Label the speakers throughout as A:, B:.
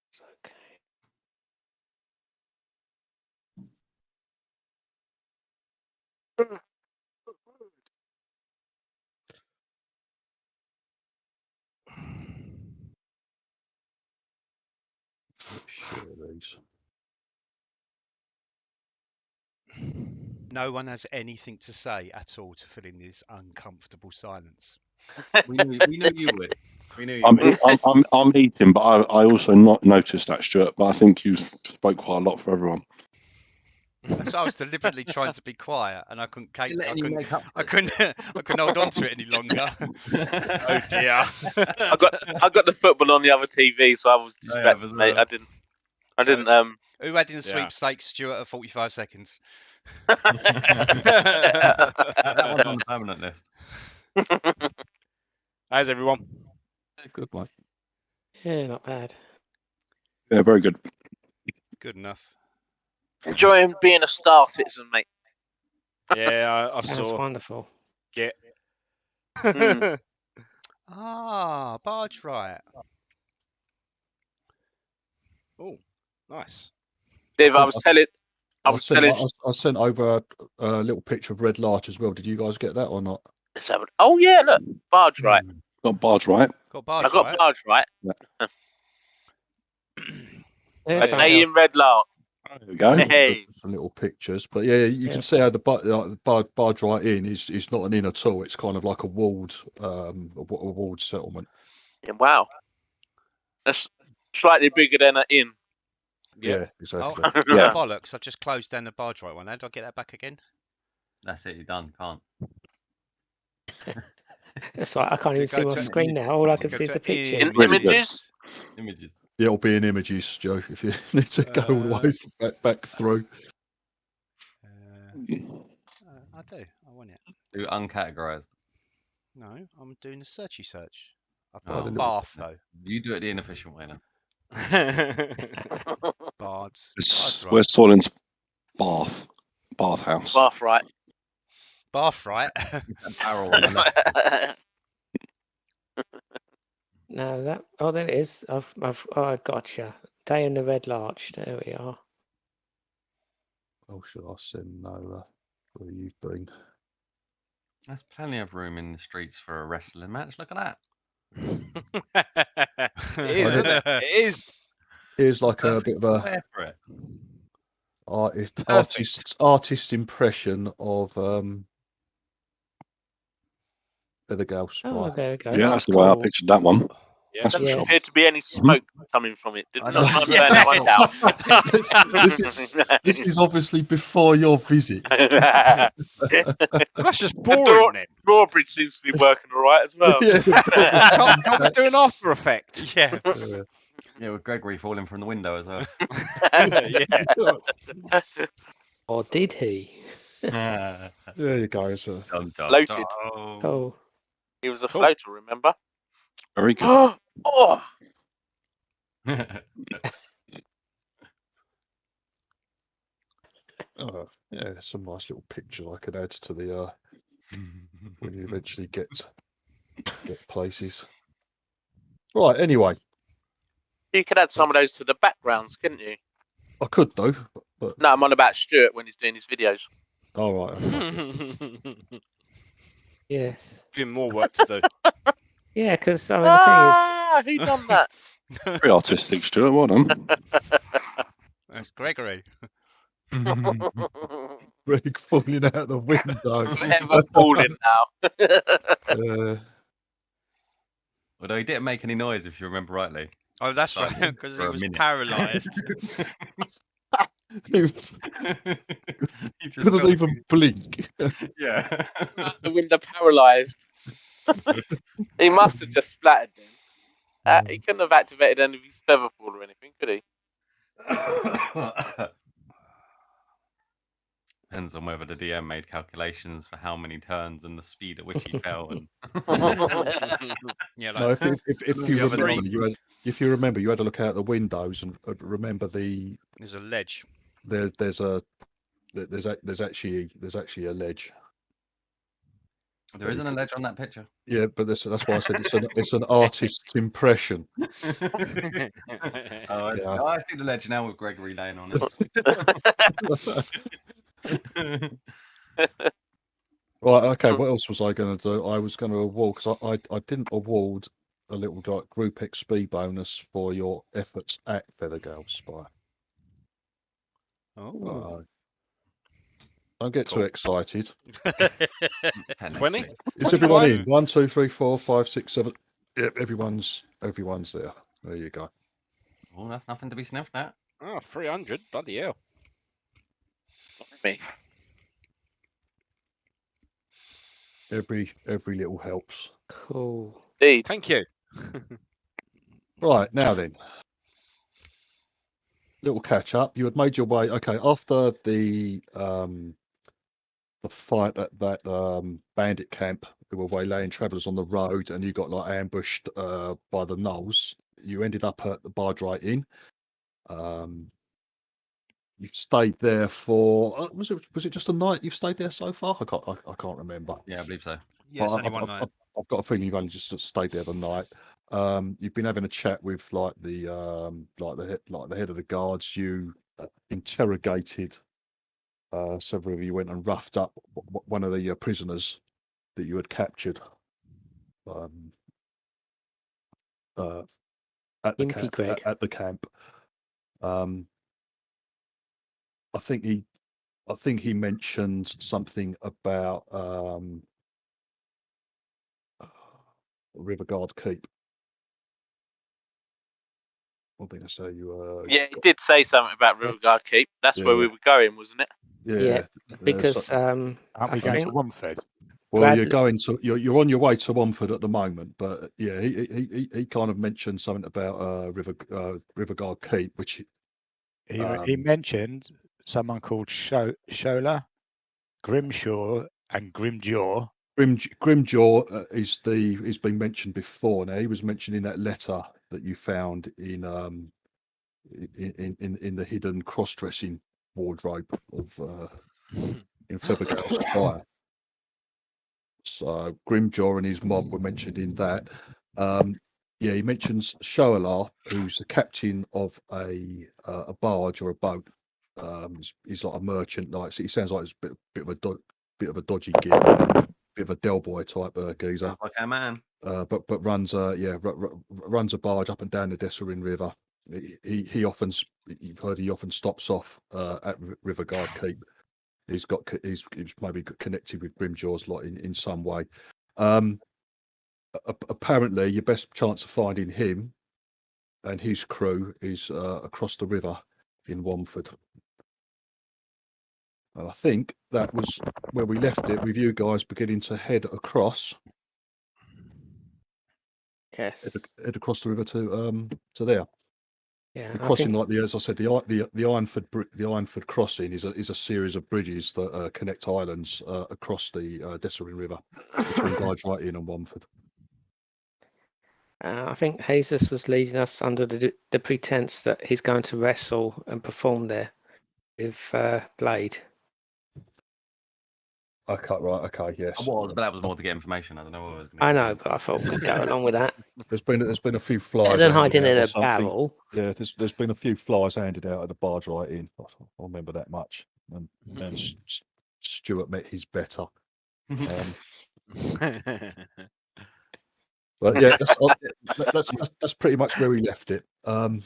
A: It's okay.
B: No one has anything to say at all to fill in this uncomfortable silence.
C: We knew you would. We knew you would.
D: I'm eating, but I also not noticed that, Stuart. But I think you spoke quite a lot for everyone.
B: So I was deliberately trying to be quiet, and I couldn't. I
C: I
B: couldn't hold on to it any longer.
A: Oh dear! I got the football on the other TV, so I was distracted, mate.
C: well.
A: I didn't.
B: Who had in the
A: Yeah.
B: sweepstakes? Stuart at 45 seconds.
C: That one's on the permanent list.
A: How's everyone?
E: Good one.
F: Yeah, not bad.
D: Yeah, very good.
B: Good enough.
A: Enjoying being a star citizen, mate.
G: Yeah, I
F: Sounds
G: saw.
F: wonderful.
G: Yeah.
B: Ah, barge right.
G: Oh, nice.
A: Dave, I was telling.
E: I sent over a little picture of Red Larch as well. Did you guys get that or not?
A: Oh yeah, look, barge right.
D: Got barge right.
B: Got barge
A: I got
B: right.
A: barge right.
F: There's
A: A in Red Larch.
D: There we go.
A: Hey.
E: Some little pictures, but yeah, you can see how the barge right in is not an inn at all. It's kind of like a walled settlement.
A: Yeah, wow. That's slightly bigger than an inn.
E: Yeah, exactly.
B: Oh,
D: Yeah.
B: bollocks! I've just closed down the barge right one. How do I get that back again?
C: That's it. You're done. Can't.
F: That's right. I can't even see my screen now. All I can see is the picture.
A: In
D: Really good.
A: images.
E: Yeah, it'll be in images, Joe. If you need to go all the way back through.
B: I do. I want it.
C: Do uncategorized.
B: No, I'm doing the searchy search. I've
C: Oh.
B: got a bath though.
C: You do it the inefficient way then.
B: Bards.
D: Where's Soilin's bathhouse?
A: Bath right.
B: Bath right.
C: Barrel on the left.
F: No, that. Oh, there it is. I gotcha. Day in the Red Larch. There we are.
E: Oh, should I send over where you've been?
C: There's plenty of room in the streets for a wrestling match. Look at that.
G: It is, isn't it? It is.
E: Here's like a bit of a
C: Prepare for it.
E: artist impression of the gal spy.
F: Oh, there we go.
D: Yeah, that's the way I pictured that one.
G: Yeah.
D: That's for
A: Doesn't
D: sure.
A: appear to be any smoke coming from it. Did
C: I
A: not
C: don't-
A: burn that one down.
E: This is obviously before your visit.
G: That's just boring then.
A: Drawbridge seems to be working all right as well.
G: Can't we do an after effect?
B: Yeah.
C: Yeah, with Gregory falling from the window as well.
G: Yeah.
F: Or did he?
E: There you go. So.
A: Floated.
F: Oh.
A: He was a floater, remember?
D: Very good.
A: Oh,
E: Yeah, some nice little pictures I could add to the when you eventually get places. Right. Anyway,
A: you could add some of those to the backgrounds, couldn't you?
E: I could though, but
A: No, I'm on about Stuart when he's doing his videos.
E: all right.
F: Yes.
G: Been more work to do.
F: Yeah, because I mean, the
A: Who done that?
D: Very artistic, Stuart. Well done.
B: That's Gregory.
E: Greg falling out the window.
A: Never falling now.
C: Although he didn't make any noise, if you remember rightly.
B: Oh, that's
C: Sorry,
B: right, because he
C: for a
B: was
C: minute.
B: paralysed.
E: He was
C: He just
E: couldn't
C: felt-
E: even blink.
C: Yeah.
A: The window paralysed. He must have just splattered then. He couldn't have activated any of his feather fall or anything, could he?
C: Depends on whether the DM made calculations for how many turns and the speed at which he fell. And
B: Yeah,
E: No,
B: like,
E: if you remember, you had to look out the windows and remember
B: there's a ledge.
E: there's a there's actually a ledge.
C: There isn't a ledge on that picture.
E: Yeah, but that's why I said it's an artist's impression.
C: Oh,
E: Yeah.
C: I see the ledge now with Gregory Lane on it.
E: Right, okay, what else was I going to do? I was going to award, because I didn't award a little like group XP bonus for your efforts at Feathergale Spire.
G: Oh.
E: Don't get too
G: Cool.
E: excited.
C: 10 next
G: 20?
C: week.
E: Is everyone
G: 25?
E: in? 1, 2, 3, 4, 5, 6, 7. Yep, everyone's there. There you go.
C: Oh, that's nothing to be sniffed at.
G: Oh, 300. Bloody hell.
A: Me.
E: Every little helps.
F: Cool.
A: Indeed.
G: Thank you.
E: Right, now then. Little catch up. You had made your way. Okay, after the fight at that bandit camp, who were waylaying travellers on the road, and you got like ambushed by the gnolls. You ended up at the Bardry Inn. You've stayed there for was it just a night? You've stayed there so far? I can't remember.
C: Yeah, I believe so.
B: Yes,
E: But
B: only one night.
E: I've got a feeling you've only just stayed there the night. You've been having a chat with like the head of the guards. You interrogated several of you. Went and roughed up one of the prisoners that you had captured at the
F: Impy
E: camp.
F: Greg.
E: At the camp. I think he mentioned something about Riverguard Keep. One thing I say you
A: Yeah, he did say something about Riverguard Keep. That's where
E: Yeah.
A: we were going, wasn't it?
F: Yeah, because
E: so-
H: Aren't
F: I
H: we going to
F: think
H: Romford?
E: well, you're
F: Bradley-
E: going to you're on your way to Romford at the moment, but yeah, he kind of mentioned something about Riverguard Keep, which
H: He mentioned someone called Shola, Grimshaw, and Grimjaw.
E: Grimjaw he's been mentioned before. Now he was mentioned in that letter that you found in the hidden cross-dressing wardrobe of in Feathergale Spire. So Grimjaw and his mob were mentioned in that. Yeah, he mentions Shoalar, who's the captain of a barge or a boat. He's like a merchant. Like he sounds like he's a bit of a dodgy git, bit of a Del Boy type geezer.
C: Sounds like our man.
E: But runs runs a barge up and down the Desserin River. He often, you've heard, he often stops off at Riverguard Keep. He's maybe connected with Grimjaw's lot in some way. Apparently, your best chance of finding him and his crew is across the river in Romford. And I think that was where we left it, with you guys beginning to head across.
F: yes,
E: Head across the river to there.
F: yeah.
E: You're
F: I
E: crossing,
F: think
E: like as I said, the Ironford crossing is a series of bridges that connect islands across the Desserin River between Bardry Inn and Romford.
F: I think Jesus was leading us under the pretense that he's going to wrestle and perform there with Blade.
E: Okay, yes.
C: I was, but that was more to get information. I don't know what I was going to
F: I know, but I thought we'd go along with that.
E: There's been a few flies.
F: Better than
E: handed
F: hiding
E: out
F: in
E: or
F: a
E: something.
F: barrel.
E: Yeah, there's been a few flies handed out at the Bardry Inn. I remember that much. And Stuart met his better. But yeah, that's pretty much where we left it. Going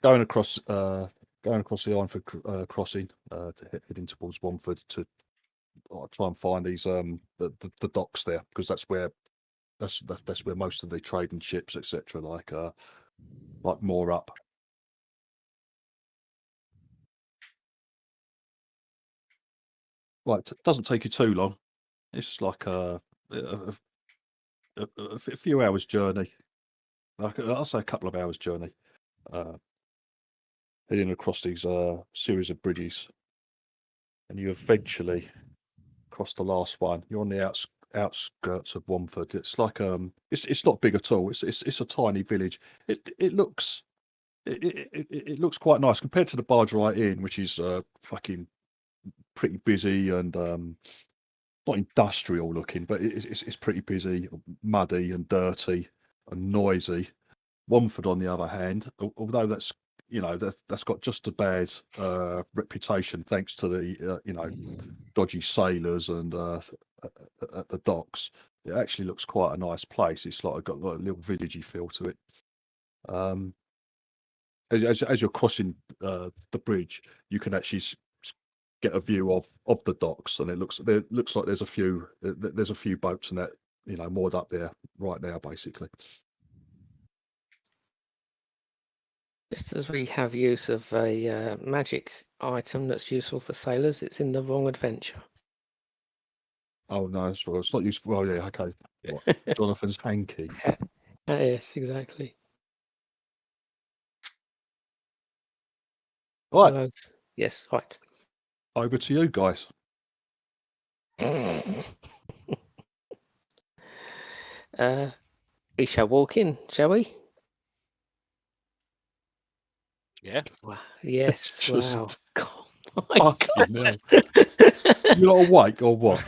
E: across the Ironford crossing heading towards Romford to try and find these the docks there, because that's where most of the trading ships, etc., like moor up. Right, it doesn't take you too long. It's like a few hours journey. I'll say a couple of hours journey. Heading across these series of bridges, and you eventually cross the last one. You're on the outskirts of Romford. It's like it's not big at all. It's a tiny village. It looks quite nice compared to the Bardry Inn, which is fucking pretty busy and not industrial looking, but it's pretty busy, muddy and dirty and noisy. Womford, on the other hand, although that's that's got just a bad reputation thanks to the dodgy sailors and at the docks, it actually looks quite a nice place. It's like got like a little villagey feel to it. As you're crossing the bridge, you can actually get a view of the docks, and it looks like there's a few boats and that moored up there right now, basically.
F: Just as we have use of a magic item that's useful for sailors, it's in the wrong adventure.
E: Oh no, it's not useful. Oh yeah, okay. What, Jonathan's hanky.
F: Yes, exactly.
E: Right,
F: Hello. Yes, right.
E: over to you guys.
F: We shall walk in, shall we?
G: Yeah.
F: Wow. Yes.
E: Just
F: Wow. God, my
E: fucking
F: God.
E: hell. You're not awake or what?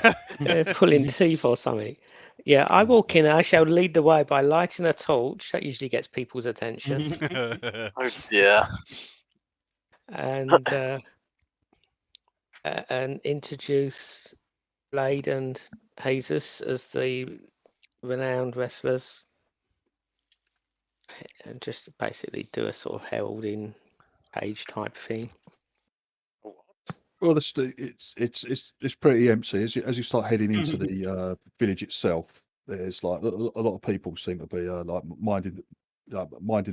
F: Pulling teeth or something. Yeah, I walk in. I shall lead the way by lighting a torch. That usually gets people's attention.
A: Oh dear.
F: And introduce Blade and Jesus as the renowned wrestlers, and just basically do a sort of heralding page type thing.
E: Well, it's pretty empty as you start heading into the village itself. There's like a lot of people seem to be like minding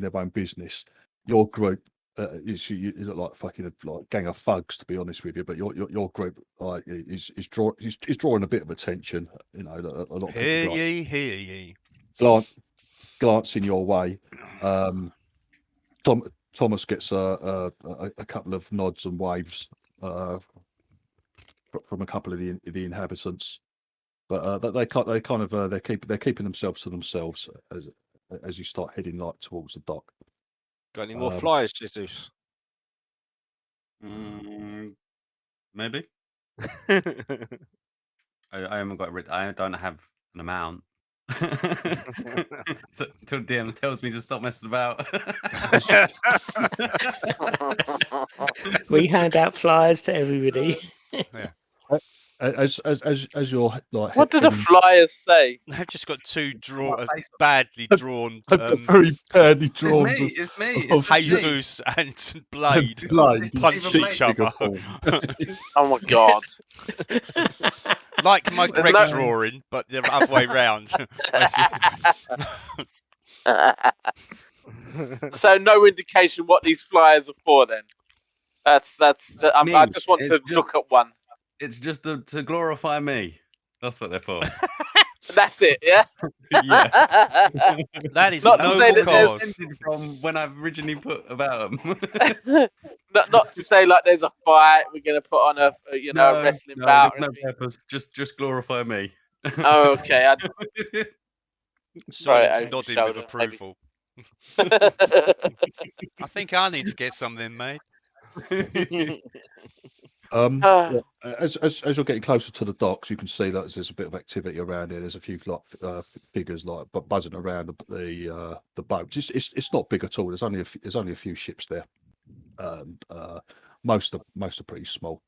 E: their own business. Your group you look like fucking like gang of thugs, to be honest with you. But your group like is drawing a bit of attention. A lot of
B: Hear
E: people
B: ye, hear ye.
E: glancing your way. Thomas gets a couple of nods and waves from a couple of the inhabitants, but they're keeping themselves to themselves as you start heading like towards the dock.
G: Got any more flyers, Jesus?
C: Maybe. I haven't got rid. I don't have an amount. So, until DM tells me to stop messing about.
F: We hand out flyers to everybody.
B: Yeah.
E: As you're like,
A: What did the flyers say?
B: They've just got two badly drawn
E: very badly drawn
C: It's me.
E: of
B: Jesus and Blade
E: Blade
B: punch each other.
A: Oh my God.
B: Like my
A: There's
B: Greg
A: no-
B: drawing, but the other way round.
A: So no indication what these flyers are for then. I just want to look at one.
C: It's just to glorify me. That's what they're for.
A: That's it, yeah.
C: Yeah.
B: That is
A: Not to say
B: noble
A: that there's-
B: cause.
C: From when I've originally put about them.
A: not to say like there's a fight. We're gonna put on a wrestling bout.
C: No purpose. Just glorify me.
A: Oh, okay.
B: Silence
A: over
B: nodding
A: your
B: with
A: shoulder,
B: approval. I think I need to get something made.
E: As you're getting closer to the docks, you can see that there's a bit of activity around here. There's a few figures like buzzing around the boats. It's not big at all. There's only a few ships there, and most are pretty small.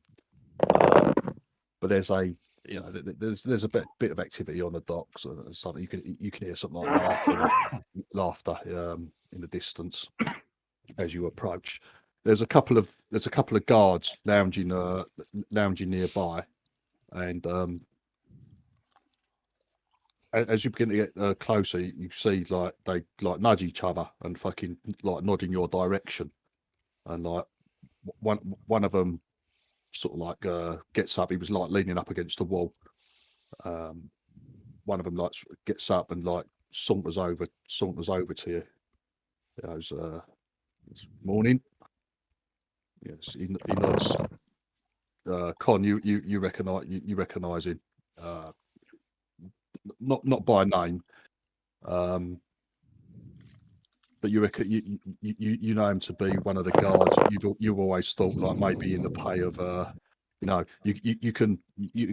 E: But there's a bit of activity on the docks. Something you can hear something like laughter in the distance as you approach. There's a couple of guards lounging nearby, and as you begin to get closer, you see like they like nudge each other and fucking like nod in your direction, and like one of them sort of like gets up. He was like leaning up against the wall. One of them like gets up and like saunters over to you. He goes, "Morning." Yes, he nods. Con, you recognise him, not by name, but you know him to be one of the guards. You've always thought like maybe in the pay of You know, you can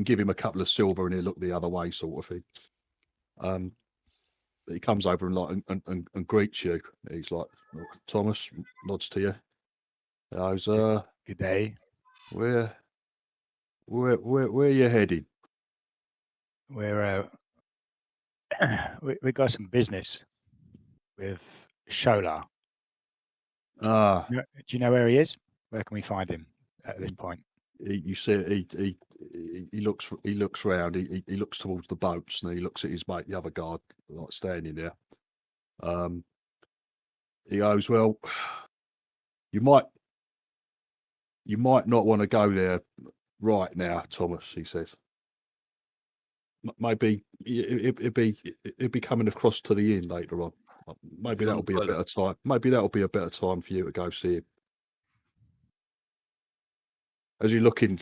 E: give him a couple of silver and he'll look the other way, sort of thing. But he comes over and like and greets you. He's like, Thomas, nods to you. He goes,
H: Good day.
E: where are you heading?
H: We're we got some business with Shola.
E: Ah,
H: Do you know where he is? Where can we find him at this point?
E: you see, he looks round. He looks towards the boats and he looks at his mate, the other guard, like standing there. He goes, well, you might not want to go there right now, Thomas. He says, maybe it'd be coming across to the inn later on. Maybe that'll be a better time. Maybe that'll be a better time for you to go see him. As you're looking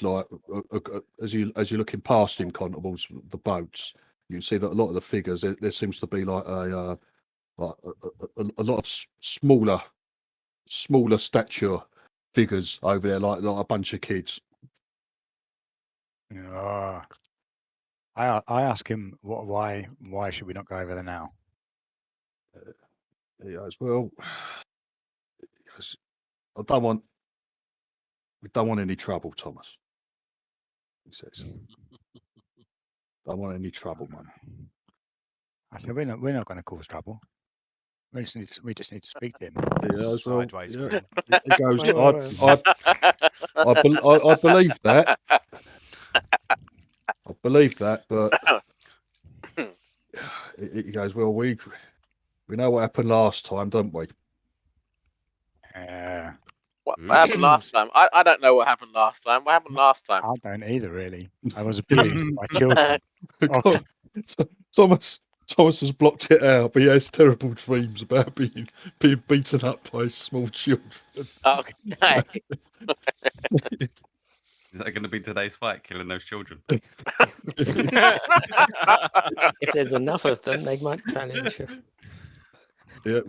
E: as you're looking past him, Constables, the boats, you can see that a lot of the figures. There seems to be like a lot of smaller stature figures over there, like a bunch of kids.
H: I ask him why should we not go over there now?
E: He goes, well, we don't want any trouble, Thomas. He says, don't want any trouble, mate.
H: I said, we're not going to cause trouble. We just need to speak to him.
E: He goes, well,
B: Sideways.
E: yeah. He goes,
F: Well,
E: I believe that. I believe that, but he goes, well, we know what happened last time, don't we?
A: What happened last time? I don't know what happened last time. What happened last time?
H: I don't either, really. I was abused by children. Oh.
E: Thomas has blocked it out, but he has terrible dreams about being beaten up by small children.
A: Okay.
C: Is that going to be today's fight, killing those children?
F: if there's enough of them, they might challenge you.
E: Yeah,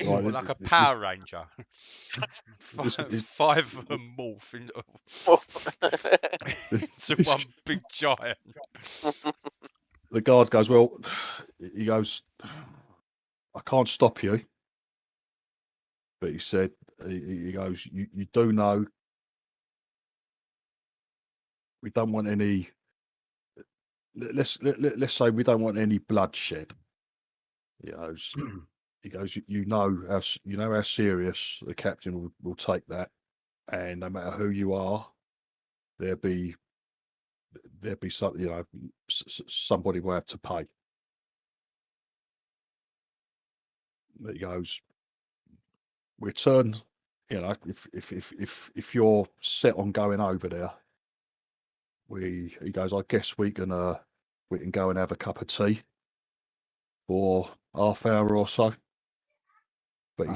B: Or like a Power Ranger. Five of them morph into one big giant.
E: The guard goes, well, he goes, I can't stop you. But he said, he goes, you do know we don't want any, let's say we don't want any bloodshed. He goes, you know how serious the captain will take that, and no matter who you are, there'll be some, somebody will have to pay. He goes, return, if you're set on going over there, he goes, I guess we can go and have a cup of tea for half hour or so. But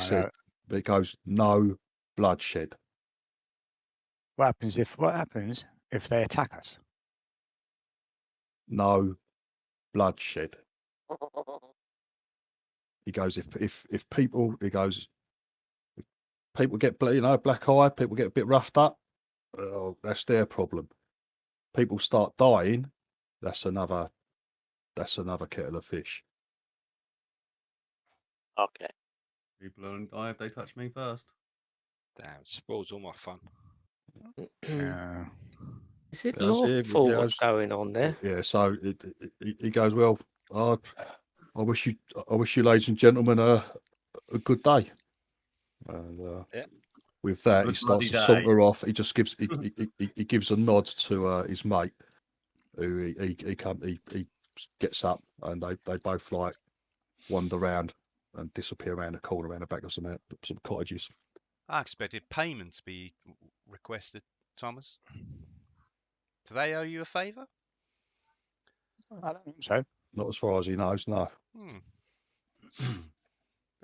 E: he goes, no bloodshed.
H: What happens if they attack us?
E: No bloodshed. He goes, if people, he goes, if people get black eye, people get a bit roughed up, that's their problem. People start dying, that's another kettle of fish.
A: Okay.
C: People don't die if they touch me first.
G: Damn, spoils all my fun.
F: Is it
E: Goes,
F: lawful what's going on there?
E: Yeah, so he goes, well, I wish you ladies and gentlemen a good day. And with that, he
C: Good
E: starts
C: bloody
E: to saunter
C: day.
E: off. He just gives he gives a nod to his mate, who he gets up, and they both like wander around and disappear around the corner, around the back of some cottages.
B: I expected payment to be requested, Thomas. Do they owe you a favour?
H: I don't think so.
E: Not as far as he knows, no.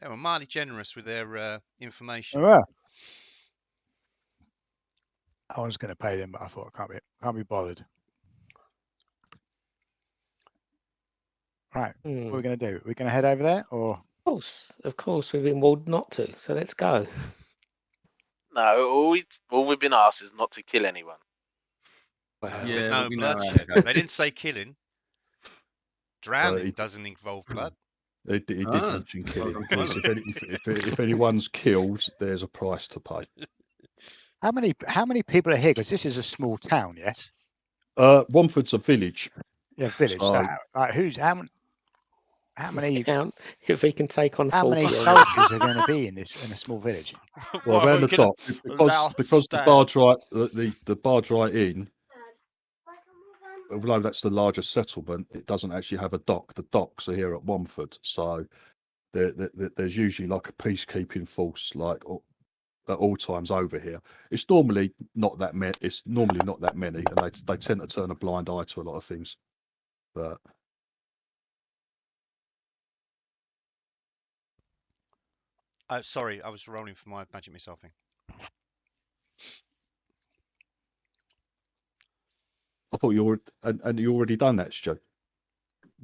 B: They were mildly generous with their information.
H: Well, I was going to pay them, but I thought I can't be bothered. Right, what are we going to do? We're going to head over there, or?
F: Of course, we've been warned not to. So let's go.
A: No, all we've been asked is not to kill anyone.
F: Wow.
B: They said
C: Yeah,
B: no
C: but we know how
B: bloodshed.
C: it goes.
B: They didn't say killing. Drowning
E: it-
B: doesn't involve blood.
E: He did
C: Ah,
E: mention
C: well
E: killing
C: done,
E: because
C: finally.
E: if anyone's killed, there's a price to pay.
H: How many people are here? Because this is a small town, yes.
E: Romford's a village.
H: Yeah, village.
E: So-
H: So, like, how many
F: Count if he can take on
H: how
F: 40
H: many
F: or not.
H: soldiers are going to be in a small village?
E: Well,
B: Why are
E: around
B: we
E: the
B: gonna
E: dock because the
B: down?
E: barge right the barge right in. Although that's the largest settlement, it doesn't actually have a dock. The docks are here at Romford, so there's usually like a peacekeeping force like at all times over here. It's normally not that many. It's normally not that many, and they tend to turn a blind eye to a lot of things. But
B: Sorry, I was rolling for my magic missile thing.
E: I thought you and you already done that, Stu,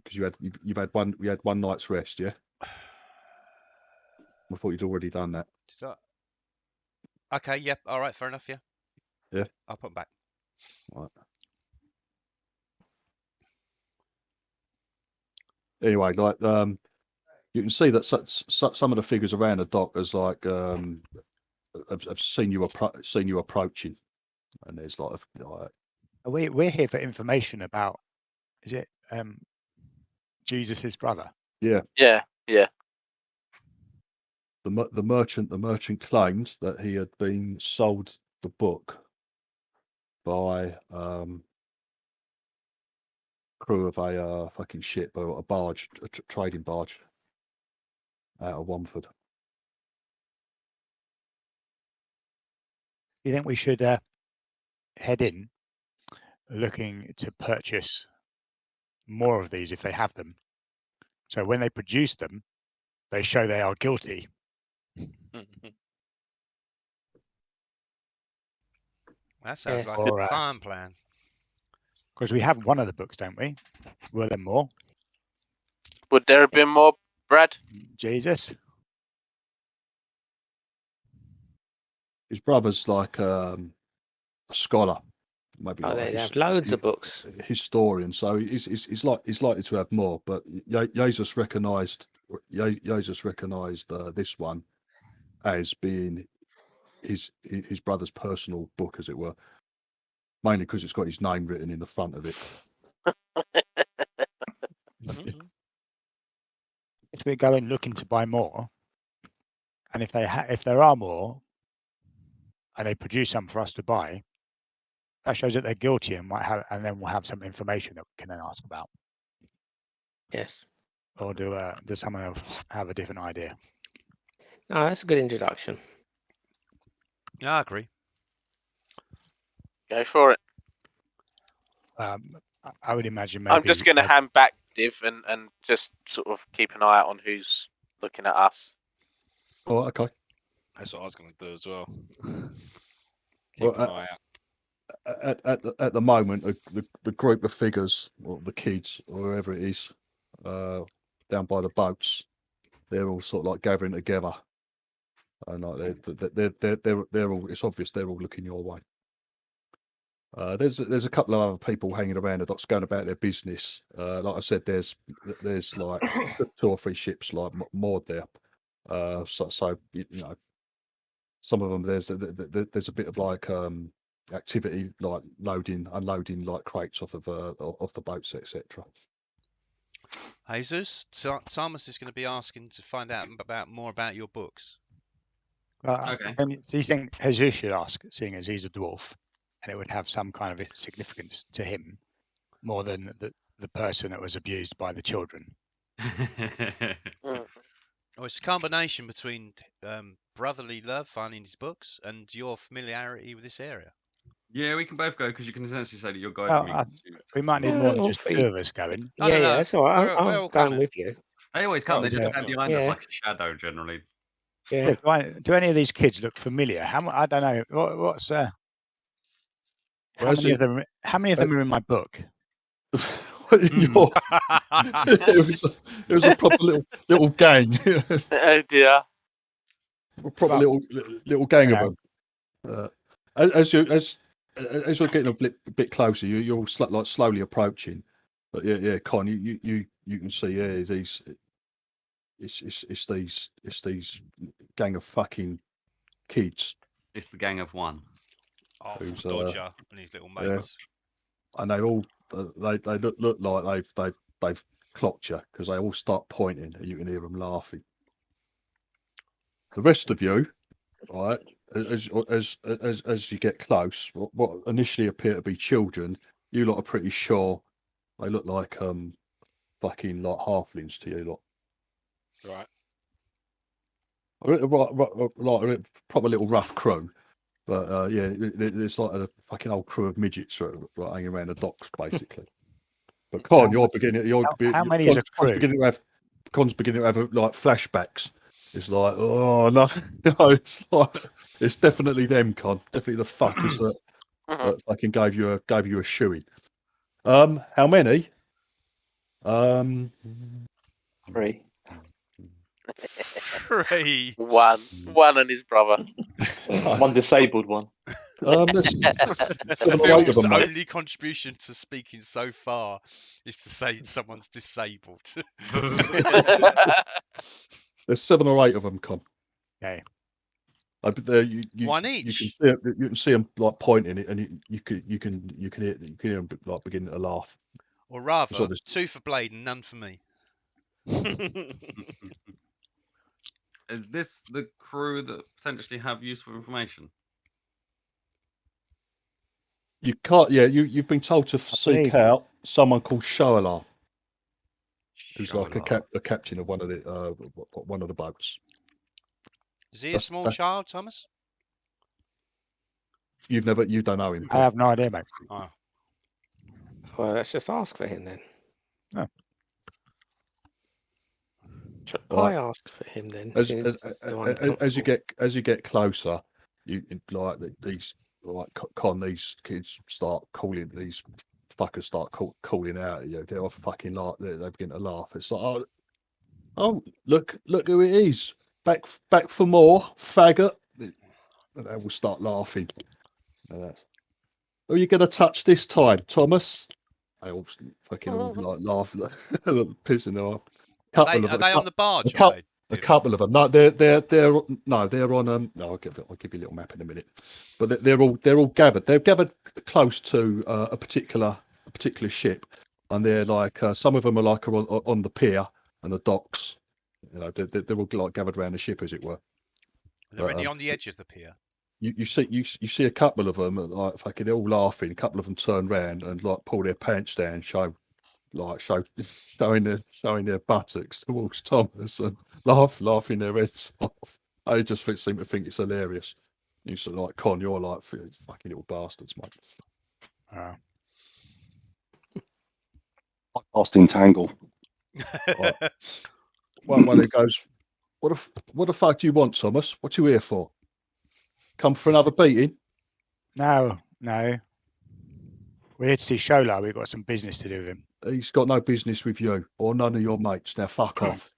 E: because you've had one. We had one night's rest, yeah. I thought you'd already done that.
B: Did I? Okay, yep. All right, fair enough. Yeah.
E: Yeah.
B: I'll put them back.
E: Right. Anyway, like you can see that some of the figures around the dock is like have seen you approaching, and there's like
H: We're here for information about. Is it Jesus's brother?
A: Yeah.
E: the merchant claimed that he had been sold the book by crew of a fucking ship or a barge, a trading barge out of Romford.
H: You think we should head in, looking to purchase more of these if they have them? So when they produce them, they show they are guilty.
B: That sounds
F: Yes.
B: like
H: Or,
B: a fine plan.
H: Because we have one of the books, don't we? Were there more?
A: Would there have been more, Brad?
H: Jesus.
E: His brother's like a scholar, maybe
F: Oh,
E: like
F: they
E: a
F: have loads of books.
E: historian, so he's likely to have more. But Jesus recognised this one as being his brother's personal book, as it were, mainly because it's got his name written in the front of it.
H: If we're going looking to buy more, and if there are more, and they produce some for us to buy, that shows that they're guilty and and then we'll have some information that we can then ask about.
F: Yes.
H: Or does someone else have a different idea?
F: No, that's a good introduction.
B: Yeah, I agree.
A: Go for it.
H: I would imagine maybe.
A: I'm just going to hand back Div and just sort of keep an eye out on who's looking at us.
E: Oh, okay.
G: That's what I was going to do as well.
E: Well,
G: Keep an eye out.
E: at the moment, the group of figures, or the kids, or whoever it is, down by the boats, they're all sort of like gathering together, and like they're all. It's obvious they're all looking your way. There's a couple of other people hanging around the docks going about their business. Like I said, there's like 2 or 3 ships like moored there. So you know, some of them there's a bit of like activity, like loading, unloading like crates off of the boats, etc.
B: Jesus, Thomas is going to be asking to find out more about your books.
C: Okay.
H: Do you think Jesus should ask, seeing as he's a dwarf, and it would have some kind of significance to him more than the person that was abused by the children?
B: Oh, it's a combination between brotherly love, finding his books, and your familiarity with this area.
C: Yeah, we can both go because you can essentially say that you're
H: Well,
C: guiding me.
H: we might need more than
F: all
H: just
F: three.
H: 2 of us going.
B: No,
F: Yeah,
B: no,
F: that's all right.
B: we're
F: I'm
B: all
F: going
B: coming.
F: with you.
C: They always come. They
H: is
C: just
H: there-
C: stand behind us
F: Yeah.
C: like a shadow, generally.
F: Yeah.
H: Do any of these kids look familiar? I don't know. What's how
E: Well,
H: many of them? How many of them are in my book?
E: it was a proper little gang,
A: Oh dear.
E: a proper
H: Well,
E: little gang
H: you
E: of
H: know.
E: them. As as you're getting a bit closer, you're like slowly approaching. But yeah, Con, you can see these. It's these gang of fucking kids.
C: It's the gang of one.
B: Oh,
E: Who's,
B: Dodger and his little
E: yeah.
B: mates.
E: And they all they look like they've clocked you because they all start pointing and you can hear them laughing. The rest of you, right, as you get close, what initially appear to be children, you lot are pretty sure they look like fucking like halflings to you lot.
G: Right.
E: Like a proper little rough crew. But yeah, it's like a fucking old crew of midgets sort of like hanging around the docks, basically. But Con, you're beginning.
H: How many is a
E: Con's
H: crew?
E: beginning to have like flashbacks. It's like, oh no, it's definitely them, Con. Definitely the fuckers that fucking gave you a shoeing. How many?
I: 3.
B: 3.
A: One and his brother.
I: One disabled one.
E: There's 7 or 8 of
B: Bill's
E: them, mate.
B: only contribution to speaking so far is to say someone's disabled.
E: There's 7 or 8 of them, Con.
H: Okay.
B: One each.
E: You can see them like pointing it, and you can hear them like beginning to laugh.
B: Or rather,
E: So there's-
B: 2 for Blade and none for me.
C: Is this the crew that potentially have useful information?
E: You can't. Yeah, you've been told to seek
H: believe-
E: out someone called Shoalar, who's like
C: Shoalar.
E: a captain of one of the boats.
B: Is he a
E: That's-
B: small
E: that's-
B: child, Thomas?
E: You don't know him.
H: I have no idea, mate.
B: Oh.
F: Well, let's just ask for him then.
H: Oh.
F: Should
E: Right.
F: I ask for him then?
E: As
F: since no one's
E: as you
F: comfortable?
E: get closer, you like these like Con these kids start calling these fuckers start calling out. You know, they're all fucking like they begin to laugh. It's like oh look who it is, back for more, faggot. And they will start laughing. Who are you going to touch this time, Thomas? They all fucking all like laugh, pissing off.
B: Are they on the barge?
E: A couple of them. No, they're on. No, I'll give you a little map in a minute. But they're all gathered. They're gathered close to a particular ship, and they're like some of them are like on the pier and the docks. You know, they're all like gathered around the ship, as it were.
B: Are there any on the edge of the pier?
E: You see a couple of them like fucking they're all laughing. A couple of them turn round and like pull their pants down, showing their buttocks towards Thomas and laughing their heads off. I just seem to think it's hilarious. You sort of like Con, you're like fucking little bastards, mate.
D: Past entangle.
E: Right. One it goes, what the fuck do you want, Thomas? What you here for? Come for another beating?
H: No. We're here to see Shola. We've got some business to do with him.
E: He's got no business with you or none of your mates. Now fuck off.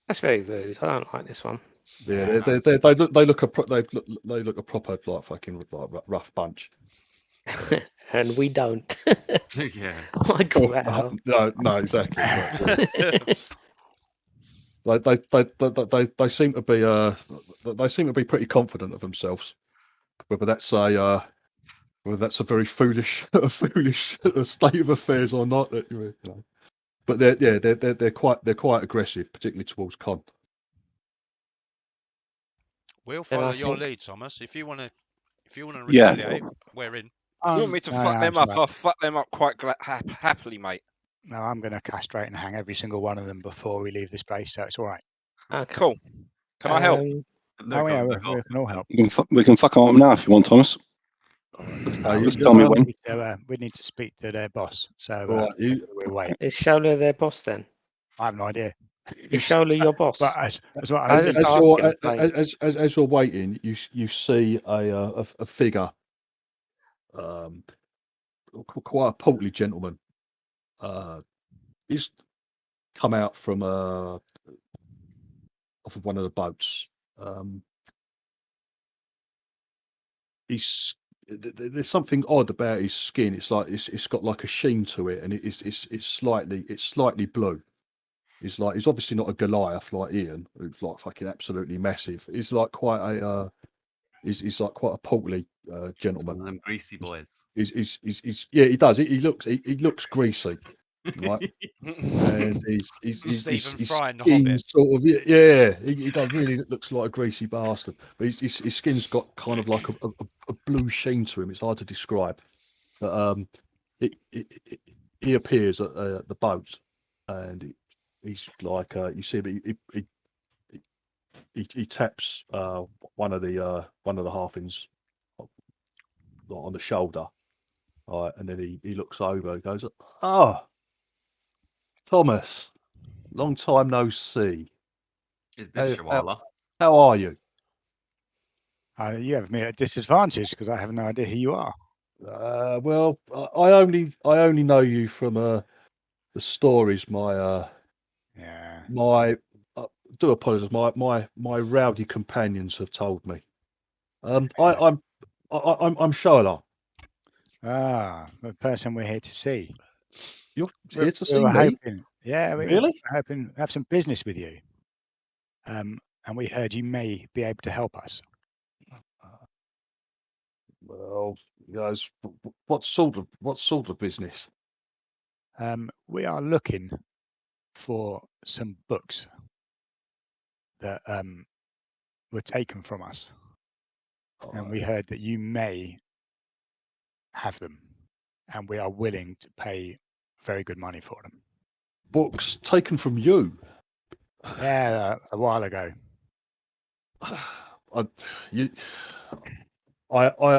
F: That's very rude. I don't like this one.
E: Yeah, they look a proper like fucking like rough bunch.
F: And we don't.
C: Yeah.
F: I growl.
E: No, exactly. They seem to be pretty confident of themselves. Whether that's a very foolish state of affairs or not, you know. But they're quite aggressive, particularly towards Con.
B: We'll
F: Then
B: follow
F: I
B: your
F: think-
B: lead, Thomas. If you want to
D: Yeah.
B: retaliate, we're in.
G: You want me to
H: No,
G: fuck
H: no,
G: them
H: it's
G: up?
H: all right.
G: I'll fuck them up quite happily, mate.
H: No, I'm going to castrate and hang every single one of them before we leave this place, so it's all right.
F: Okay.
G: Cool. Can I help?
H: Oh yeah, we can all help.
D: We can fuck them up now if you want, Thomas. Just tell me when.
H: We need to speak to their boss, so
E: Right,
H: we'll wait.
F: Is Shola their boss then?
H: I have no idea.
F: Is Shola your boss?
H: But as what
F: I
H: I
F: just
E: as
F: asked
E: you're
F: him,
E: as you're waiting, you see a figure, quite a portly gentleman. He's come out from off of one of the boats. He's there's something odd about his skin. It's like it's got like a sheen to it, and it's slightly blue. He's obviously not a Goliath like Ian, who's like fucking absolutely massive. He's like quite a he's like quite a portly
C: One
E: gentleman.
C: of them greasy boys.
E: He's yeah, he does. He looks greasy, right? And he's
B: Stephen
E: his
B: Fry in The
E: skin
B: Hobbit.
E: sort of yeah, he does really looks like a greasy bastard. But his skin's got kind of like a blue sheen to him. It's hard to describe. But he appears at the boat, and he's like you see him. He taps one of the halflings on the shoulder, right, and then he looks over and goes, "Oh, Thomas, long time no see.
C: Is this Shawala?
E: How are you?"
H: You have me at a disadvantage because I have no idea who you are.
E: Well, I only know you from the stories
H: Yeah.
E: my do apologize. My rowdy companions have told me. I'm Shola.
H: Ah, the person we're here to see.
E: You're
H: We
E: here to
H: we
E: see
H: were
E: me?
H: hoping, yeah, we were
E: Really?
H: hoping to have some business with you. And we heard you may be able to help us.
E: Well, guys, what sort of business?
H: We are looking for some books that were taken from us, and we heard that you may have them, and we are willing to pay very good money for them.
E: Books taken from you?
H: Yeah, a while ago.
E: I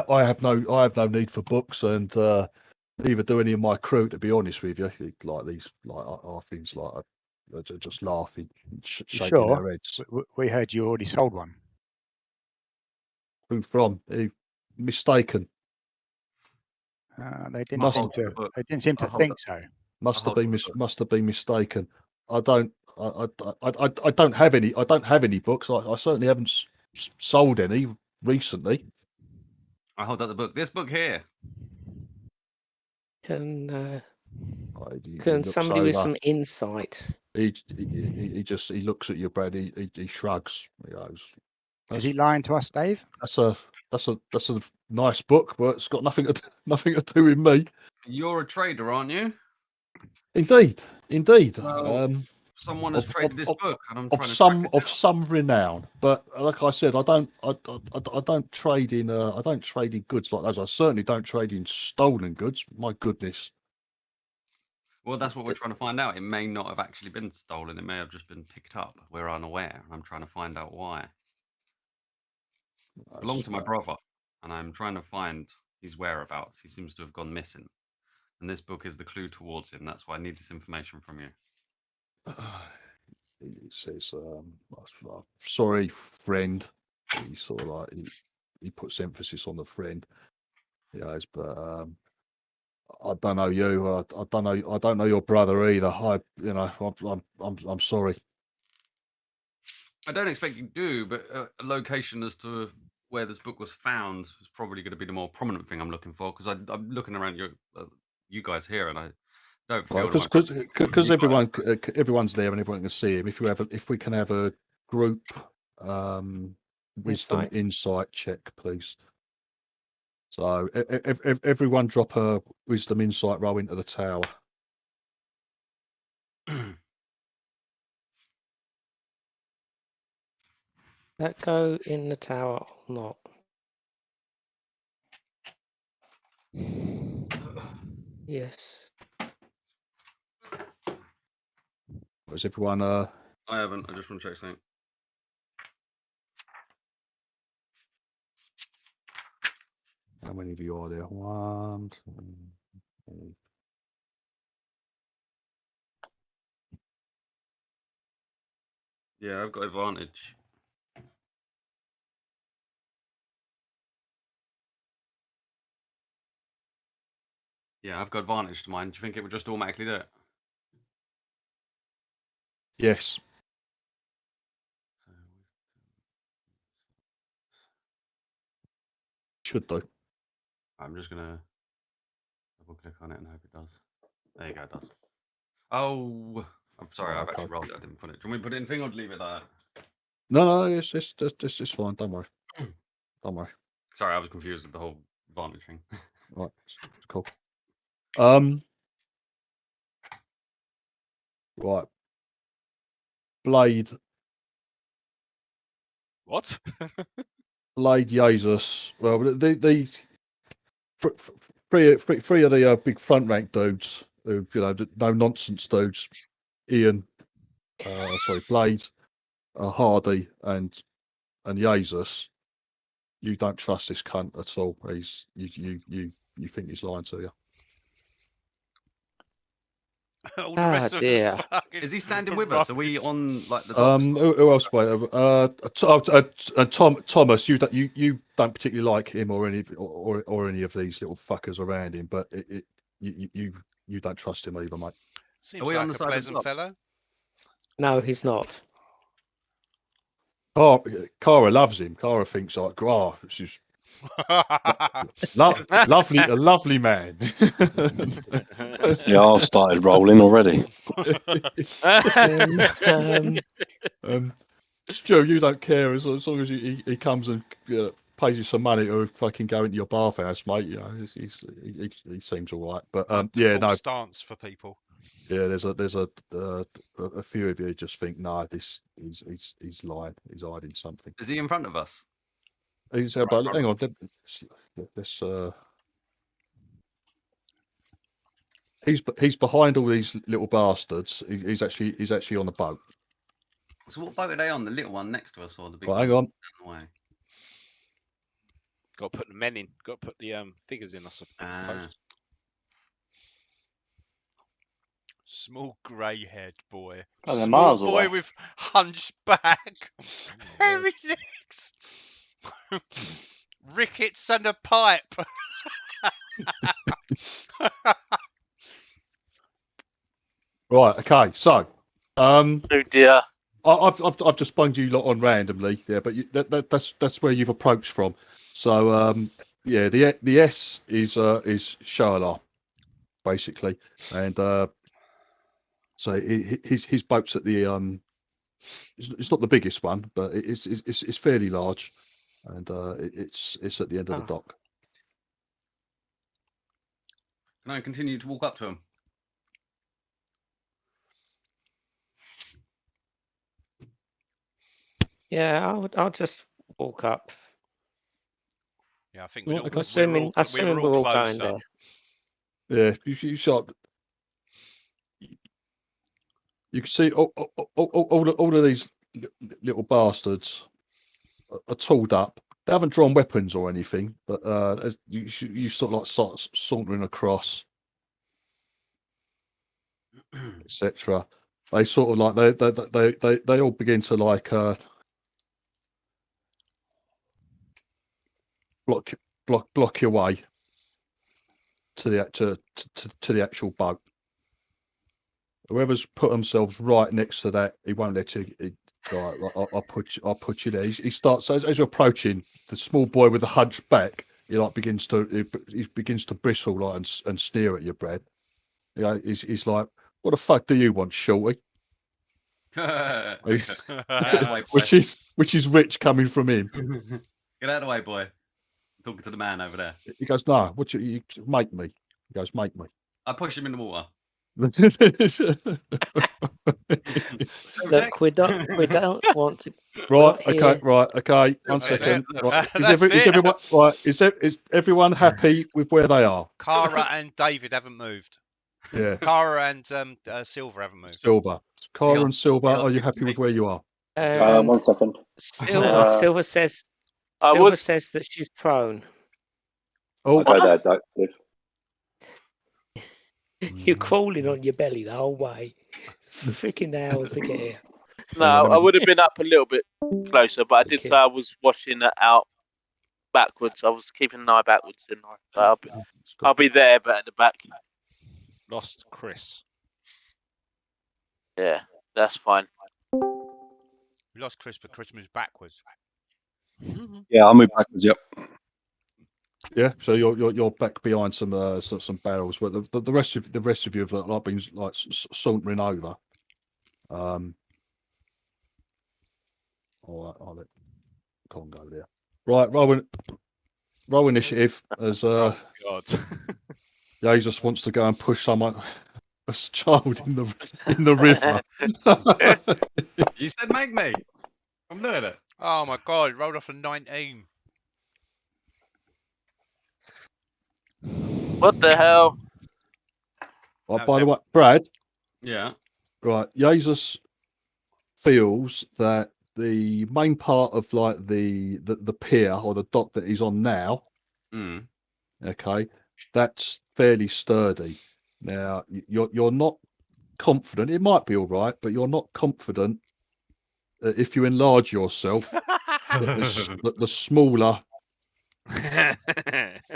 E: have no need for books, and neither do any of my crew. To be honest with you, like these are things like just laughing, shaking
H: Sure.
E: their heads.
H: We heard you already sold one.
E: Who from? Mistaken.
H: They didn't
E: Must
H: seem
E: have-
H: to.
C: book.
H: They didn't seem to
C: I'll hold
H: think
C: it.
H: so.
E: Must have
C: hold
E: been
C: on to it.
E: must have been mistaken. I don't have any. I don't have any books. I certainly haven't sold any recently.
C: I hold up the book. This book here.
F: Can
E: He
F: can
E: looks
F: somebody with
E: over.
F: some insight?
E: He looks at you, Brad. He shrugs. He goes,
H: Is he lying to us, Dave?
E: That's a nice book, but it's got nothing to do with me.
C: You're a trader, aren't you?
E: Indeed.
C: Well, Someone has traded this book, and I'm trying to track it down.
E: some renown. But like I said, I don't trade in goods like those. I certainly don't trade in stolen goods. My goodness.
C: Well, that's what we're trying to find out. It may not have actually been stolen. It may have just been picked up. We're unaware. I'm trying to find out why. It belonged to my brother, and I'm trying to find his whereabouts. He seems to have gone missing. And this book is the clue towards him. That's why I need this information from you.
E: He says, "Sorry, friend." He sort of like he puts emphasis on the friend. He goes, but I don't know you. I don't know your brother either. I'm sorry.
C: I don't expect you do, but a location as to where this book was found is probably going to be the more prominent thing I'm looking for, because I'm looking around you guys here, and I don't feel
E: Because everyone's there and everyone can see him. If we can have a group wisdom insight check, please. So everyone drop a wisdom insight roll into the tower.
F: That go in the tower or not? Yes.
E: Was everyone?
C: I haven't. I just want to check something.
E: How many of you are there? 1, 2, 3.
C: Yeah, I've got advantage. Yeah, I've got advantage to mine. Do you think it would just automatically do it?
E: Yes. Should do.
C: I'm just gonna double click on it and hope it does. There you go, it does. Oh, I'm sorry,
E: Oh,
C: I've actually
E: okay.
C: rolled it. I didn't put it. Do you want me to put it in thing or leave it like that?
E: No, it's fine. Don't worry. Don't worry.
C: Sorry, I was confused with the whole advantage thing.
E: Right, it's cool. Right. Blade
G: What?
E: Jesus. Well, the three of the big front rank dudes, who, no nonsense dudes, Ian, Blade, Hardy, and Jesus. You don't trust this cunt at all. You think he's lying to you.
B: All the rest of
F: dear.
B: us fucking
C: Is he standing with us? Are we on like the docks?
E: Who else? Thomas. You don't particularly like him or any of these little fuckers around him, but you don't trust him either, mate.
B: Seems
C: we on
B: like
C: the
B: a
C: side of the
B: pleasant
C: dock?
B: fellow.
F: No, he's not.
E: Oh, Cara loves him. Cara thinks like, she's lovely, a lovely man.
D: Yeah, I've started rolling already.
E: Stu, you don't care as long as he comes and pays you some money to fucking go into your bathhouse, mate. You know, he seems all right. But yeah, no
B: stance for people.
E: Yeah, there's a few of you just think, no, he's lying. He's hiding something.
C: Is he in front of us?
E: He's but hang on, let's he's behind all these little bastards. He's actually on the boat.
C: So what boat are they on? The little one next to us or the big
E: Well,
C: one
E: hang on.
C: down the way?
G: Got to put the men in. Got to put the figures in, I suppose.
B: Small grey-haired boy.
I: Oh, they're
B: Small
I: miles
B: boy
I: away.
B: with hunchback, hairy legs, rickets and a pipe.
E: Right. Okay. So,
A: Oh dear.
E: I've just bunged you lot on randomly, yeah, but that's where you've approached from. So, yeah, the S is Sharla, basically, and so his boat's at the it's not the biggest one, but it's fairly large, and it's at the end of the dock.
C: Can I continue to walk up to him?
F: Yeah, I'll just walk up.
B: Yeah, I think
E: Well,
B: we're
F: assuming we're all going there.
E: Yeah, you shot. You can see all of these little bastards are tooled up. They haven't drawn weapons or anything, but as you sort of like sauntering across, etc. They sort of like they all begin to like block your way to the actual boat. Whoever's put themselves right next to that, he won't let you. I'll put you there. He starts as you're approaching. The small boy with the hunchback, he begins to bristle like and sneer at your Brad. You know, he's like, "What the fuck do you want, shorty?" which is rich coming from him.
C: Get out of the way, boy. I'm talking to the man over there.
E: He goes, "No, what you make me?" He goes, "Make me."
C: I push him in the water.
F: Look, we don't want to.
E: Right. Okay. 1 second. Right. Is everyone happy with where they are?
B: Cara and David haven't moved.
E: Yeah.
B: Cara and Silver haven't moved.
E: Silver. Cara and Silver, are you happy with where you are?
I: 1 second.
F: Silver says that she's prone.
E: Oh,
I: I'll go there, Dave.
F: You're crawling on your belly the whole way. Freaking hours to get here.
A: No, I would have been up a little bit closer, but I did say I was watching it out backwards. I was keeping an eye backwards, didn't I? So I'll be there, but at the back.
G: Lost Chris.
A: Yeah, that's fine.
B: We lost Chris, but Chris moves backwards.
D: Yeah, I'll move backwards. Yep.
E: Yeah, so you're back behind some barrels, but the rest of you have like been like sauntering over. All right, I'll let Con go there. Right, roll initiative as
G: Oh God.
E: Jesus wants to go and push someone, a child in the river.
C: You said make me. I'm doing it.
B: Oh my God! Rolled off a 19.
A: What the hell?
E: Right,
B: That's
E: by the
B: it.
E: way, Brad.
C: Yeah.
E: Right, Jesus feels that the main part of like the pier or the dock that he's on now,
C: Mm.
E: okay, that's fairly sturdy. Now you're not confident. It might be all right, but you're not confident that if you enlarge yourself, that the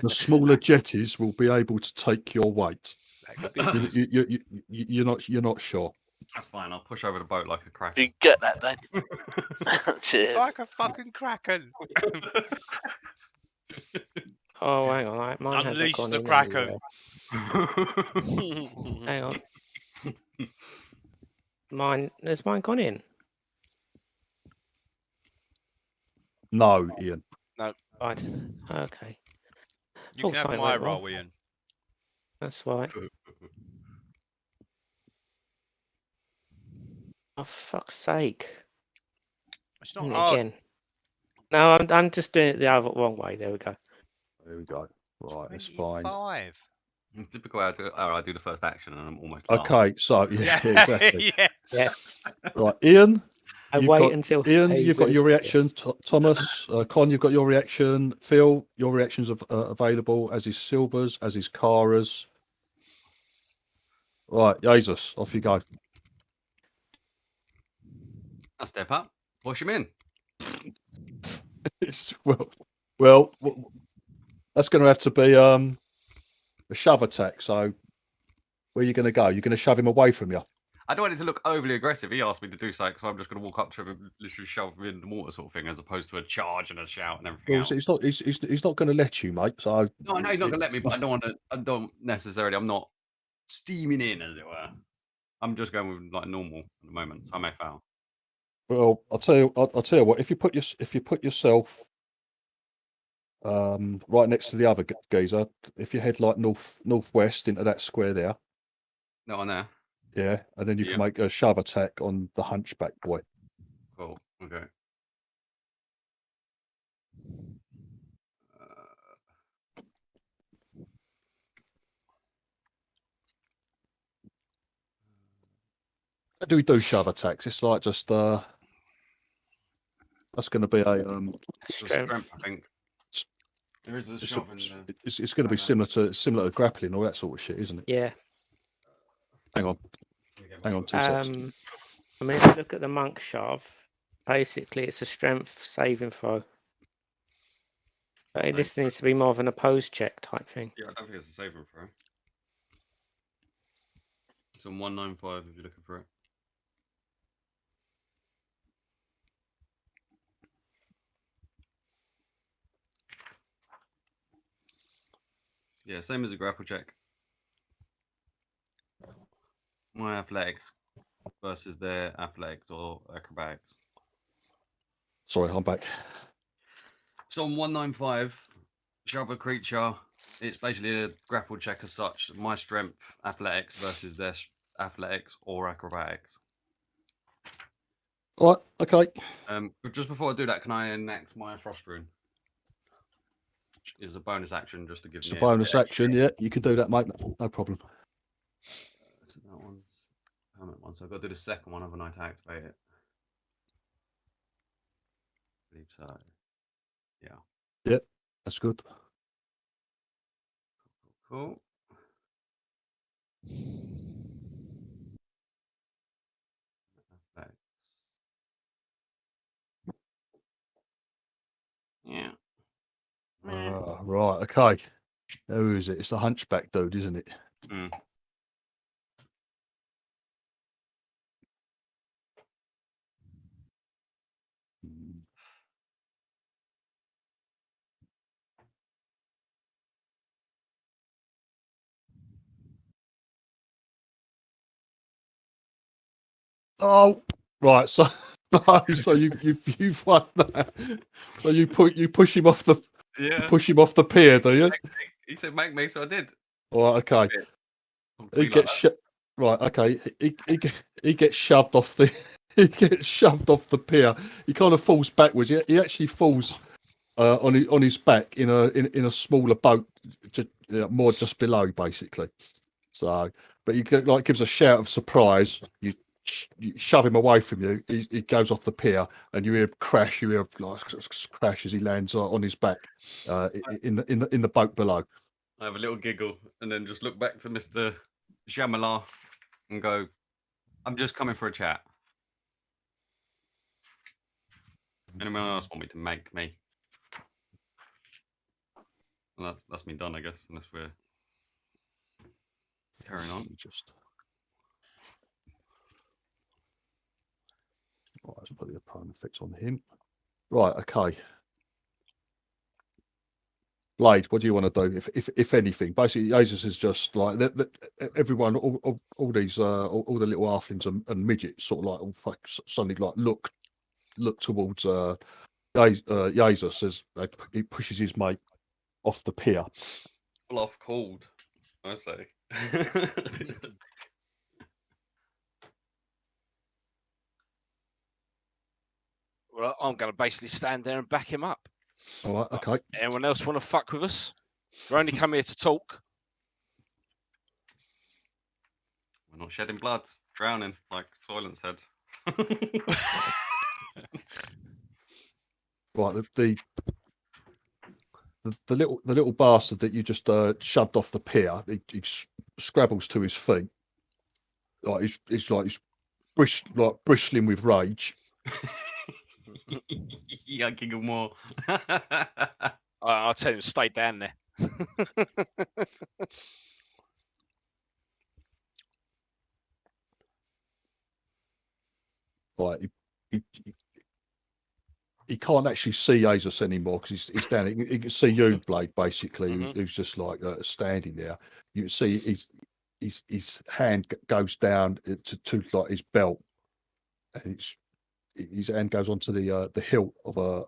E: smaller jetties will be able to take your weight.
B: That could be interesting.
E: You're not sure.
C: That's fine. I'll push over the boat like a
A: Did
C: kraken.
A: you get that then? Cheers.
B: Like a fucking kraken.
F: Oh, hang on, right, mine hasn't
B: Unleash
F: gone
B: the
F: in
B: kraken.
F: anywhere. Hang on. Has mine gone in?
E: No, Ian.
F: Right. Okay.
B: You
F: Thought
B: can have
F: something
B: my
F: went wrong.
B: roll, Ian.
F: That's right. Oh, fuck's sake.
B: It's not
F: Doing it
B: hard.
F: again. No, I'm just doing it the other wrong way. There we go.
E: There we go. Right, that's fine.
B: 25.
C: Typical way I do the first action and I'm almost lost.
E: Okay, so yeah, exactly.
B: Yeah.
F: Yes.
E: Right, Ian.
F: I
E: You've
F: wait
E: got,
F: until
E: Ian, you've got
F: Jesus-
E: your reaction. Thomas, Con, you've got your reaction. Phil, your reactions are available, as is Silver's, as is Kara's. Right, Jesus, off you go.
C: I step up, push him in.
E: well, that's going to have to be a shove attack. So, where are you going to go? You're going to shove him away from you.
C: I don't want it to look overly aggressive. He asked me to do so, so I'm just going to walk up to him and literally shove him in the water, sort of thing, as opposed to a charge and a shout and everything
E: Well,
C: else.
E: it's not. He's not going to let you, mate. So
C: No, I know he's not going to let me, but I don't want to. I don't necessarily. I'm not steaming in, as it were. I'm just going with like normal at the moment, so I may fail.
E: Well, I'll tell you what. If you put yourself right next to the other geezer, if you head like northwest into that square there,
C: Not on there.
E: yeah, and then you
C: Yeah.
E: can make a shove attack on the hunchback boy.
C: Cool. Okay.
E: How do we do shove attacks? It's like just that's going to be a
F: Strength.
C: I think. There is a
E: it's,
C: shove in there.
E: it's going to be similar to grappling, all that sort of shit, isn't it?
F: Yeah.
E: Hang on, 2 seconds.
F: I mean, if you look at the monk shove, basically it's a strength saving throw. But this needs to be more of an opposed check type thing.
C: Yeah, I don't think it's a saving throw. It's on 195 if you're looking for it. Yeah, same as a grapple check. My athletics versus their athletics or acrobatics.
E: Sorry, I'm back.
C: So on 195, shove a creature. It's basically a grapple check as such. My strength, athletics versus their athletics or acrobatics.
E: All right, okay.
C: But just before I do that, can I enact my frost rune? Which is a bonus action just to give
E: It's
C: me
E: a bonus action. Yeah, you can do that, mate. No problem.
C: So that one's permanent one. So I've got to do the second one, haven't I, to activate it? I believe so. Yeah.
E: Yep, that's good.
C: Cool. Yeah.
E: Right, okay. Who is it? It's the hunchback dude, isn't it?
C: Mm.
E: Oh, right. So, no, so you've won that. So you push him off the pier, do you?
C: He said, "Make me," so I did.
E: All right, okay. He gets right. Okay, he gets shoved off the he gets shoved off the pier. He kind of falls backwards. He actually falls on his back in a smaller boat, more just below, basically. So, but he gives a shout of surprise. You shove him away from you. He goes off the pier, and you hear him crash. You hear crash as he lands on his back in the boat below.
C: I have a little giggle and then just look back to Mr. Shyamalan and go, "I'm just coming for a chat. Anyone else want me to make me?" Well, that's me done, I guess, unless we're carrying on.
E: Right, let's put the opponent effects on him. Right, okay. Blade, what do you want to do, if anything? Basically, Jesus is just like everyone, all these, all the little halflings and midgets, sort of like suddenly like look towards Jesus as he pushes his mate off the pier.
C: Bluff called, I say.
G: Well, I'm going to basically stand there and back him up.
E: All right, okay.
G: Anyone else want to fuck with us? We're only come here to talk.
C: We're not shedding blood, drowning, like Soylent said.
E: Right, the little bastard that you just shoved off the pier, he scrabbles to his feet. Like he's bristling with rage.
C: Yeah, giggle more.
G: I'll tell him to stay down there.
E: Right, he can't actually see Jesus anymore because he's down. He can see you, Blade, basically, who's just like standing there. You can see his hand goes down to like his belt, and his hand goes onto the hilt of a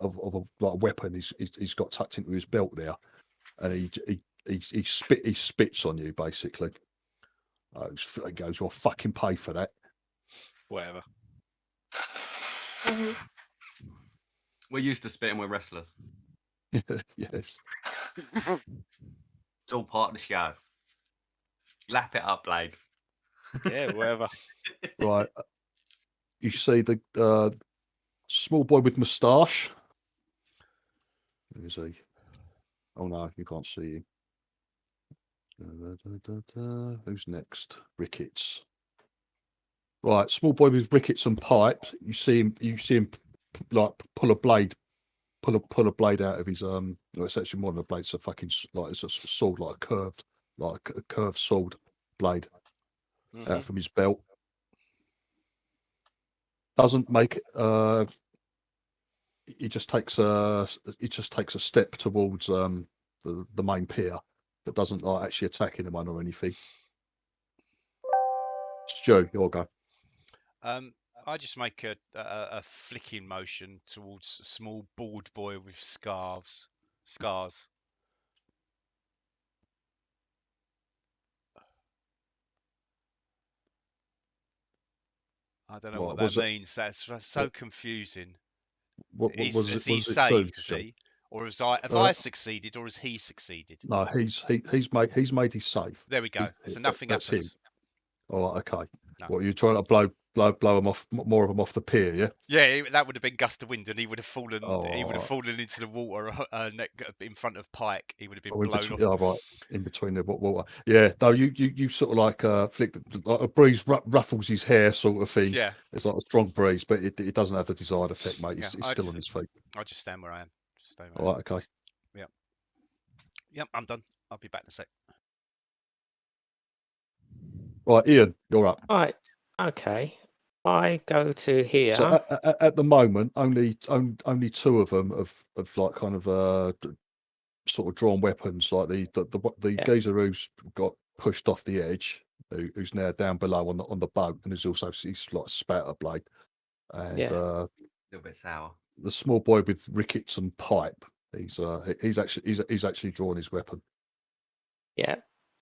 E: like weapon. He's got tucked into his belt there, and he spits on you basically. He goes, "You'll fucking pay for that."
G: Whatever.
C: We're used to spitting with wrestlers.
E: Yes.
C: It's all part of the show. Lap it up, Blade.
G: Yeah, whatever.
E: Right. You see the small boy with moustache. Where is he? Oh no, you can't see him. Who's next? Ricketts. Right, small boy with rickets and pipes. You see him like pull a blade out of his no, it's actually more than a blade. It's a fucking like it's a sword, like a curved sword blade out from his belt. Doesn't make he just takes a step towards the main pier, but doesn't like actually attack anyone or anything. Stu, your go.
B: I just make a flicking motion towards a small bald boy with scars. I don't know what that means. That's so confusing. Is he saved? Is he, or have I succeeded, or has he succeeded?
E: No, he's made his save.
B: There we go. So nothing
E: that's
B: happens.
E: Him. All right, okay.
B: No.
E: What, you're trying to blow them off, more of them off the pier, yeah?
B: Yeah, that would have been gust of wind, and he would have fallen.
E: Oh,
B: he would have fallen into the water in front of Pike. He would have been blown off.
E: Oh, right, in between the water. Yeah, no, you sort of like flick like a breeze ruffles his hair, sort of thing.
B: Yeah,
E: it's like a strong breeze, but it doesn't have the desired effect, mate. He's still on his feet.
B: I'll just stand where I am.
E: All right, okay.
B: Yep, I'm done. I'll be back in a sec.
E: Right, Ian, you're up.
F: Right, okay. I go to here.
E: So at the moment, only two of them have like kind of sort of drawn weapons. Like the geezer who's got pushed off the edge, who's now down below on the boat, and he's like spatter blade, and
F: Yeah.
C: A little bit sour.
E: the small boy with rickets and pipe. He's actually drawn his weapon.
F: Yeah.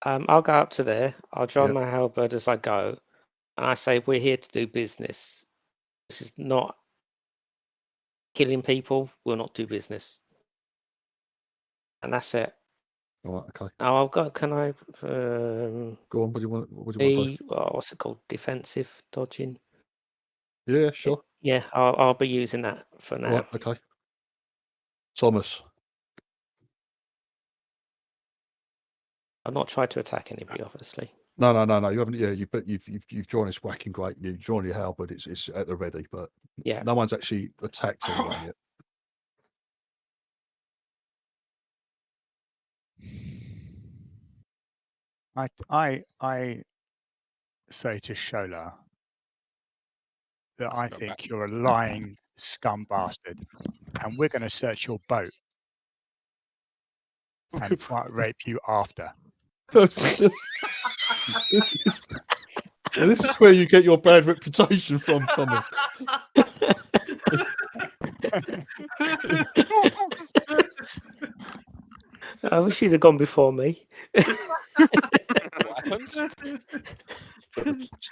F: I'll go up to there. I'll draw
E: Yeah.
F: my halberd as I go, and I say, "We're here to do business. This is not killing people. We'll not do business." And that's it.
E: All right. Okay.
F: Oh, I've got. Can I?
E: Go on. What do you want?
F: Be what's it called? Defensive dodging.
E: Yeah. Sure.
F: Yeah. I'll be using that for now.
E: All right. Okay. Thomas.
F: I've not tried to attack anybody, obviously.
E: No. You haven't. Yeah. You've drawn this whacking great. You've drawn your halberd. It's at the ready, but
F: Yeah.
E: no one's actually attacked anyone yet.
H: I say to Shola that I think you're a lying scum bastard, and we're going to search your boat and might rape you after.
E: This is where you get your bad reputation from, Thomas.
F: I wish you'd have gone before me.
G: What happened?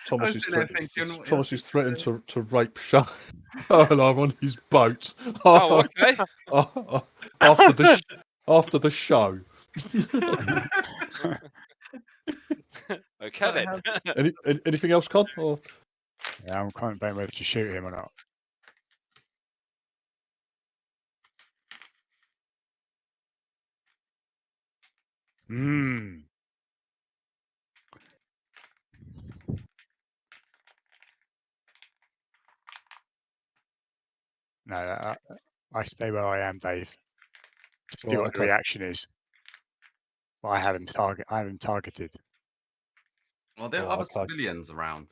E: Thomas is threatened to rape Shola on his boat.
G: Oh, okay.
E: After the show.
G: Okay then.
E: Anything else, Con? Or?
H: Yeah, I'm contemplating whether to shoot him or not. No, I stay where I am, Dave. See what the reaction is. But I have him targeted.
C: Well, there are other civilians around.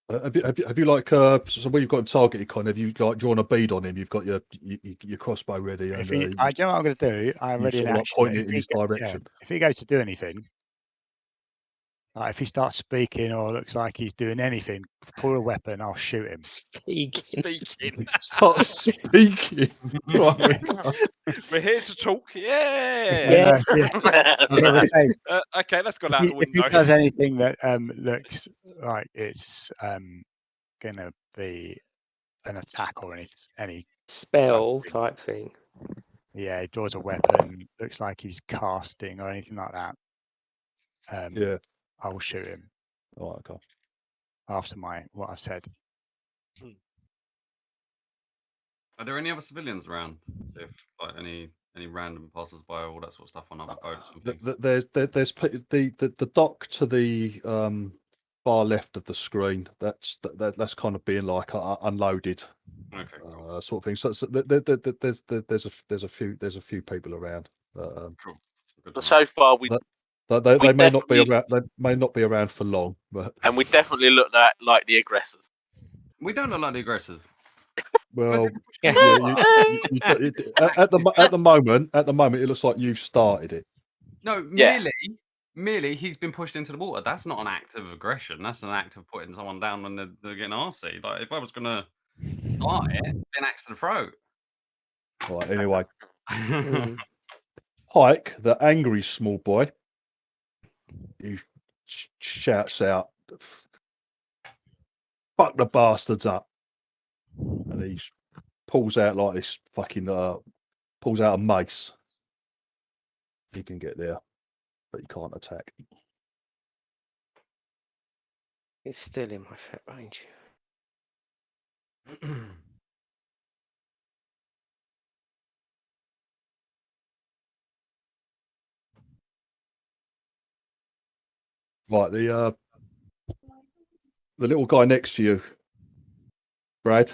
E: Have you like so where you've got him targeted, Con? Have you like drawn a bead on him? You've got your crossbow ready.
H: If
E: and,
H: I do know what I'm going to do. I'm ready in action.
E: Point it in his direction.
H: If he goes to do anything, like if he starts speaking or looks like he's doing anything, pull a weapon. I'll shoot him.
F: Speaking.
E: Start speaking. Right.
G: We're here to talk. Yeah. Okay, let's go out the window.
H: If he does anything that looks like it's gonna be an attack or any
F: spell type thing.
H: Yeah, he draws a weapon. Looks like he's casting or anything like that.
E: Yeah,
H: I will shoot him.
E: All right, okay.
H: After what I said.
C: Are there any other civilians around? If like any random passers-by, all that sort of stuff on other boats and things?
E: There's the dock to the far left of the screen. That's kind of being like unloaded,
C: okay,
E: cool. Sort of thing. So there's a few people around.
C: Cool.
A: But so far
E: they may not be around. They may not be around for long, but
A: and we definitely look like the aggressors.
C: We don't look like the aggressors.
E: Well, at the moment, it looks like you've started it.
C: No, merely he's been pushed into the water. That's not an act of aggression. That's an act of putting someone down when they're getting arsey. Like if I was gonna start it, then axe to the throat.
E: All right. Anyway, Pike, the angry small boy, he shouts out, "Fuck the bastards up!" And he pulls out like this fucking pulls out a mace. He can get there, but he can't attack.
F: It's still in my threat range.
E: Right, the little guy next to you, Brad,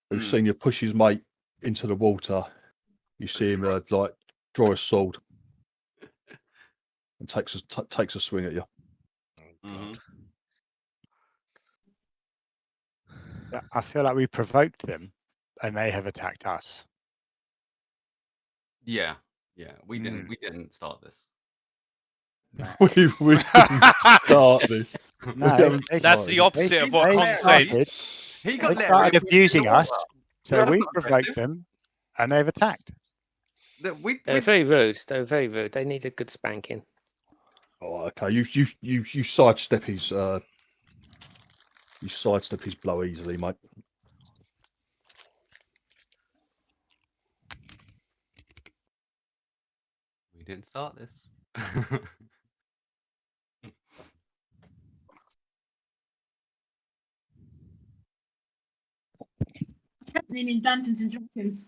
E: who's seen you push his mate into the water. You see him like draw a sword and takes a swing at you.
H: I feel like we provoked them, and they have attacked us.
C: Yeah, we didn't start this.
E: We didn't start this.
H: No,
B: That's the opposite of what
H: they
B: Con said.
H: started,
C: He
H: they
C: got Larry
H: started
C: and pushed
H: abusing
C: the door
H: us,
C: up.
H: so
C: That's
H: we
C: not
H: provoked
C: aggressive.
H: them, and they've attacked.
F: They're very rude. They're very rude. They need a good spanking.
E: Oh, okay. You sidestep his blow easily, mate.
C: We didn't start this.
J: Happening in Dungeons and Dragons.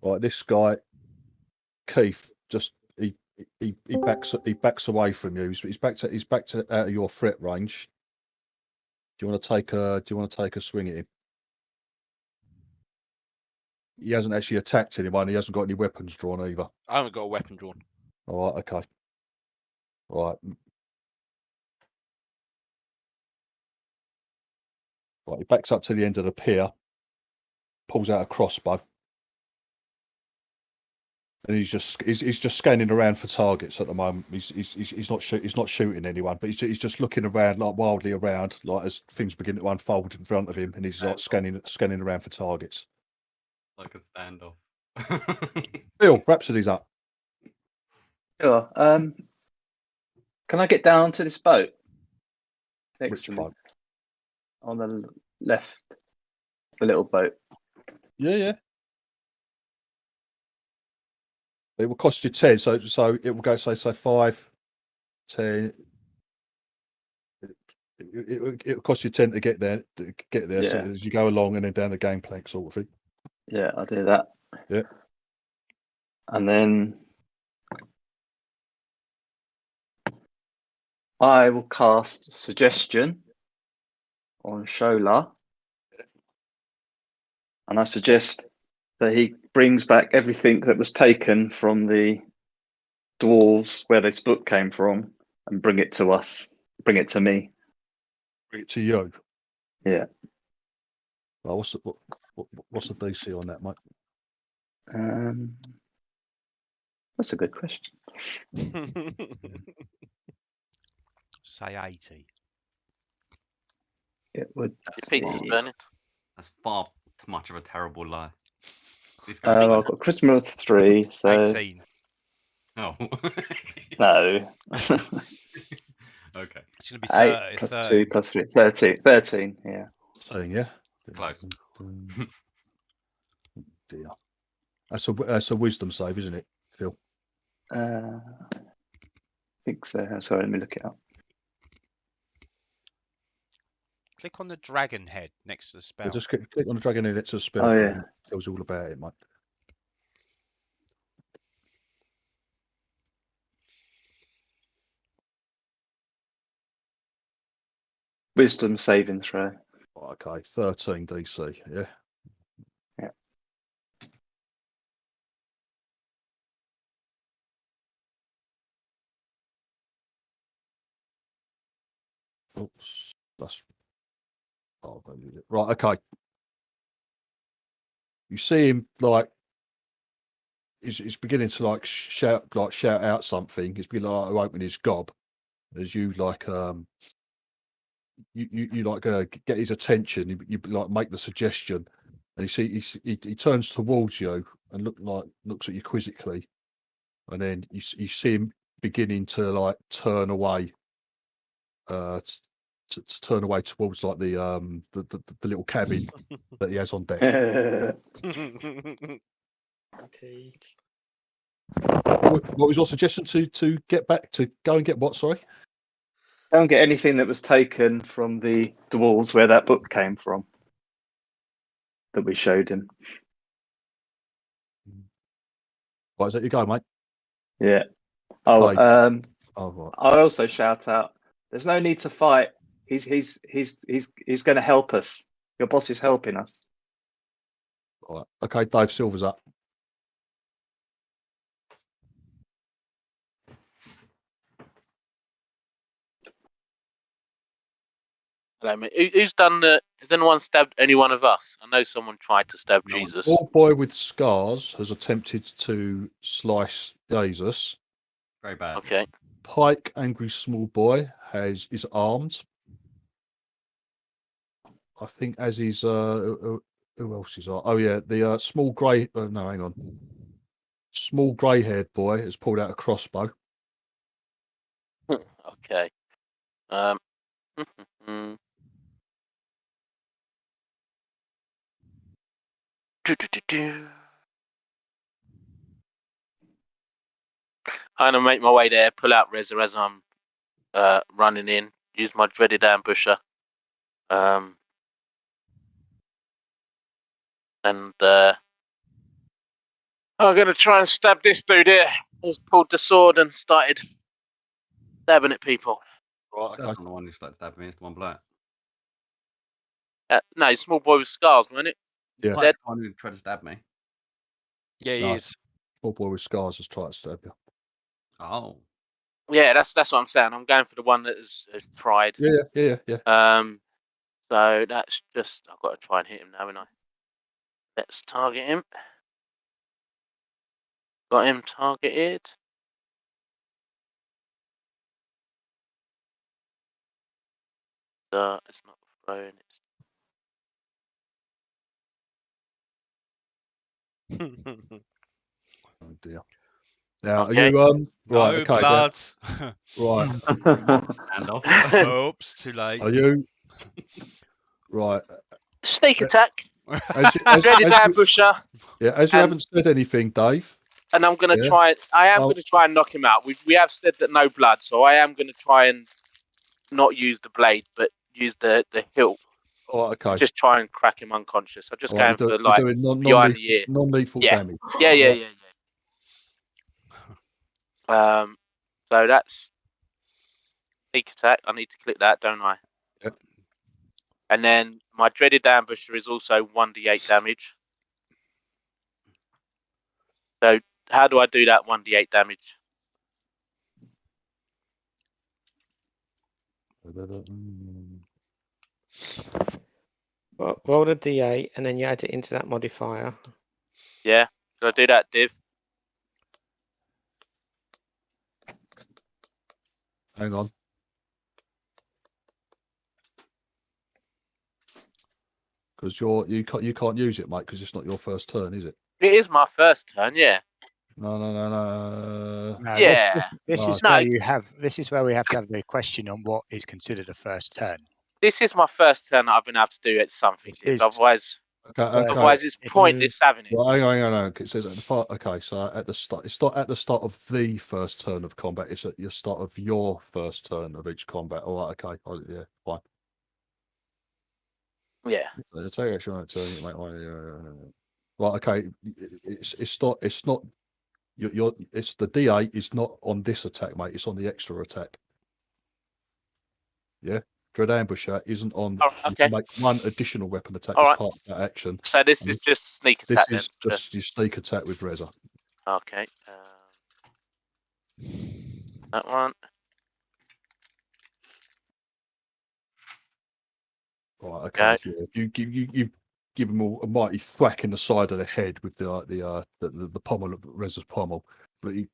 E: Right, this guy, Keith, just he backs away from you. He's back to out of your threat range. Do you want to take a swing at him? He hasn't actually attacked anyone. He hasn't got any weapons drawn either.
G: I haven't got a weapon drawn.
E: All right, okay. Right. Right, he backs up to the end of the pier, pulls out a crossbow, and he's just scanning around for targets at the moment. He's not shooting anyone, but he's just looking around, like wildly around, like as things begin to unfold in front of him, and he's like scanning around for targets.
C: Like a standoff.
E: Bill, Rhapsody's up.
I: Sure. Can I get down onto this boat? Next
E: Which
I: to me,
E: boat?
I: on the left, the little boat.
E: Yeah. It will cost you 10, so it will go say 5, 10. It will cost you 10 to get there.
I: Yeah.
E: So as you go along and then down the gangplank sort of thing.
I: Yeah, I'll do that.
E: Yeah.
I: And then I will cast Suggestion on Shola. And I suggest that he brings back everything that was taken from the dwarves where this book came from and bring it to us. Bring it to me.
E: Bring it to you.
I: Yeah.
E: Well, what's the DC on that, mate?
I: That's a good question.
B: Say 80.
I: It would
A: Your pizza's burning.
C: That's far too much of a terrible lie.
I: I've got Charisma of 3, so
B: 18.
C: Oh.
I: no.
C: Okay.
B: It's going to be
I: 8
B: 30,
I: plus
B: 30.
I: 2 plus 3, 13, yeah.
E: Yeah.
C: Close.
E: Dear. That's a wisdom save, isn't it, Phil?
I: I think so. Sorry, let me look it up.
B: Click on the dragon head next to the spell.
E: Just click on the dragon head. It's a spell.
I: Oh, yeah.
E: It tells you all about it, mate.
I: Wisdom saving throw.
E: Okay, 13 DC. Yeah.
I: Yeah.
E: Oops, that's. Oh, right. Okay. You see him like he's beginning to like shout out something. He's beginning to open his gob as you like you like get his attention. You like make the suggestion, and he turns towards you and looks at you quizzically, and then you see him beginning to like turn away, to turn away towards like the little cabin that he has on deck. What was your suggestion to get back to go and get what? Sorry.
I: Don't get anything that was taken from the dwarves where that book came from that we showed him.
E: Right, is that you go, mate?
I: Yeah. Oh,
E: Right. Right.
I: I also shout out, there's no need to fight. He's going to help us. Your boss is helping us.
E: All right. Okay, Dave Silver's up.
A: Hello, mate. Who's done the? Has anyone stabbed any one of us? I know someone tried to stab Jesus.
E: Small boy with scars has attempted to slice Jesus.
C: Very bad.
A: Okay.
E: Pike, angry small boy, is armed. I think as is who else is armed? Oh yeah, the small grey. No, hang on. Small grey-haired boy has pulled out a crossbow.
A: Okay. I'm gonna make my way there, pull out Reza as I'm running in, use my dreaded ambusher. And I'm gonna try and stab this dude here. He's pulled the sword and started stabbing at people.
E: Right,
C: That's not the one who started stabbing me. It's the one below it.
A: No, small boy with scars, wasn't it?
E: Yeah.
C: Pike's the one who tried to stab me.
G: Yeah, he is.
E: Small boy with scars has tried to stab you.
C: Oh.
A: Yeah, that's what I'm saying. I'm going for the one that has tried.
E: Yeah.
A: So that's just I've got to try and hit him now, haven't I? Let's target him. Got him targeted. It's not thrown.
E: Oh dear. Now,
A: Okay.
E: are you right?
B: No
E: Okay.
B: blood.
E: Right.
C: Standoff.
B: Oops, too late.
E: Are you right?
A: Sneak attack.
E: As
A: Dreaded ambusher.
E: As you haven't said anything, Dave.
A: And I'm going to try. Going to try and knock him out. We have said that no blood, so I am going to try and not use the blade, but use the hilt.
E: Oh, okay.
A: Just try and crack him unconscious. I'm just going for
E: like
A: behind the ear.
E: Non-lethal damage.
A: Yeah. So that's sneak attack. I need to click that, don't I?
E: Yep.
A: And then my dreaded ambusher is also 1d8 damage. So how do I do that 1d8 damage?
F: Well, roll a d8 and then you add it into that modifier.
A: Yeah. Should I do that, Div?
E: Hang on. Because you can't use it, mate, because it's not your first turn, is it?
A: It is my first turn, yeah.
E: No.
A: Yeah.
H: This is where you have. This is where we have to have the question on what is considered a first turn.
A: This is my first turn that I've been able to do it something. Otherwise, it's pointless having it.
E: Well, hang on. It says at the start. Okay, so at the start, it's not at the start of the first turn of combat. It's at the start of your first turn of each combat. All right, okay, yeah, fine.
A: Yeah.
E: Take action on a turn. Right, okay. It's not. It's the D8 is not on this attack, mate. It's on the extra attack. Yeah. Dread Ambusher isn't on.
A: Oh, okay.
E: You can make one additional weapon attack
A: All
E: as
A: right.
E: part of that action.
A: So this is just sneak attack.
E: This is just your sneak attack with Reza.
A: Okay. That one.
E: Right. Okay. Yeah. You give him a mighty thwack in the side of the head with the pommel of Reza's pommel, but he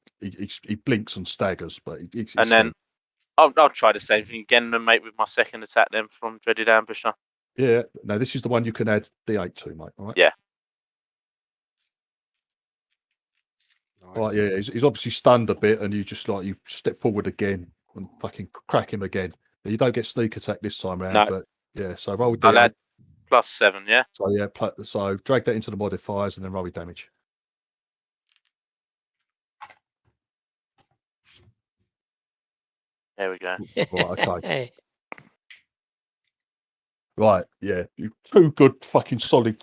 E: blinks and staggers. But
A: and then I'll try the same thing again, and mate, with my second attack then from Dreaded Ambusher.
E: Yeah. No, this is the one you can add D8 to, mate. All right.
A: Yeah.
E: Nice. Right. Yeah. He's obviously stunned a bit, and you step forward again and fucking crack him again. You don't get sneak attack this time around, but yeah. So roll D8.
A: I'll add +7, yeah.
E: So yeah. So drag that into the modifiers and then roll your damage.
A: There we go.
E: Right. Okay. Right, yeah, you two good fucking solid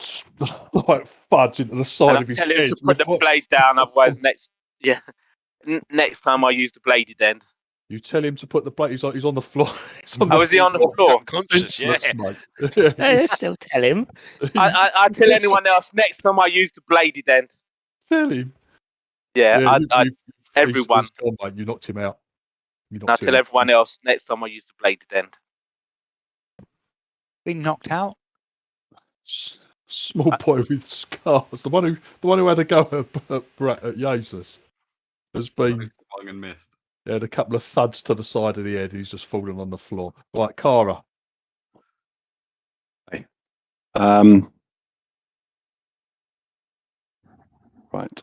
E: like fudge into the side of his head.
A: Tell him to put the blade down, otherwise next time I use the bladed end.
E: You tell him to put the blade. He's on the floor.
A: Is he on the floor?
G: Unconscious,
F: I still tell him.
A: I tell anyone else next time I use the bladed end.
E: Tell him.
A: Yeah, everyone.
E: He's gone, mate. You knocked him out.
A: I tell everyone else next time I use the bladed end.
H: Been knocked out?
E: Small boy with scars. The one who had a go at Jesus has been
C: swung and missed.
E: He had a couple of thuds to the side of the head. He's just fallen on the floor. Right, Cara.
D: Right. For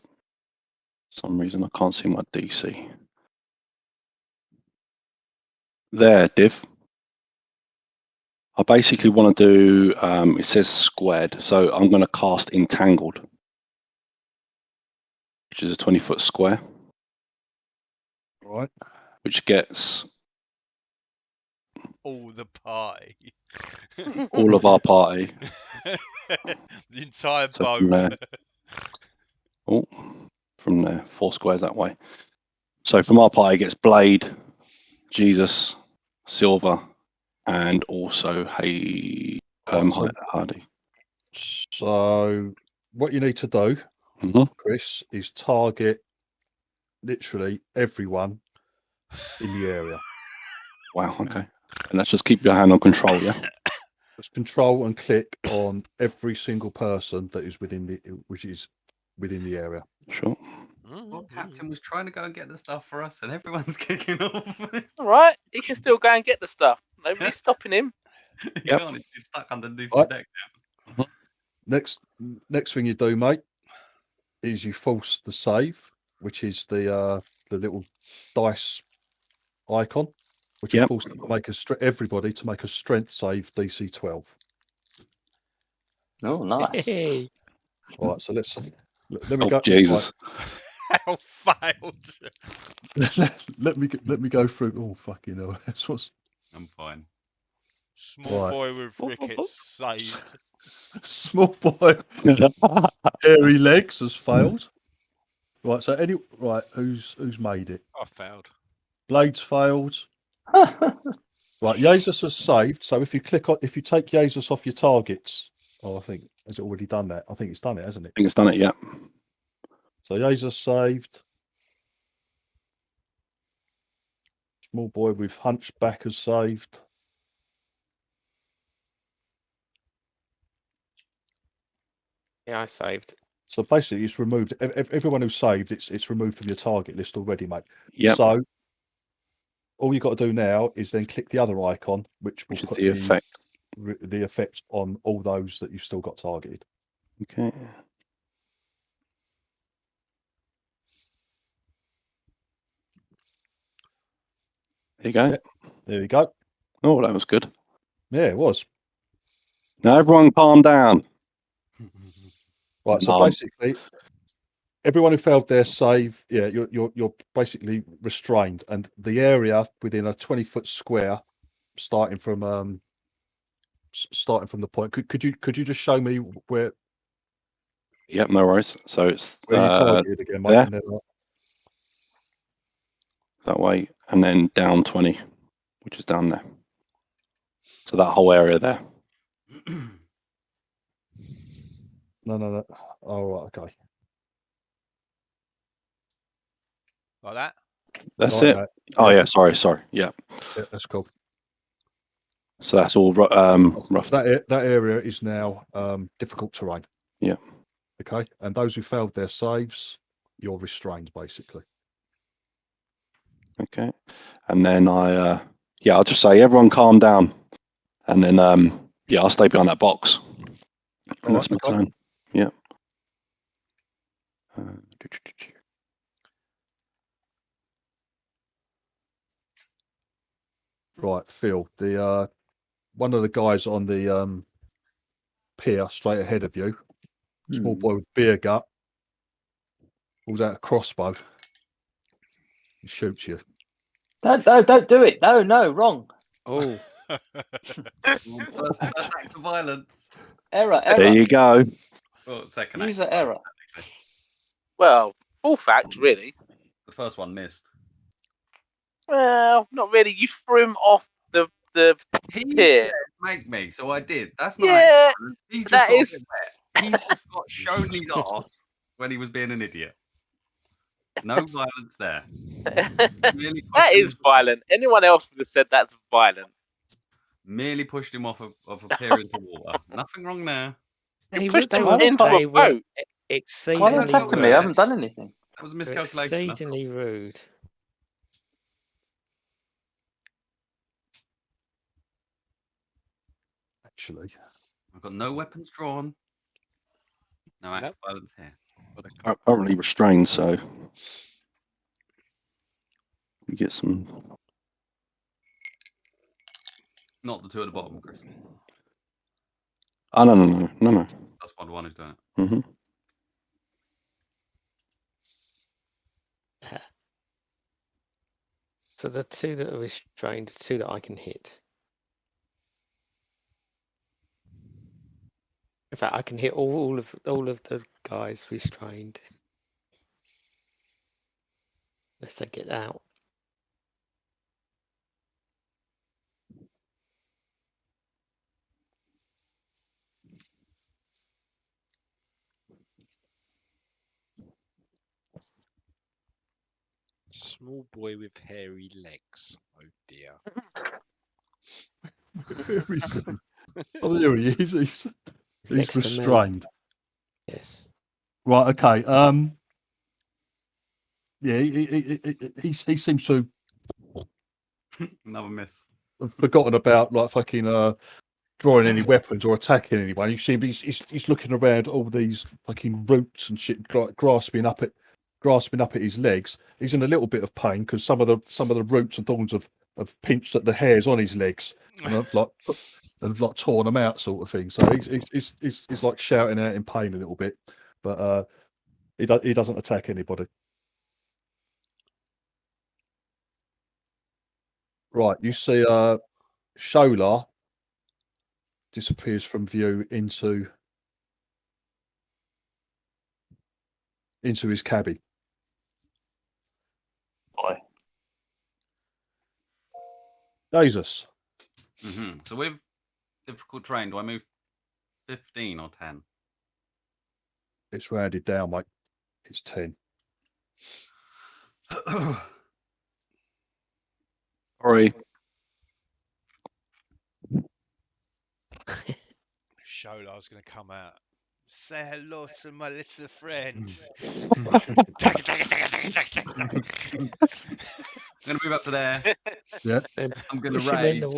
D: some reason I can't see my DC. There, Div. I basically want to do, it says squared, so I'm going to cast Entangled, which is a 20-foot square.
E: Right.
D: Which gets
B: all the party.
D: all of our party.
B: The entire
D: So
B: boat.
D: from there, from there, 4 squares that way. So from our party, it gets Blade, Jesus, Silver, and also Hardy.
E: So what you need to do, Chris, is target literally everyone in the area.
D: Wow. Okay. And let's just keep your hand on control, yeah.
E: Just control and click on every single person that is within the area.
D: Sure.
C: Well, Captain was trying to go and get the stuff for us, and everyone's kicking off.
A: All right, he can still go and get the stuff. Nobody's stopping him.
C: He can't. He's stuck underneath the deck now.
E: Next thing you do, mate, is you force the save, which is the little dice icon, which will force them to make everybody to make a strength save DC 12.
I: Oh, nice.
E: All right, so let me go.
D: Jesus.
B: Hell failed.
E: let me go through. Oh, fucking hell. This was...
C: I'm fine.
B: Small boy with rickets saved.
E: Small boy. Hairy legs has failed. Right, so who's made it?
G: I failed.
E: Blades failed. Right, Jesus has saved. So if you take Jesus off your targets, I think has it already done that? I think it's done it, hasn't it?
D: I think it's done it, yeah.
E: So Jesus saved. Small boy with hunchback has saved.
F: Yeah, I saved.
E: So basically, it's removed. Everyone who saved, it's removed from your target list already, mate.
D: Yeah.
E: So all you've got to do now is then click the other icon, which will put
D: the effect.
E: The effect on all those that you've still got targeted.
D: Okay. There you go.
E: Yeah, there you go.
D: Oh, that was good.
E: Yeah, it was.
D: Now everyone calm down.
E: Right, so basically, everyone who failed their save, yeah, you're basically restrained, and the area within a 20-foot square, starting from the point. Could you just show me where?
D: Yep, no worries. So it's
E: Where you targeted again, mate?
D: there.
E: And then,
D: that way, and then down 20, which is down there. So that whole area there.
E: No. Oh, right, okay.
B: Like that?
D: That's
E: Like
D: it.
E: that.
D: Oh yeah, sorry. Yeah.
E: Yeah, that's cool.
D: So that's all rough.
E: That area is now difficult terrain.
D: Yeah.
E: Okay, and those who failed their saves, you're restrained basically.
D: Okay, and then I'll just say everyone calm down, and then I'll stay behind that box. And that's my turn. Yeah.
E: Right, Phil. The one of the guys on the pier straight ahead of you, small boy with beer gut, pulls out a crossbow and shoots you.
I: No, don't do it. No, wrong.
F: Oh.
C: First act of violence.
I: Error.
D: There you go.
C: Well, second
I: User
C: act.
I: error.
A: Well, full fact, really.
C: The first one missed.
A: Well, not really. You threw him off the
C: He
A: pier.
C: said, "Make me," so I did. That's not.
A: Yeah,
C: He's just
A: that
C: got
A: is.
C: a bit wet. He just got shown his arse when he was being an idiot. No violence there.
A: That is violent. Anyone else would have said that's violent.
C: Merely pushed him off a pier into water. Nothing wrong there.
A: You pushed
F: they
A: him
F: were,
A: into
F: they
A: a
F: were
A: boat.
I: Why are
F: exceedingly
I: they attacking me? I
F: rude.
I: haven't done anything.
C: That was a
F: They're
C: miscalculation. that's all.
F: exceedingly rude.
E: Actually,
C: I've got no weapons drawn. No act of
G: Nope.
C: violence here.
D: Currently restrained, so we get some.
C: Not the two at the bottom, Chris.
D: Oh no.
C: That's the one who's doing it.
D: Mm-hmm.
F: So the two that are restrained, the two that I can hit. In fact, I can hit all of the guys restrained. Unless they get out.
G: Small boy with hairy legs. Oh dear.
E: where is he? Oh, there he is. He's
F: Next to me.
E: restrained.
F: Yes.
E: Right. Okay. Yeah. He seems to
C: Another miss.
E: have forgotten about like fucking drawing any weapons or attacking anyone. You see, he's looking around all these fucking roots and shit, grasping up at his legs. He's in a little bit of pain because some of the roots and thorns have pinched at the hairs on his legs and have like torn them out, sort of thing. So he's like shouting out in pain a little bit, but he doesn't attack anybody. Right, you see, Sholar disappears from view into his cabby.
I: Boy.
E: Jesus.
C: Mm-hmm. So with difficult terrain, do I move 15 or 10?
E: It's rounded down, mate. It's 10.
D: Sorry.
B: Sholar's going to come out. Say hello to my little friend.
C: I'm going to move up to there.
E: Yeah.
C: I'm going to
F: Push him in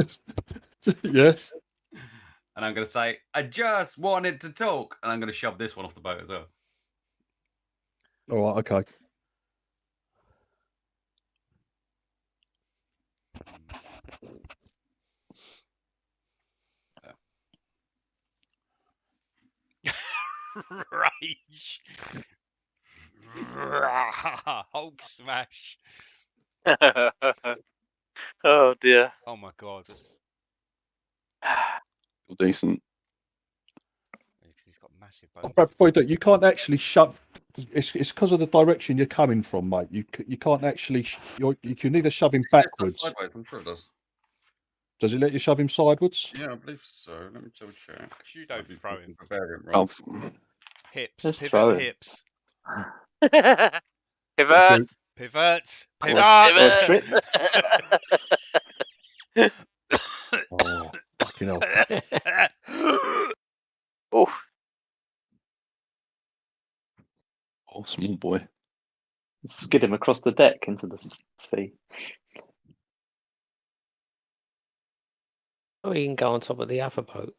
C: rage.
E: Yes.
C: And I'm going to say, I just wanted to talk. And I'm going to shove this one off the boat as well.
E: All right. Okay.
B: Rage. Hulk smash.
A: Oh dear.
B: Oh my god.
D: Decent.
B: He's got massive
E: Oh,
B: bones.
E: Brad, boy, you can't actually shove. It's because of the direction you're coming from, mate. You can't actually. You can either shove him backwards.
C: Sideways, I'm sure it does.
E: Does it let you shove him sideways?
C: Yeah, I believe so. Let me double check.
B: You don't throw him.
D: Oh,
B: Hips.
I: Just
B: Pivot
I: throw it.
B: hips.
A: Pivot.
B: Pivot.
I: Or
B: Pivot.
I: trip.
E: Oh, fucking hell.
A: Oh,
D: oh, small boy.
I: Skid him across the deck into the sea.
F: Oh, he can go on top of the other boat.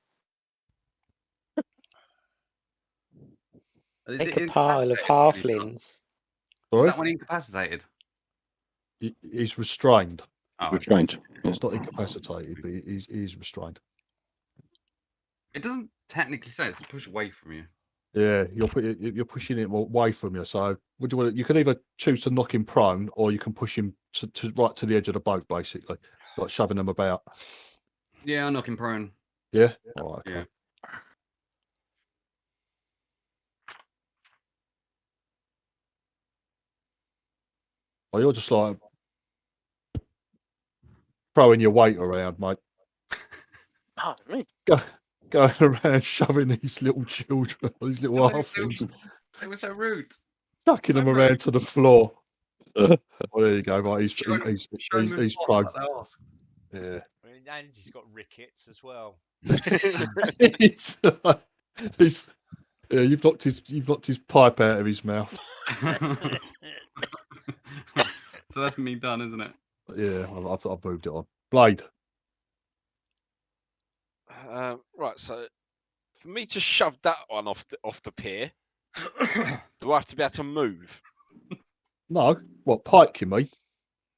C: Is
F: Make
C: it
F: a pile of
C: incapacitated?
F: halflings.
C: Is
E: Sorry,
C: that one incapacitated?
E: he's restrained.
C: Oh, okay.
D: Restrained. Yeah.
E: It's not incapacitated, but he's restrained.
C: It doesn't technically say it's to push away from you.
E: Yeah, you're pushing it away from you. So, what do you want? You can either choose to knock him prone, or you can push him to right to the edge of the boat, basically, like shoving him about.
C: Yeah, I'm knocking prone.
E: Yeah. All right. Okay.
C: Yeah.
E: Well, you're just like throwing your weight around, mate.
A: pardon me.
E: Going around shoving these little children, these little halflings,
C: They were so rude.
E: chucking
C: So
E: them
C: rude.
E: around to the floor. Well, there you go. Right, he's
C: Show him
E: prone.
C: what they ask.
E: Yeah.
B: I mean, and he's got rickets as well.
E: Yeah, you've knocked his pipe out of his mouth.
C: So that's me done, isn't it?
E: Yeah, I've moved it on. Blade.
G: Right, so for me to shove that one off the pier, do I have to be able to move?
E: No, what pike you mean?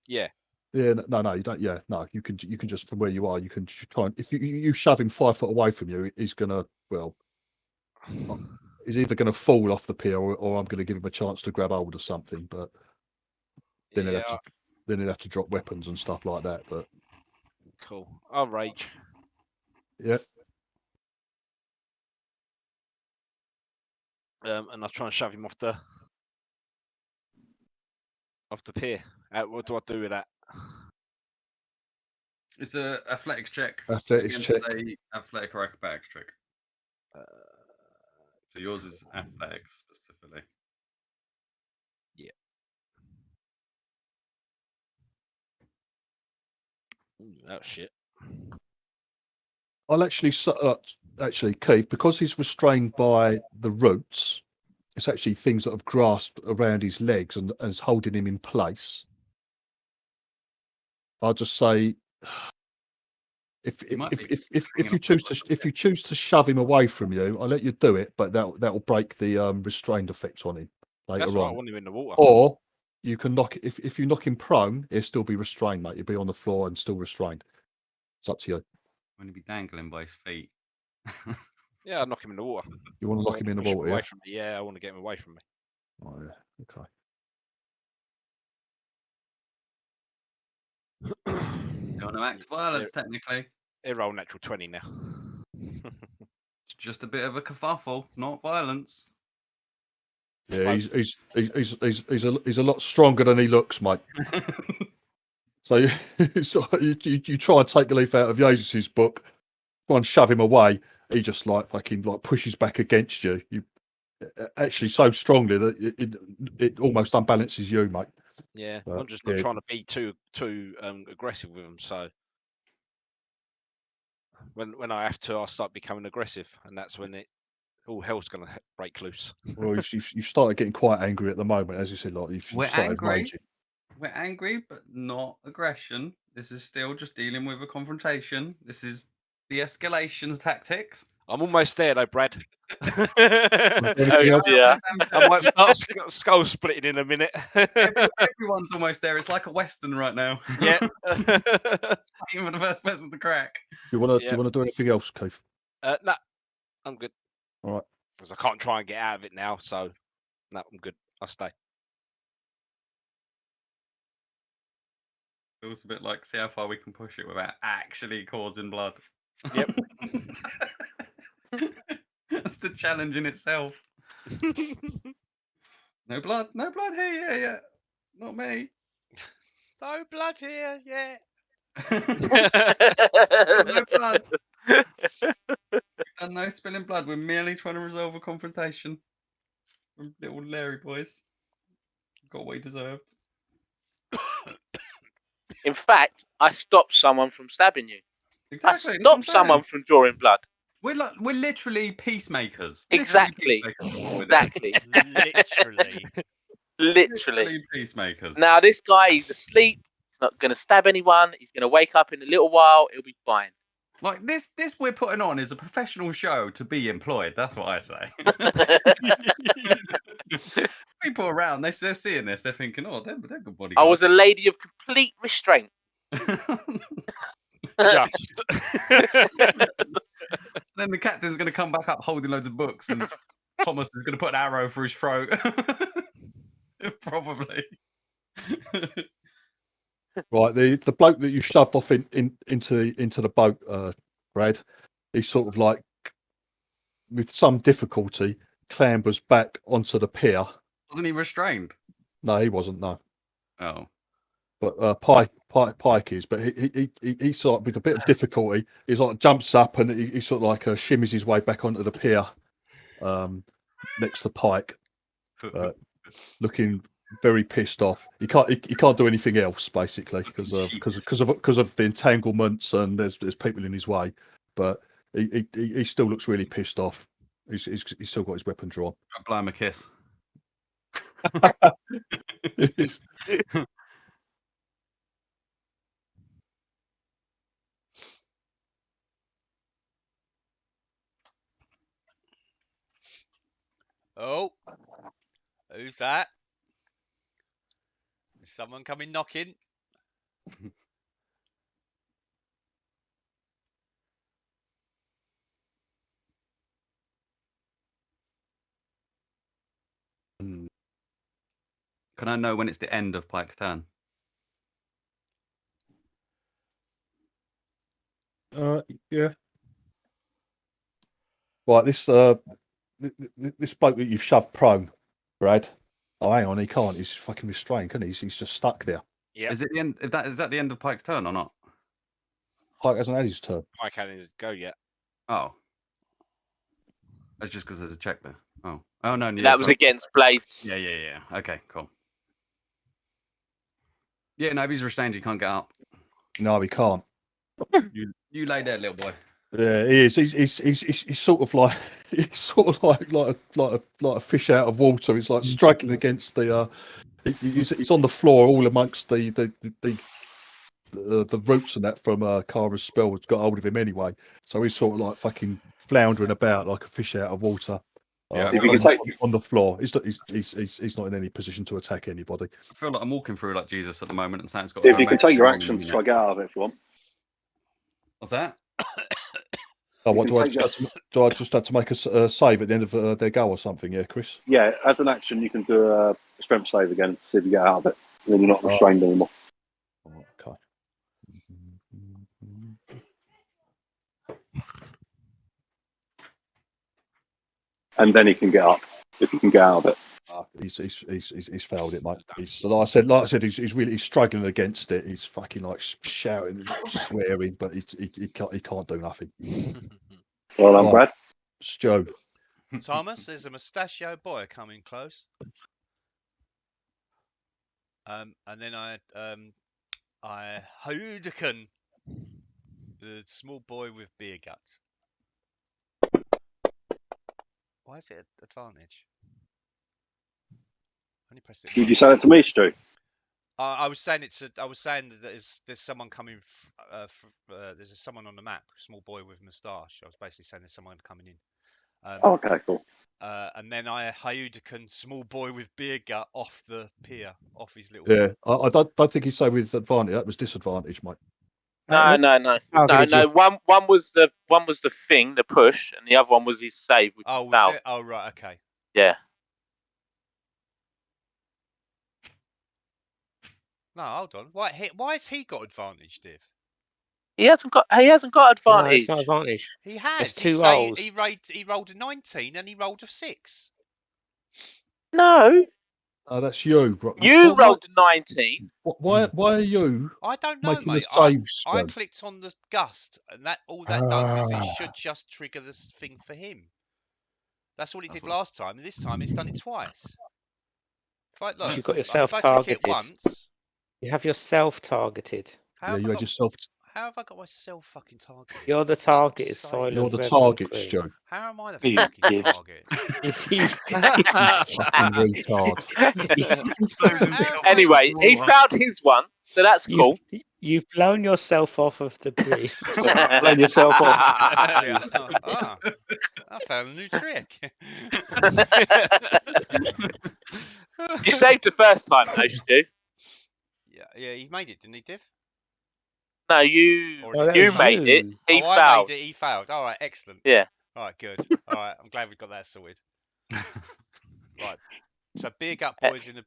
G: Yeah.
E: Yeah, no, you don't. Yeah, no, you can just from where you are, you can try and if you shove him 5 foot away from you, he's gonna he's either gonna fall off the pier or I'm gonna give him a chance to grab hold of something. But then he'll have to drop weapons and stuff like that. But
G: Cool. I'll rage.
E: yeah.
G: And I'll try and shove him off the pier. What do I do with that?
C: It's a athletics check.
E: Athletics check.
C: Athletic or acrobatics check. So yours is athletics specifically.
G: Yeah. Ooh, that shit.
E: I'll actually Keith, because he's restrained by the roots. It's actually things that have grasped around his legs and is holding him in place. I'll just say, if you choose to shove him away from you, I'll let you do it, but that will break the restrained effect on him later
G: That's
E: on.
G: right. I want him in the water.
E: Or you can if you knock him prone, he'll still be restrained, mate. He'll be on the floor and still restrained. It's up to you.
C: When he'll be dangling by his feet.
G: Yeah, I'll knock him in the water.
E: You want to lock him in the water?
G: Away from me. Yeah, I want to get him away from me.
E: Oh yeah. Okay.
C: Still no act of violence, technically.
G: It roll natural 20 now.
C: It's just a bit of a kerfuffle, not violence.
E: Yeah, he's a lot stronger than he looks, mate. So you try and take a leaf out of Yazus's book, try and shove him away. He just fucking pushes back against you. You actually so strongly that it almost unbalances you, mate.
G: Yeah, I'm just not trying to be too aggressive with him. So when I have to, I'll start becoming aggressive, and that's when all hell's going to break loose.
E: Well, you've started getting quite angry at the moment, as you said.
C: We're angry. We're angry, but not aggression. This is still just dealing with a confrontation. This is the escalation tactics.
G: I'm almost there, though, Brad.
A: Oh dear.
G: I might start skull splitting in a minute.
C: Everyone's almost there. It's like a Western right now.
G: Yeah.
C: Even the first person to crack.
E: Do you want to do anything else, Keith?
G: No, I'm good.
E: All right.
G: Because I can't try and get out of it now, so no, I'm good. I'll stay.
C: Feels a bit like see how far we can push it without actually causing blood.
G: Yep.
C: That's the challenge in itself. No blood here, yeah. Not me.
B: No blood here, yeah.
C: No blood. And no spilling blood. We're merely trying to resolve a confrontation. Little Larry boys. Got what he deserved.
A: In fact, I stopped someone from stabbing you.
C: Exactly.
A: I stopped someone from drawing blood.
C: We're literally peacemakers.
A: Exactly.
C: Exactly.
A: Literally
C: peacemakers.
A: Now this guy, he's asleep. He's not going to stab anyone. He's going to wake up in a little while. It'll be fine.
C: Like this we're putting on is a professional show to be employed. That's what I say. People around, they're seeing this. They're thinking, oh, they're good bodyguards.
A: I was a lady of complete restraint.
G: Just.
C: Then the captain's going to come back up holding loads of books, and Thomas is going to put an arrow through his throat. Probably.
E: Right, the bloke that you shoved off into the boat, Brad, he sort of like, with some difficulty, clambers back onto the pier.
C: Wasn't he restrained?
E: No, he wasn't. No.
C: Oh.
E: But Pike is. But he sort of, with a bit of difficulty, he sort of jumps up and he sort of like shimmies his way back onto the pier, next to Pike, looking very pissed off. He can't do anything else basically because of the entanglements and there's people in his way. But he still looks really pissed off. He's still got his weapon drawn.
C: I blow him a kiss.
B: Oh, who's that? Is someone coming knocking?
C: Can I know when it's the end of Pike's turn?
E: Yeah. Right, this bloke that you've shoved prone, Brad. Oh, hang on, he can't. He's fucking restrained, can he? He's just stuck there.
G: Yeah.
C: Is it the end? Is that the end of Pike's turn or not?
E: Pike hasn't had his turn.
G: Pike hasn't go yet.
C: Oh, that's just because there's a check there. Oh, no. Yeah,
A: That was against Blades.
C: Yeah. Okay, cool. Yeah, no, if he's restrained, he can't get up.
E: No, he can't.
C: You lay there, little boy.
E: Yeah, he is. He's sort of like like a fish out of water. He's like struggling against the. He's on the floor, all amongst the roots and that from Kara's spell has got hold of him anyway. So he's sort of like fucking floundering about like a fish out of water.
C: Yeah,
D: If you can take
E: on the floor, he's not in any position to attack anybody.
C: I feel like I'm walking through like Jesus at the moment, and Sam's got.
D: if you can take your action to try to get out of it if you want.
C: What's that?
E: Oh, what do I just have to make a save at the end of their go or something? Yeah, Chris.
D: Yeah, as an action, you can do a strength save again to see if you get out of it. And then you're not restrained anymore.
E: Okay.
D: And then he can get up if you can get out of it.
E: He's failed it, mate. Like I said, he's struggling against it. He's fucking like shouting, swearing, but he can't do nothing.
D: Well done, Brad.
E: Stu.
B: Thomas, there's a mustachio boy coming close. And then I Houdican, the small boy with beer guts. Why is it advantage? I only pressed it.
D: Did you say that to me, Stu?
B: I was saying that there's someone coming. There's someone on the map, small boy with moustache. I was basically saying there's someone coming in.
D: Okay, cool.
B: And then I Houdican, small boy with beer gut off the pier, off his little.
E: Yeah, I don't think he'd say with advantage. That was disadvantage, mate.
A: No. One was the thing, the push, and the other one was his save. Which
B: Oh, was it? Oh, right. Okay.
A: Yeah.
B: No, hold on. Why has he got advantage, Div?
A: He hasn't got advantage.
F: No, it's not advantage.
B: He has.
F: There's 2 rolls.
B: He rolled a 19 and he rolled a 6.
A: No.
E: Oh, that's you.
A: You rolled a 19.
E: Why are you?
B: I don't know,
E: making
B: mate.
E: the saves,
B: I
E: then?
B: clicked on the gust, and all that does is it should just trigger this thing for him. That's all it did last time, and this time it's done it twice. If I look,
F: You've got yourself
B: if I click
F: targeted.
B: it once.
F: You have yourself targeted.
B: How
E: you had yourself.
B: How have I got myself fucking targeted?
F: You're the target. Is silent.
E: You're the
F: Reverend
E: target,
F: Queen.
E: Stu.
B: How am I the fucking target?
E: Fucking retard.
A: Anyway, he found his one, so that's cool.
F: You've blown yourself off of the bridge.
D: Blown yourself off.
B: I found a new trick.
A: You saved the first time, though, Stu.
B: Yeah, he made it, didn't he, Div?
A: No, you made it. He failed.
B: I made it. He failed. All right, excellent.
A: Yeah.
B: All right, good. All right, I'm glad we got that sorted. Right. So big up boys in the.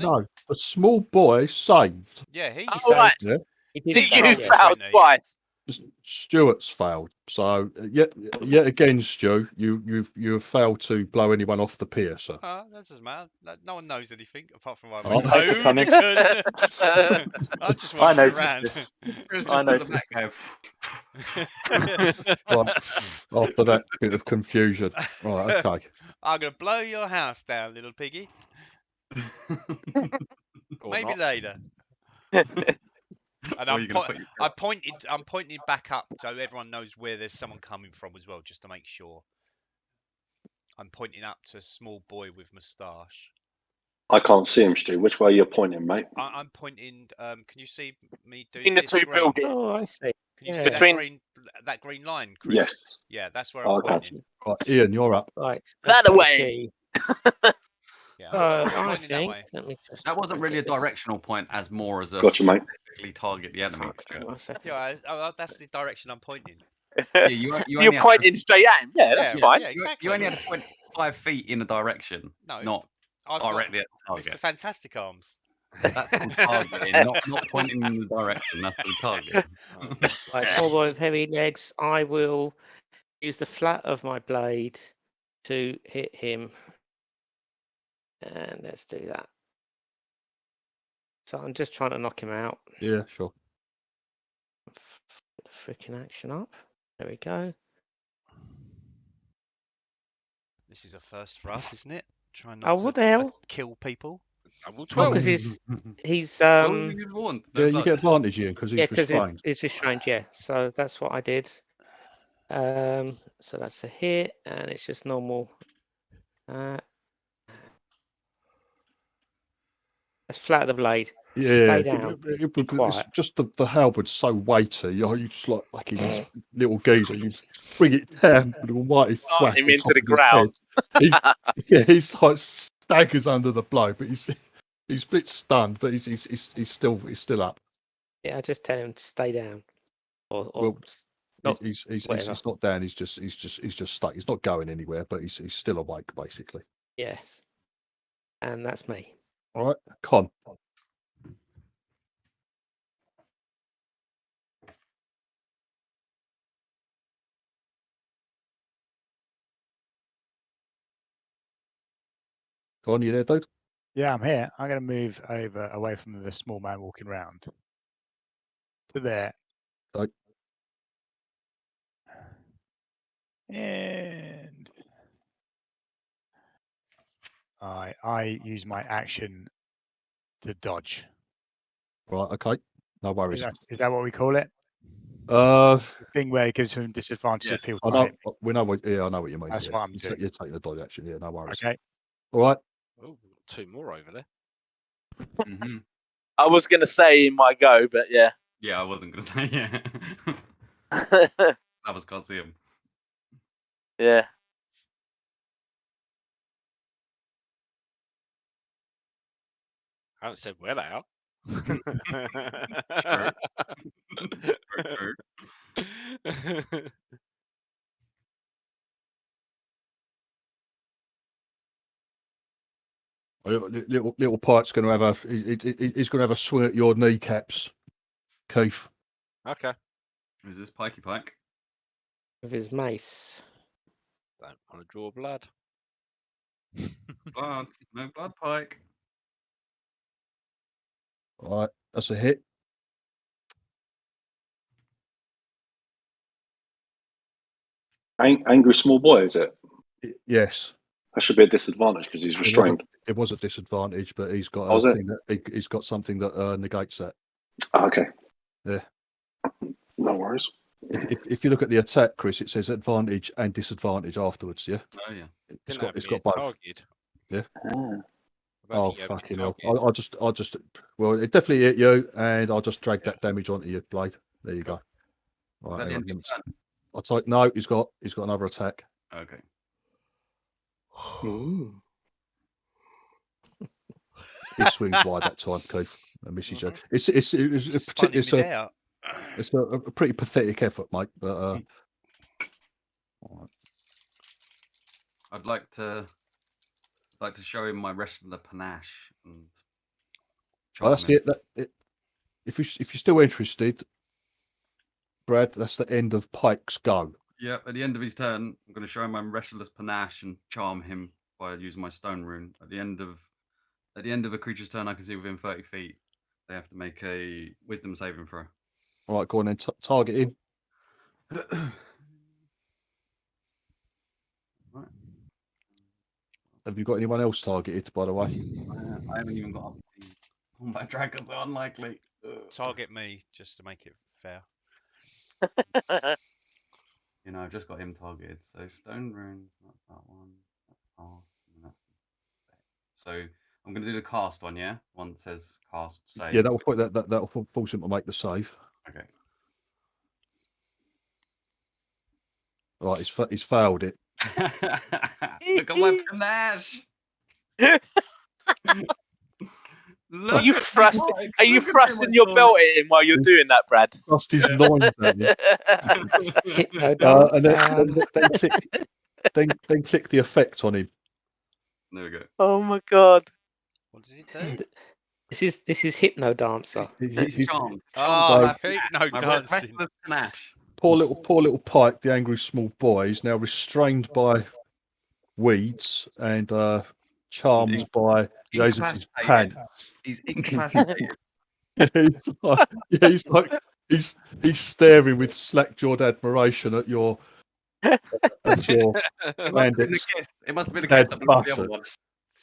E: No. The small boy saved.
B: Yeah, he
A: saved. Right.
E: Yeah.
A: You failed twice.
E: Stuart's failed. So yet again, Stu, you have failed to blow anyone off the pier, sir.
B: That doesn't matter. No one knows anything apart from I just watching around.
I: I noticed.
E: Right. After that bit of confusion. Right, okay.
B: I'm gonna blow your house down, little piggy.
G: Or
B: Maybe
G: not.
B: later.
C: Where
B: And
C: are
B: I'm,
C: you gonna put your
B: I'm pointing back up so everyone knows where there's someone coming from as well, just to make sure. I'm pointing up to a small boy with moustache.
D: I can't see him, Stu. Which way you're pointing, mate?
B: I'm pointing. Can you see me doing
A: In the
B: this
A: two
B: green?
A: buildings.
F: Oh, I see.
B: Can you
F: Yeah.
B: see
A: Between-
B: that green line, Chris?
D: Yes.
B: Yeah, that's where
D: Oh,
B: I'm
D: okay.
B: pointing.
E: Right, Ian, you're up.
F: Right.
A: That
F: okay,
A: away.
F: key.
B: Yeah,
F: I
B: pointing that
F: think.
B: way.
F: Let me just.
C: That wasn't really a
F: get this.
C: directional point, as more as a
D: Gotcha, mate.
C: specifically target the enemy.
F: Hang on a second.
B: Yeah, that's the direction I'm pointing.
C: Yeah, you
A: You're
C: only have
A: pointing straight at him. Yeah, that's
B: Yeah,
A: fine.
B: yeah, exactly.
C: You only had to point 5 feet in a direction,
B: No,
C: not
B: I've
C: directly at the
B: got Mr.
C: target.
B: Fantastic Arms.
C: That's called targeting, not pointing in the direction. That's called targeting.
F: Right, small boy with heavy legs. I will use the flat of my blade to hit him. And let's do that. So I'm just trying to knock him out.
E: Yeah, sure.
F: Put the freaking action up. There we go.
B: This is a first for us, isn't it? Trying
F: Oh,
B: not
F: what
B: to
F: the hell?
B: kill people.
G: Level
F: Well,
G: 12.
F: because he's
C: What were you warned? No
E: Yeah, you
C: blood.
E: get advantage, Ian, because
F: yeah,
E: he's
F: because
E: restrained.
F: it's restrained. Yeah, so that's what I did. So that's a hit, and it's just normal. That's flat of the blade.
E: Yeah,
F: Stay down.
E: it's
F: quiet.
E: just the halberd's so weighty. You just like fucking this little geezer. You just bring it down with a mighty
A: Start
E: whack
A: him
E: on
A: into
E: top
A: the
E: of his head.
A: ground.
E: He's like staggers under the blow, but he's a bit stunned, but he's still up.
F: Yeah, I just tell him to stay down, or
E: Well,
F: not
E: he's
F: whatever.
E: not down. He's just stuck. He's not going anywhere, but he's still awake basically.
F: Yes, and that's me.
E: All right, Con. Con, you there, dude?
H: Yeah, I'm here. I'm going to move over away from the small man walking round to there.
E: Right.
H: And I use my action to dodge.
E: Right. Okay. No worries.
H: Is that what we call it?
E: The
H: thing where it gives him disadvantage if people
E: I
H: can't
E: know.
H: hit me.
E: We know what. Yeah, I know what you mean.
H: That's
E: yeah.
H: what I'm doing.
E: You're taking the dodge action. Yeah, no worries.
H: Okay.
E: All right.
G: Oh, two more over there.
C: Mm-hmm.
A: I was going to say in my go, but yeah.
C: Yeah, I wasn't going to say yeah. I was can't see him.
A: Yeah.
G: I haven't said where they are.
C: True. True.
E: Little Pike's going to have he's going to have a swing at your kneecaps, Keith.
G: Okay.
C: Who's this Pikey Pike?
F: With his mace.
G: Don't want to draw blood.
C: Blood, no blood, Pike.
E: All right, that's a hit.
D: Angry small boy, is it?
E: Yes.
D: That should be a disadvantage because he's restrained.
E: It was a disadvantage, but he's got
D: Was
E: a
D: it?
E: thing that he's got something that negates that.
D: Oh, okay.
E: Yeah.
D: No worries.
E: If you look at the attack, Chris, it says advantage and disadvantage afterwards. Yeah.
C: Oh yeah.
E: It's
G: Didn't
E: got
G: have me
E: both.
G: targeted.
E: Yeah.
G: I don't
E: Oh
G: think you have me
E: fucking hell!
G: targeted.
E: I just well, it definitely hit you, and I'll just drag that damage onto your blade. There you go.
C: Is that the end of his turn?
E: I'll take no. He's got another attack.
C: Okay.
F: Ooh.
E: He swings wide that time, Keith, and misses you. It's a pretty pathetic effort, mate. But
C: I'd like to show him my wrestler panache and.
E: that's it. If you're still interested, Brad, that's the end of Pike's go.
C: Yeah, at the end of his turn, I'm going to show him my wrestler's panache and charm him by using my stone rune. At the end of a creature's turn, I can see within 30 feet. They have to make a wisdom saving throw.
E: All right, go on then. Target him. Have you got anyone else targeted, by the way?
C: I haven't even got up the combat dragons. Are unlikely.
B: Target me just to make it fair.
C: You know, I've just got him targeted. So stone runes. That's that one. That's cast. And that's so I'm going to do the cast one. Yeah, one that says cast save.
E: Yeah, that'll force him to make the save.
C: Okay.
E: Right, he's failed it.
C: Look at my panache.
A: Are you thrusting your belt at him while you're doing that, Brad?
E: Thrust his loins at you. And then click the effect on him.
C: There we go.
A: Oh my god!
B: What does it do?
F: This is Hypno Dancer.
C: He's charmed.
B: Oh, Hypno Dancing.
E: Poor little Pike, the angry small boy, is now restrained by weeds and charmed by Yazid's pants.
C: He's incapacitated.
E: he's staring with slack-jawed admiration at your
C: It must have been a kiss. It must have been a kiss. The other one.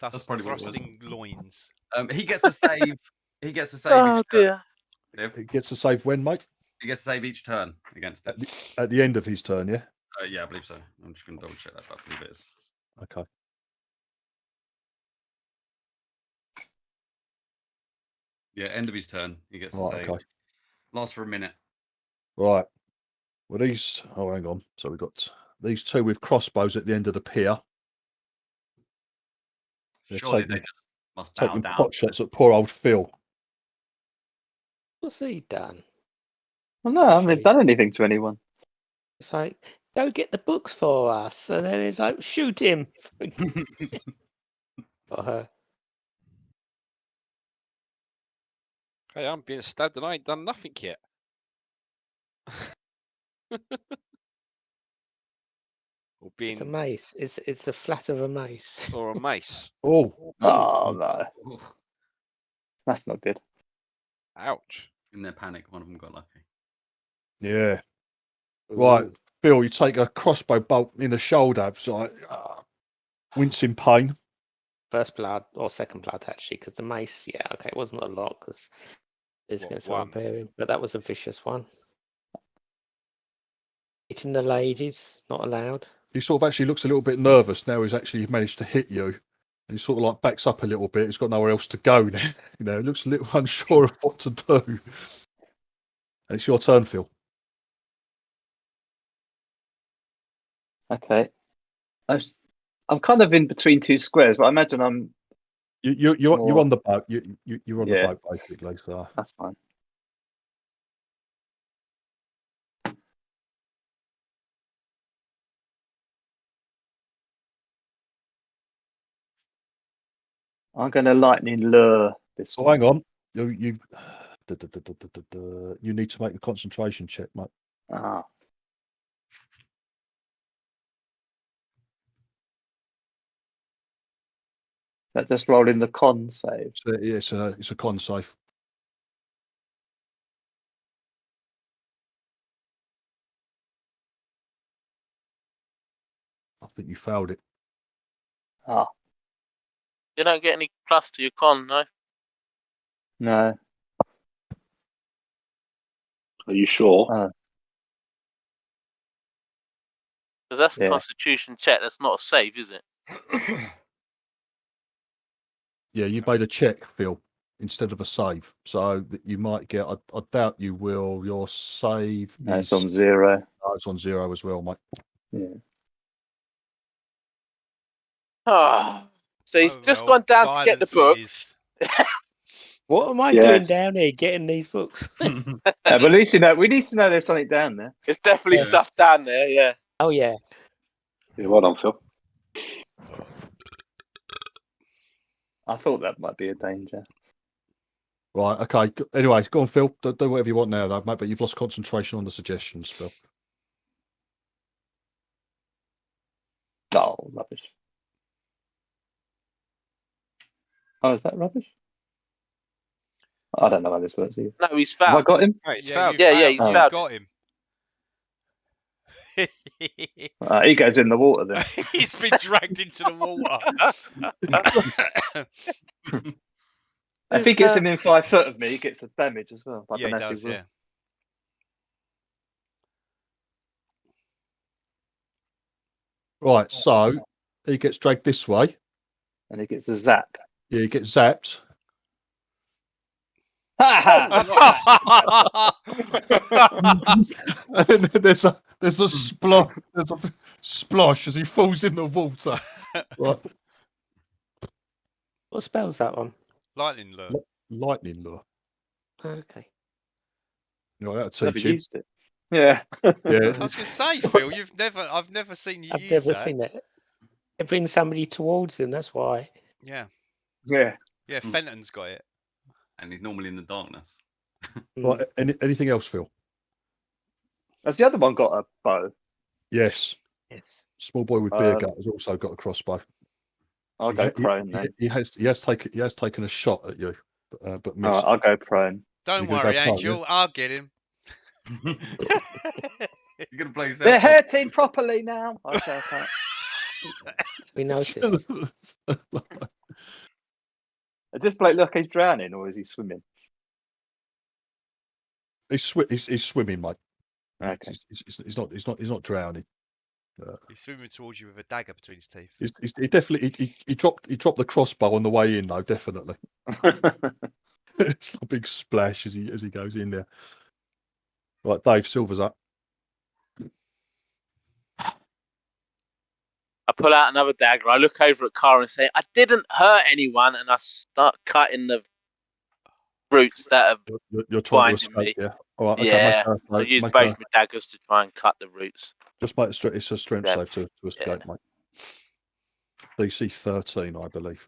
B: That's probably thrusting loins.
C: He gets a save. He gets a save
A: Oh
C: each turn.
A: dear!
E: It gets a save when, mate?
C: He gets a save each turn against it.
E: At the end of his turn, yeah?
C: Yeah, I believe so. I'm just going to double check that, but I believe it is.
E: Okay.
C: Yeah, end of his turn. He gets a
E: Right,
C: save.
E: okay.
C: Lasts for a minute.
E: Right. Well, these... Oh, hang on. So we've got these two with crossbows at the end of the pier. They're
C: Surely
E: taking,
C: they just must bow
E: taking
C: down.
E: pot shots at poor old Phil.
F: What's he done?
I: Well, no, I haven't done anything to anyone.
F: It's like, go get the books for us. And then it's like, shoot him. Or her.
G: Hey, I'm being stabbed and I ain't done nothing yet. Or
F: It's a
G: being
F: mace. It's the flat of a mace.
G: or a mace.
E: Oh.
I: Oh, no. That's not good.
G: Ouch.
C: In their panic, one of them got lucky.
E: Yeah. Right.
F: Ooh.
E: Phil, you take a crossbow bolt in the shoulder. It's like, wincing pain.
F: First blood or second blood, actually, because the mace, yeah, okay, it wasn't a lot because it's
G: What,
F: going to
G: one?
F: repair him, but that was a vicious one. Hitting the ladies, not allowed.
E: He sort of actually looks a little bit nervous now he's actually managed to hit you. And he sort of like backs up a little bit. He's got nowhere else to go now. You know, he looks a little unsure of what to do. And it's your turn, Phil.
I: Okay. I'm kind of in between two squares, but I imagine I'm...
E: You're on the boat. You're on the boat, basically. So
I: that's fine. I'm going to lightning lure this
E: Oh,
I: one.
E: hang on. You need to make a concentration check, mate.
I: Ah. That just roll in the con save.
E: So, yeah, it's a con save. I think you failed it.
I: Ah.
A: You don't get any plus to your con, no?
I: No.
D: Are you sure?
A: Because that's a
I: Yeah.
A: Constitution check. That's not a save, is it?
E: Yeah, you made a check, Phil, instead of a save. So that you might get. I doubt you will. Your save
I: No,
E: is
I: it's on 0.
E: Oh, it's on 0 as well, mate.
I: Yeah.
A: Oh, so he's just gone down to get the books.
F: What am I doing down here getting these books?
I: But at least we need to know there's something down there.
A: There's definitely stuff down there, yeah.
F: Oh, yeah.
D: Yeah, well done, Phil.
I: I thought that might be a danger.
E: Right, okay. Anyway, go on, Phil. Do whatever you want now, though, mate, but you've lost concentration on the suggestions, Phil.
I: Oh, rubbish. Oh, is that rubbish? I don't know how this works either.
A: No, he's
I: Have I
A: fouled.
I: got him?
G: Right, he's
B: Yeah,
G: fouled.
A: Yeah, he's
B: you've
A: fouled.
B: got him.
I: He goes in the water then.
B: He's been dragged into the water.
I: If he gets within 5 foot of me, he gets a damage as well. I
B: Yeah,
I: don't
B: he
I: know if
B: does.
I: will.
B: Yeah.
E: Right, so he gets dragged this way.
I: And he gets a zap.
E: Yeah, he gets zapped.
I: Ha ha!
E: And then there's a splosh as he falls in the water. Right.
F: What spell's that one?
B: Lightning lure.
E: Lightning lure.
F: Okay.
E: You know, that'll
I: Never
E: teach him.
I: used it. Yeah.
B: I
E: Yeah.
B: was going to say, Phil, I've never seen you
F: I've
B: use
F: never
B: that.
F: seen it. It brings somebody towards them. That's why.
B: Yeah.
I: Yeah.
B: Yeah, Fenton's got it.
C: And he's normally in the darkness.
E: Right. Anything else, Phil?
I: Has the other one got a bow?
E: Yes.
F: Yes.
E: Small boy with beer gut has also got a crossbow.
I: I'll go prone then.
E: He has taken a shot at you, but missed.
I: Alright, I'll go prone.
B: Don't
E: You're gonna
B: worry,
E: go prone,
B: Angel. I'll get him.
C: You're gonna play
I: They're
C: yourself.
I: hurting properly now. Okay, okay.
F: We noticed.
I: Does this bloke look like he's drowning or is he swimming?
E: He's swimming, mate.
I: Okay.
E: He's not drowning.
B: He's swimming towards you with a dagger between his teeth.
E: He definitely he dropped the crossbow on the way in though, definitely. It's a big splash as he goes in there. Right, Dave, Silver's up.
A: I pull out another dagger. I look over at Cara and say, I didn't hurt anyone, and I start cutting the roots that are
E: You're trying to
A: binding me.
E: escape, yeah. All right, okay,
A: Yeah, I use both my daggers to try and cut the roots.
E: just make it's a strength
A: Yeah.
E: save to escape, mate. DC 13, I believe.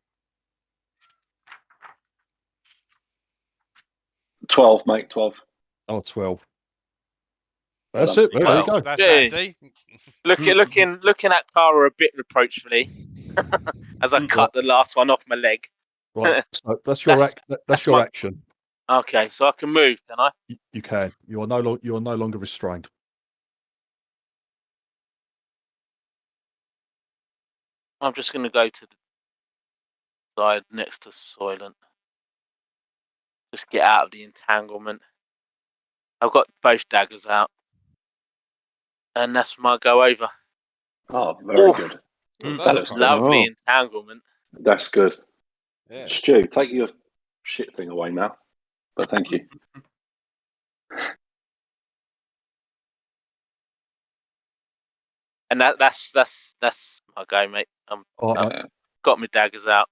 D: 12, mate, 12.
E: Oh, 12. That's it. There you go.
B: That's
A: Yeah.
B: Andy.
A: Looking at Cara a bit reproachfully as I cut the last one off my leg.
E: Right, so that's your action.
A: Okay, so I can move, can I?
E: You can. You are no longer restrained.
A: I'm just going to go to the side next to Soylent. Just get out of the entanglement. I've got both daggers out. And that's my go over.
D: Oh, very
A: Oof.
D: good.
G: Well
D: That
G: done.
D: looks good.
A: Lovely entanglement.
D: That's good.
G: Yeah.
D: Stu, take your shit thing away now. But thank you.
A: And that's my go, mate.
E: Right,
A: Got my daggers out.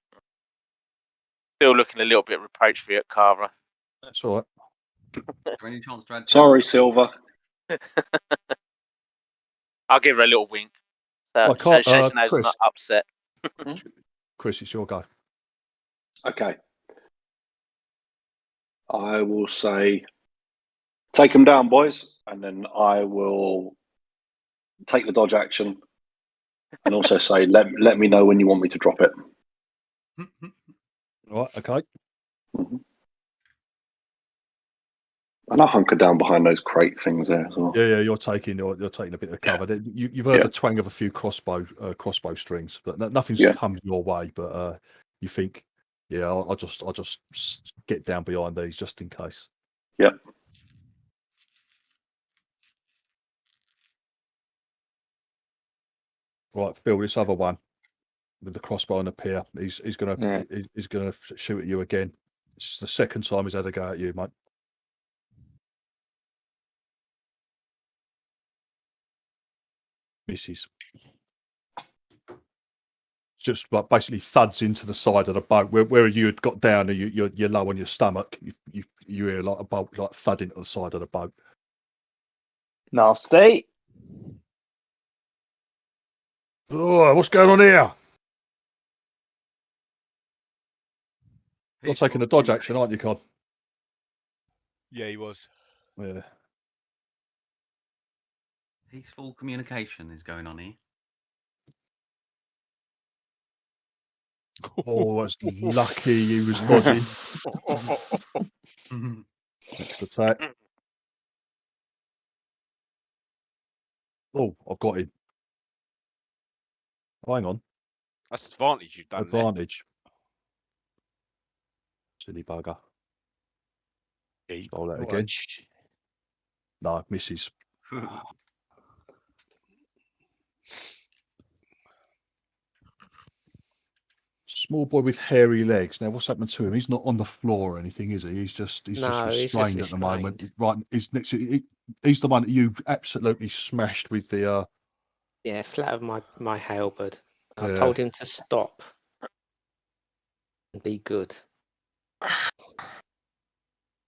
A: Still looking a little bit reproachfully at Cara.
E: that's all right.
C: Is there any chance to add
D: Sorry, Silver.
A: I'll give her a little wink. So
E: Chris,
A: she knows I'm not upset.
E: Chris, it's your go.
D: Okay. I will say, take them down, boys, and then I will take the dodge action, and also say, let me know when you want me to drop it.
E: Right, okay.
D: And I'll hunker down behind those crate things there as well.
E: Yeah, you're taking a bit of cover. You've heard the twang of a few crossbow strings, but nothing's come your way. But you think, I'll just get down behind these just in case.
D: Yep.
E: Right, Phil, this other one with the crossbow and the pier, he's gonna shoot at you again. It's the second time he's had a go at you, mate. Misses. Just like basically thuds into the side of the boat where you had got down and you're low on your stomach. You hear like a bolt like thud into the side of the boat.
I: Nasty.
E: Oh, what's going on here? You're taking the dodge action, aren't you, Con?
B: Yeah, he was.
E: Yeah.
C: Peaceful communication is going on here.
E: Oh, that's lucky he was dodging. Next attack. Oh, I've got him. Oh, hang on.
G: That's advantage you've done there.
E: Advantage. Silly bugger.
H: Eight.
E: Roll that
H: Oh,
E: again. No, misses. Small boy with hairy legs. Now, what's happened to him? He's not on the floor or anything, is he? He's just restrained at the moment. Right, he's next. He's the one that you absolutely smashed with the.
F: Yeah, flat of my halberd. I
E: Yeah.
F: told him to stop and be good.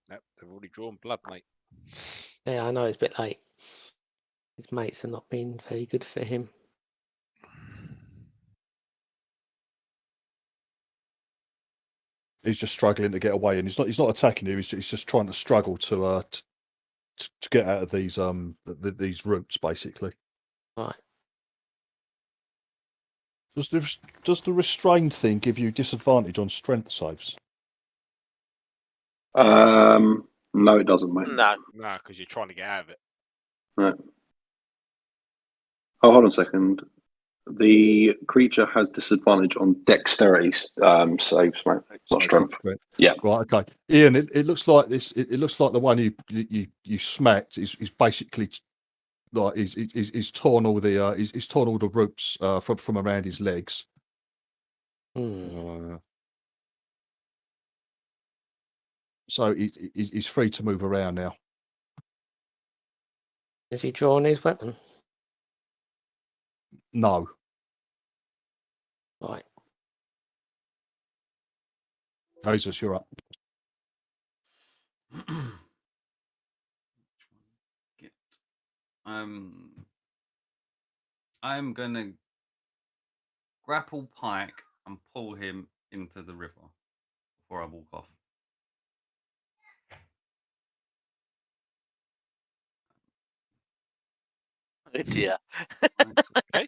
G: Nope, they've already drawn blood, mate.
F: Yeah, I know it's a bit late. His mates are not being very good for him.
E: He's just struggling to get away, and he's not attacking you. He's just trying to struggle to get out of these roots, basically.
F: Right.
E: Does the restrained thing give you disadvantage on strength saves?
D: No, it doesn't, mate.
A: No.
G: No, because you're trying to get out of it.
D: No. Oh, hold on a second. The creature has disadvantage on dexterity saves, mate. Not strength. Yeah.
E: Right. Okay. Ian, it looks like this. It looks like the one you smacked is basically like he's torn all the he's torn all the roots from around his legs. So he's free to move around now.
F: Is he drawing his weapon?
E: No.
F: Right.
E: Jesus, you're up.
C: I'm gonna grapple Pike and pull him into the river before I walk off.
A: Oh dear.
G: Okay.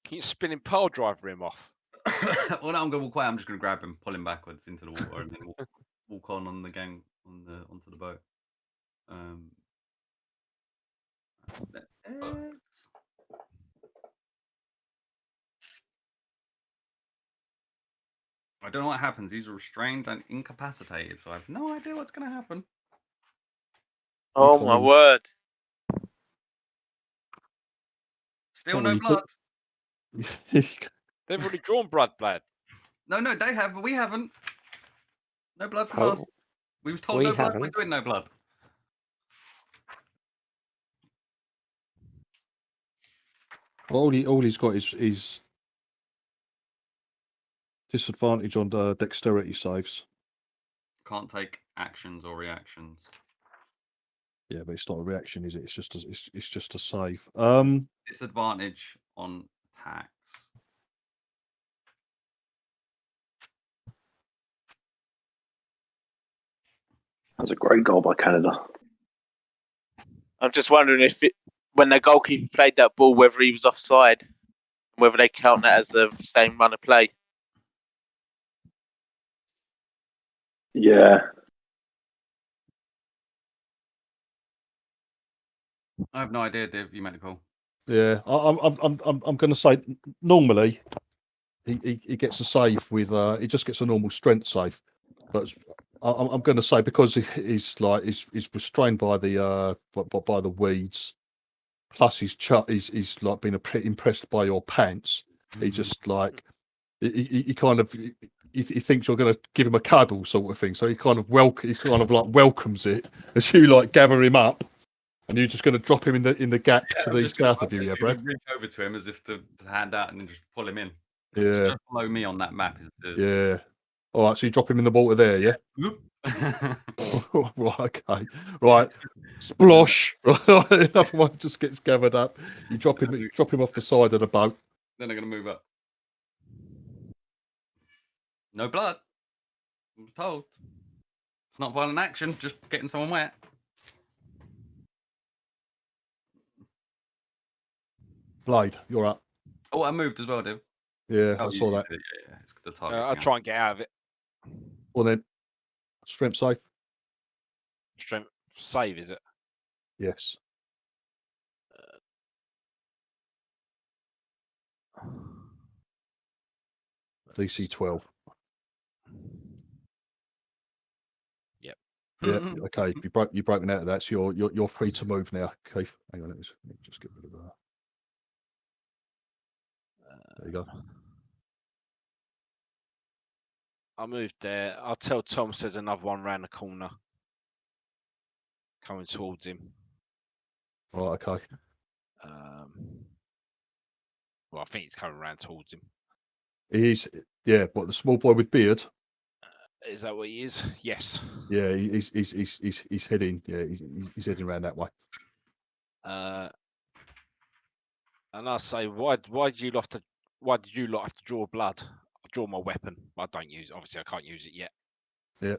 G: Can you spinning pile driver him off?
C: Well, no, I'm gonna walk away. I'm just gonna grab him, pull him backwards into the water, and then walk on the gang onto the boat. I don't know what happens. He's restrained and incapacitated, so I have no idea what's gonna happen.
A: Oh my word!
C: Still no blood.
G: They've already drawn blood.
C: No, they have, but we haven't. No blood from us. We've told
F: we
C: no blood.
F: haven't.
C: We're doing no blood.
E: All he's got is disadvantage on the dexterity saves.
C: Can't take actions or reactions.
E: Yeah, but it's not a reaction, is it? It's just a save.
C: Disadvantage on attacks.
D: That's a great goal by Canada.
A: I'm just wondering if when the goalkeeper played that ball, whether he was offside, whether they count that as the same run of play.
D: Yeah.
C: I have no idea, Div. You made a call.
E: Yeah, I'm going to say normally he gets a save with he just gets a normal strength save, but I'm going to say because he's restrained by the weeds, plus he's like been impressed by your pants. He just like he kind of he thinks you're going to give him a cuddle sort of thing, so he kind of welcomes it as you like gather him up. And you're just going to drop him in the gap to the south of you, yeah, Brad?
C: Reach over to him as if to hand out and then just pull him in.
E: Yeah.
C: It's just below me on that map.
E: Yeah. All right, so you drop him in the water there, yeah? Right, okay. Right. Splosh. Right, another one just gets gathered up. You drop him off the side of the boat.
C: Then they're going to move up. No blood. I'm told. It's not violent action, just getting someone wet.
E: Blade, you're up.
C: Oh, I moved as well, Div.
E: Yeah, I saw that.
C: Yeah, it's the target.
G: I'll try and get out of it.
E: Well then, strength save.
G: Strength save, is it?
E: Yes. DC 12.
G: Yep.
E: Yeah. Okay. You've broken out of that, so you're free to move now, Keith. Hang on, let me just get rid of that. There you go.
G: I moved there. I'll tell Tom there's another one round the corner coming towards him.
E: Right. Okay.
G: Well, I think it's coming around towards him.
E: He's What, the small boy with beard?
G: Is that what he is? Yes.
E: Yeah, he's heading. Yeah, he's heading around that way.
G: And I say, why did you lot have to draw blood? I draw my weapon. I don't use it. Obviously, I can't use it yet.
E: Yeah.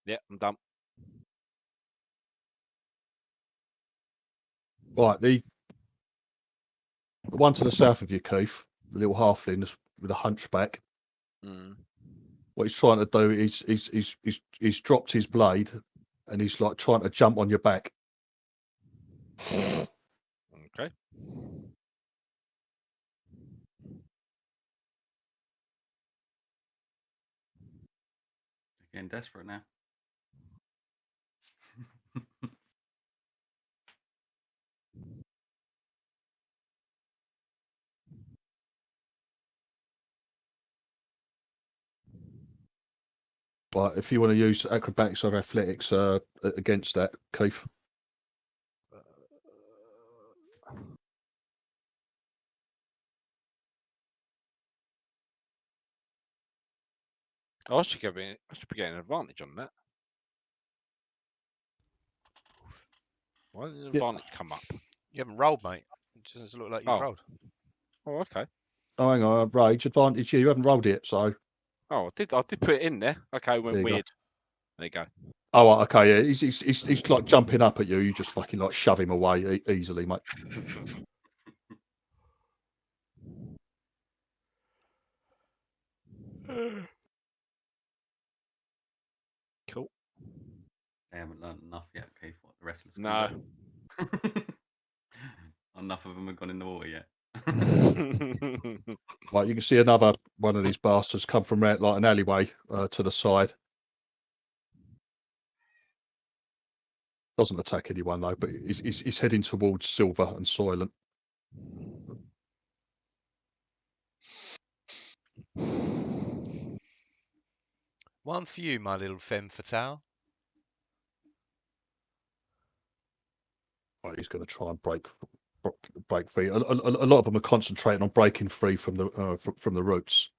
G: Yeah, I'm done.
E: Right, the one to the south of you, Keith, the little halfling with a hunchback. What he's trying to do is he's dropped his blade, and he's like trying to jump on your back.
G: Okay.
C: Getting desperate now.
E: But if you want to use acrobatics or athletics against that, Keith.
G: I should be getting an advantage on that. Why did the advantage come up?
B: You haven't rolled, mate. It doesn't look like you've rolled.
G: Oh, okay.
E: Oh, hang on, rage advantage. You haven't rolled it, so.
G: Oh, I did put it in there. Okay, it went weird. There you go.
E: Oh, okay. Yeah, he's like jumping up at you. You just fucking like shove him away easily, mate.
G: Cool.
C: They haven't learned enough yet, Keith. What the rest of us?
G: No.
C: Enough of them have gone in the water yet.
E: Right, you can see another one of these bastards come from like an alleyway to the side. Doesn't attack anyone though, but he's heading towards Silver and Soylent.
B: One for you, my little femme fatale.
E: Right, he's going to try and break free. A lot of them are concentrating on breaking free from the roots.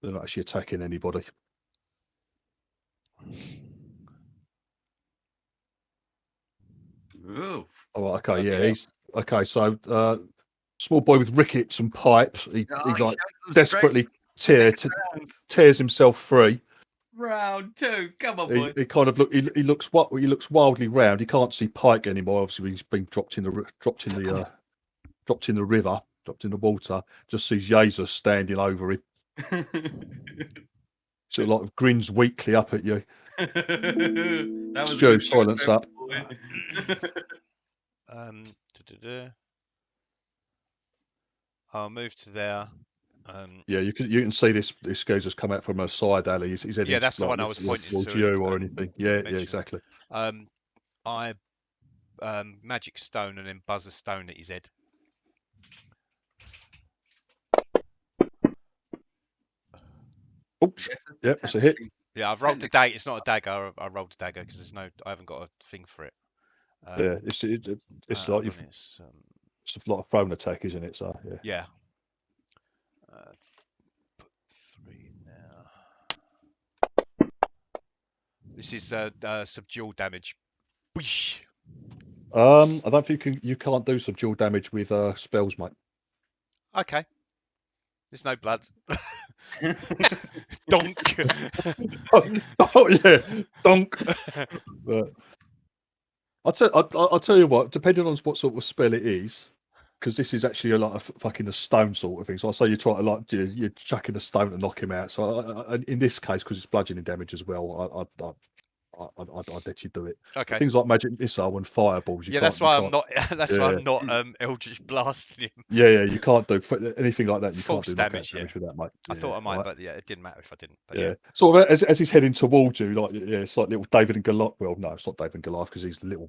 E: They're not actually attacking anybody.
C: Ooh.
E: Oh, okay, yeah. He's okay. So, small boy with rickets and pipes. He like desperately tears himself free.
C: Round 2, come on, boy.
E: He kind of he looks wildly round. He can't see Pike anymore. Obviously, he's been dropped in the river, dropped in the water. Just sees Jesus standing over him. So like grins weakly up at you. Stu, silence up.
B: I'll move to there.
E: Yeah, you can see this guy's just come out from a side alley. He's heading.
B: Yeah, that's the one I was pointing
E: towards
B: to.
E: You or anything? Yeah, exactly.
B: I magic stone and then buzz a stone at his head.
E: Oh, yeah, that's a hit.
B: Yeah, I've rolled a dagger. It's not a dagger. I rolled a dagger because I haven't got a thing for it.
E: Yeah, it's like you've it's like a thrown attack, isn't it? So yeah.
B: Yeah. Put 3 now. This is subdual damage. Whoosh.
E: I don't think you can't do subdual damage with spells, mate.
B: Okay. There's no blood. Donk.
E: Oh yeah, donk. But I'll tell you what. Depending on what sort of spell it is, because this is actually a lot of fucking a stone sort of thing. So I say you try to like you're chucking a stone to knock him out. So in this case, because it's bludgeoning damage as well, I'd let you do it.
B: Okay.
E: But things like magic missile and fireballs.
B: That's why I'm not. That's why I'm not Eldritch blasting him.
E: Yeah, you can't do anything like that. You
B: False
E: can't do
B: damage,
E: damage with that, mate.
B: I thought I might, but it didn't matter if I didn't. But
E: yeah. Sort of as he's heading towards you, like it's like little David and Goliath. Well, no, it's not David and Goliath because he's a little.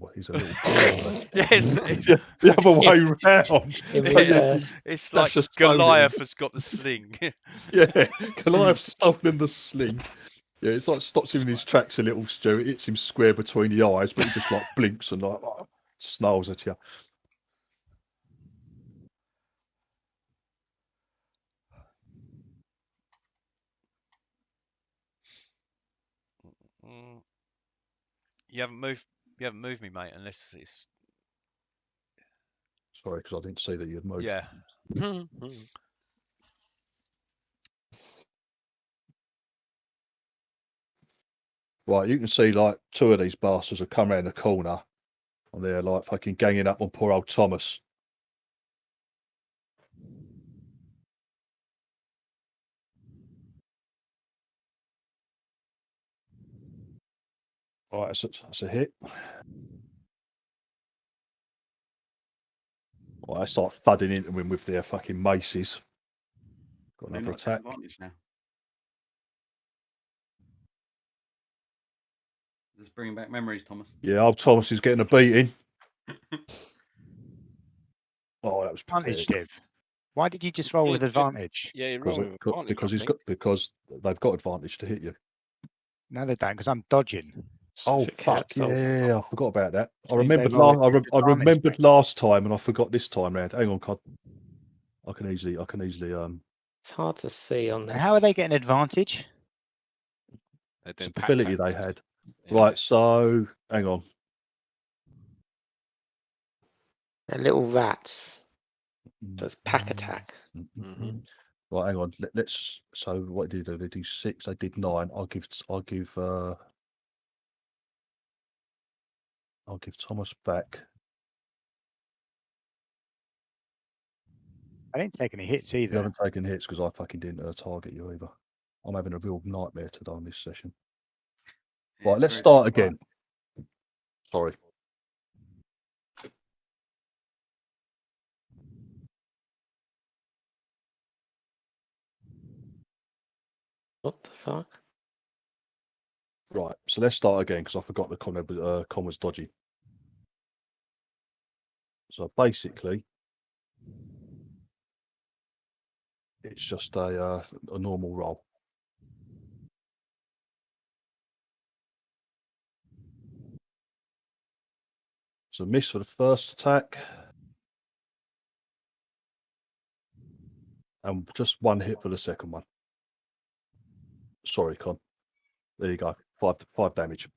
B: Yes.
E: The other way round.
B: It's like Goliath has got the sling.
E: Yeah, Goliath's stolen the sling. Yeah, it's like stops him in his tracks a little, Stu. It hits him square between the eyes, but he just like blinks and like snarls at you.
B: You haven't moved me, mate, unless it's.
E: Sorry, because I didn't see that you had moved.
B: Yeah.
E: Right, you can see like two of these bastards have come around the corner and they're like fucking ganging up on poor old Thomas. Right, that's a hit. Well, they start thudding into him with their fucking maces. Got another attack.
C: Now. Just bringing back memories, Thomas.
E: Yeah, old Thomas is getting a beating. Oh, that was
H: advantage, Div. Why did you just roll with advantage?
G: Yeah, you're
E: because they've got advantage to hit you.
H: No, they don't, because I'm dodging.
E: Oh fuck yeah! I forgot about that. I remembered remembered last time, and I forgot this time round. Hang on, I can easily.
F: It's hard to see on this.
H: How are they getting advantage?
E: It's an ability they had. Yeah. Right, so hang on.
F: They're little rats. So it's pack attack.
E: Right, hang on. Let's. So what did they do? They do 6. They did 9. I'll give Thomas back.
H: I didn't take any hits either.
E: You haven't taken hits because I fucking didn't target you either. I'm having a real nightmare today on this session. Yeah, right, let's start again. Sorry.
F: What the fuck?
E: Right, so let's start again because I forgot the con was dodgy. So basically, it's just a normal roll. So miss for the first attack. And just 1 hit for the second one. Sorry, Con. There you go. 5 damage.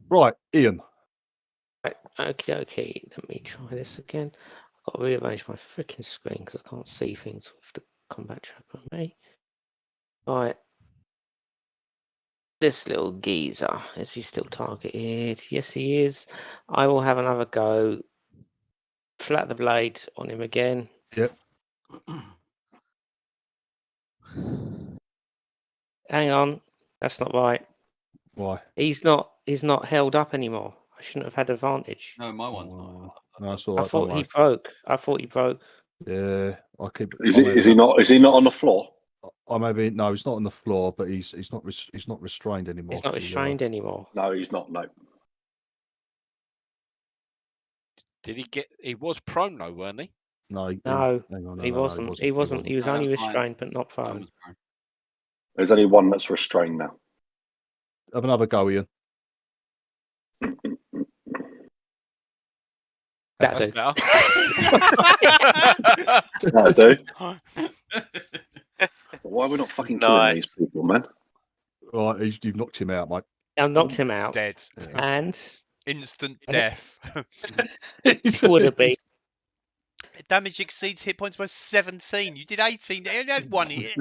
E: Right, Ian.
F: Right, okay. Let me try this again. I've got to rearrange my freaking screen because I can't see things with the combat tracker on me. Right. This little geezer, is he still targeted? Yes, he is. I will have another go. Flat the blade on him again.
E: Yep.
F: Hang on, that's not right.
E: Why?
F: He's not held up anymore. I shouldn't have had advantage.
C: No, my one's not.
E: No, that's all right.
F: I thought he broke.
E: Yeah, I keep.
D: Is he not? Is he not on the floor?
E: No, he's not on the floor, but he's not restrained anymore.
F: He's not restrained anymore.
D: No, he's not. No.
G: Did he get? He was prone though, weren't he?
F: No, he wasn't. He wasn't. He was only restrained, but not prone.
D: There's only one that's restrained now.
E: Have another go, Ian.
F: That'll
D: do. Why are we not fucking killing these people, man?
E: Right, you've knocked him out, mate.
F: I knocked him out.
B: Dead.
F: And
B: instant death.
F: Would have been.
B: Damage exceeds hit points by 17. You did 18. You only had 1 hit.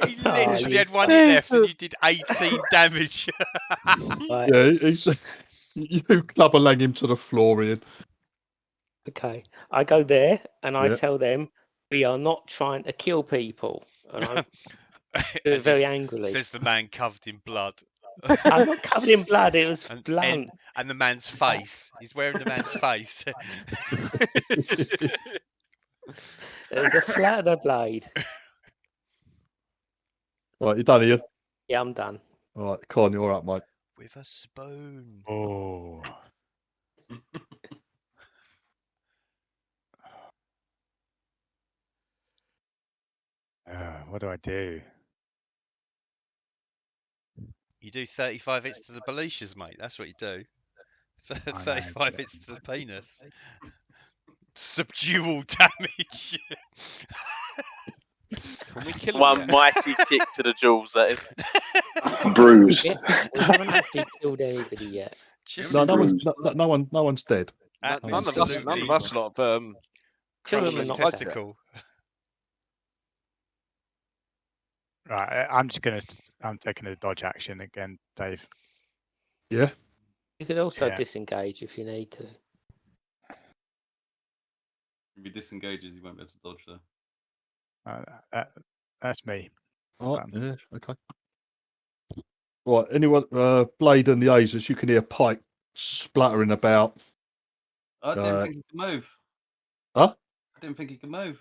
B: He literally had 1 hit left, and you did 18 damage.
E: Yeah, you clubber-lang him to the floor, Ian.
F: Okay, I go there and I tell them We are not trying to kill people. And I'm
B: As
F: very
B: is-
F: angrily.
B: Says the man covered in blood.
F: I'm not covered in blood. It was blunt.
B: And the man's face. He's wearing the man's face.
F: It was a flatter blade.
E: Right, you done, Ian?
F: Yeah, I'm done.
E: All right, Con, you're up, mate.
B: With a spoon.
H: Oh. What do I do?
B: You do 35 hits to the Belishas, mate. That's what you do.
H: I know,
B: 35 hits to the penis. Subdual damage.
G: Can we kill him
A: One
G: yet?
A: mighty kick to the jewels, that is.
D: Bruised.
F: Yeah, we haven't actually killed anybody yet.
B: Just
E: No, no
D: Bruised.
E: one's dead.
G: None of us,
B: absolutely
G: none of us lot have
F: Two of
G: crushed
F: them are
G: his
F: not
G: testicle.
H: Right, I'm taking a dodge action again, Dave.
E: Yeah.
F: You could also
H: Yeah.
F: disengage if you need to.
C: If he disengages, he won't be able to dodge there.
H: That's me.
E: All right. Yeah. Okay. Right. Anyone? Blade and the Azers. You can hear Pike spluttering about.
C: I didn't think he could move.
E: Huh?
C: I didn't think he could move.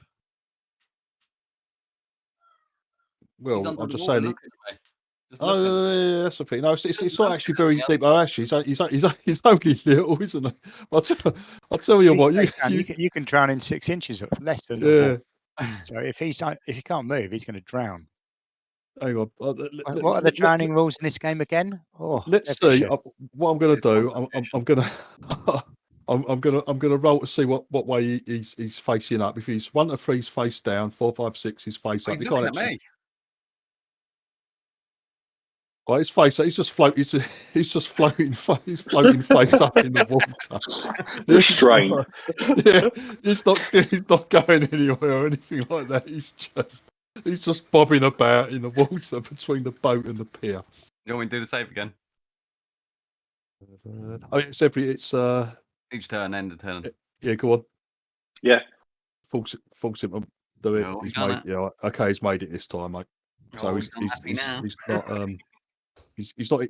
C: He's
E: Well,
C: under
E: I'm
C: the
E: just
C: water
E: saying.
C: looking at me. Just looking.
E: Oh, yeah, that's the thing. No, it's
C: Just
E: not actually very
C: looking.
E: deep. Oh, actually, he's only little, isn't he? I'll tell you what.
H: You can drown in 6 inches or less than.
E: Yeah.
H: So if he can't move, he's going to drown.
E: Hang on.
H: What are the drowning rules in this game again? Oh,
E: Let's see. What I'm going to do. I'm going to roll to see what way he's facing up. If he's 1 to 3, he's face down. 4, 5, 6, he's face up.
C: He's looking at me.
E: Well, his face. He's just floating. He's just floating. He's floating face up in the water.
D: Restrained.
E: Yeah, he's not going anywhere or anything like that. He's just bobbing about in the water between the boat and the pier.
C: You want me to do the save again?
E: Oh, it's
C: each turn, end of turn.
E: Yeah, go on.
D: Yeah.
E: Force him to do it.
D: No,
E: He's
D: done
E: made.
D: it.
E: Yeah, okay, he's made it this time, mate. So
C: Oh,
E: he's
C: unhappy now.
E: not. He's not.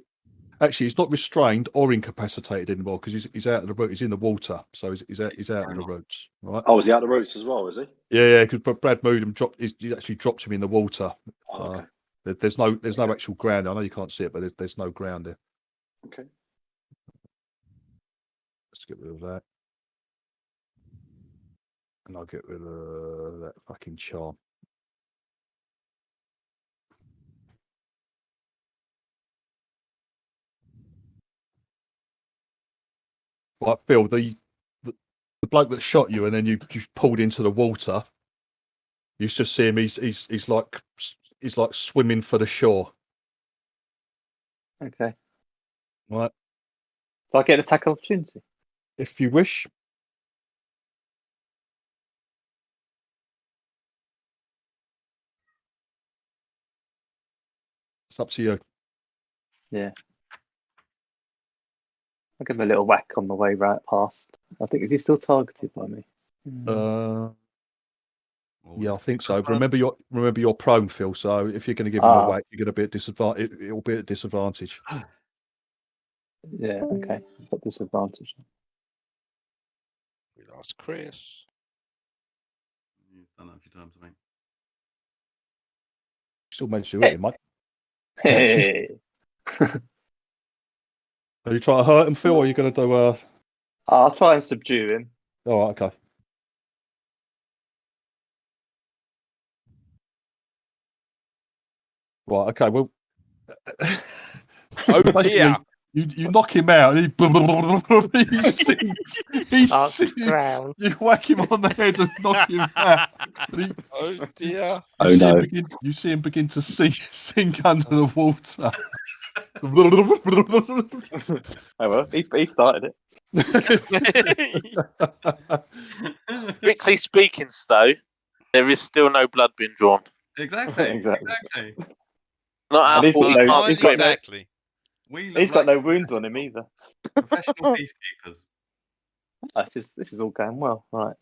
E: Actually, he's not restrained or incapacitated anymore because he's out of the route. He's in the water, so he's out of the roots. Right.
D: Oh, is he out the roots as well? Is he?
E: Yeah, because Brad moved him. He actually dropped him in the water.
D: Oh, okay.
E: There's no actual ground. I know you can't see it, but there's no ground there.
D: Okay.
E: Let's get rid of that, and I'll get rid of that fucking charm. Right, Phil, the bloke that shot you and then you pulled into the water. You just see him. He's like swimming for the shore.
I: Okay.
E: Right.
I: Do I get an attack opportunity?
E: If you wish. It's up to you.
I: Yeah. I'll give him a little whack on the way right past. I think, is he still targeted by me?
E: Yeah, I think so. But remember you're prone, Phil. So if you're going to give him a whack, you're going to be at disadvantage. It'll be at disadvantage.
I: Yeah. Okay. I've got disadvantage.
G: We lost Chris.
C: You've done that a few times, I think.
E: Still managed to hit him, mate.
I: Hey.
E: Are you trying to hurt him, Phil, or are you going to do
I: I'll try and subdue him.
E: All right, okay. Right, okay. Well,
G: Oh dear!
E: You knock him out, and he sinks. He sinks. You whack him on the head and knock him out.
G: Oh dear!
D: Oh no!
E: You see him begin to sink under the water.
I: Oh well, he started
A: it. Strictly speaking, though, there is still no blood being drawn.
C: Exactly.
A: Not our fault.
C: Exactly.
I: He's got no wounds on him either.
C: Professional peacekeepers.
I: This is all going well, right?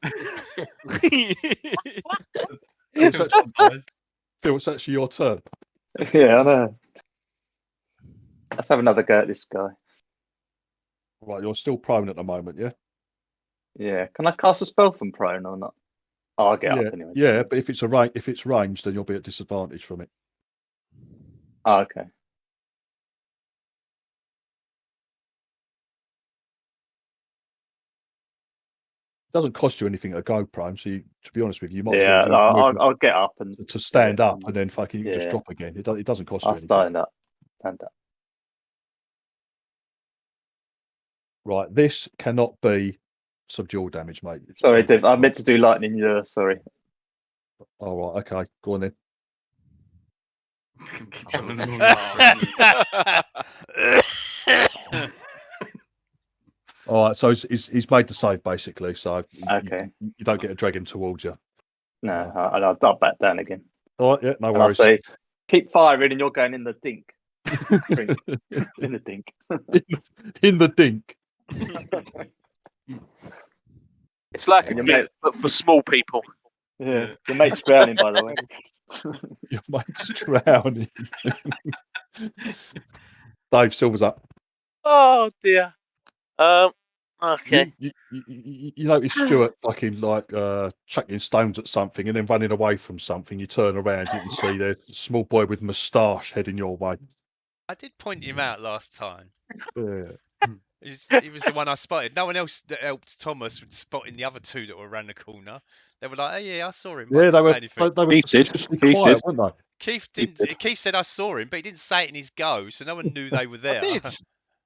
E: Phil, it's actually your turn.
I: Yeah, I know. Let's have another go at this guy.
E: Right, you're still prone at the moment, yeah?
I: Yeah. Can I cast a spell from prone or not? Oh, I'll get up anyway.
E: Yeah, but if it's ranged, then you'll be at disadvantage from it.
I: Oh, okay.
E: It doesn't cost you anything to go prone, so to be honest with you, you might
I: Yeah,
E: as well
I: I'll get up and
E: to stand up, and then fucking you can just drop again. It doesn't cost you
I: I'll
E: anything.
I: stand up. Stand up.
E: Right, this cannot be subdual damage, mate.
I: Sorry, Div, I meant to do lightning lure. Sorry.
E: All right, okay, go on then. All right, so he's made the save basically, so
I: Okay.
E: you don't get to drag him towards you.
I: No, I'll back down again.
E: All right, yeah, no
I: And
E: worries.
I: I'll say, keep firing, and you're going in the dink. In the dink.
E: In the dink.
A: It's like a dink, but for small people.
I: Yeah, your mate's drowning, by the way.
E: Your mate's drowning. Dave, Silver's up.
A: Oh dear. Okay.
E: You notice Stuart fucking chucking stones at something and then running away from something. You turn around, you can see there's a small boy with moustache heading your way.
B: I did point him out last time.
E: Yeah.
B: He was the one I spotted. No one else that helped Thomas with spotting the other two that were around the corner. They were like, "Oh yeah, I saw him." But
E: Yeah,
B: I didn't say anything.
E: they were suspiciously quiet, weren't they?
B: Keith said I saw him, but he didn't say it in his go, so no one knew they were there.
G: I did.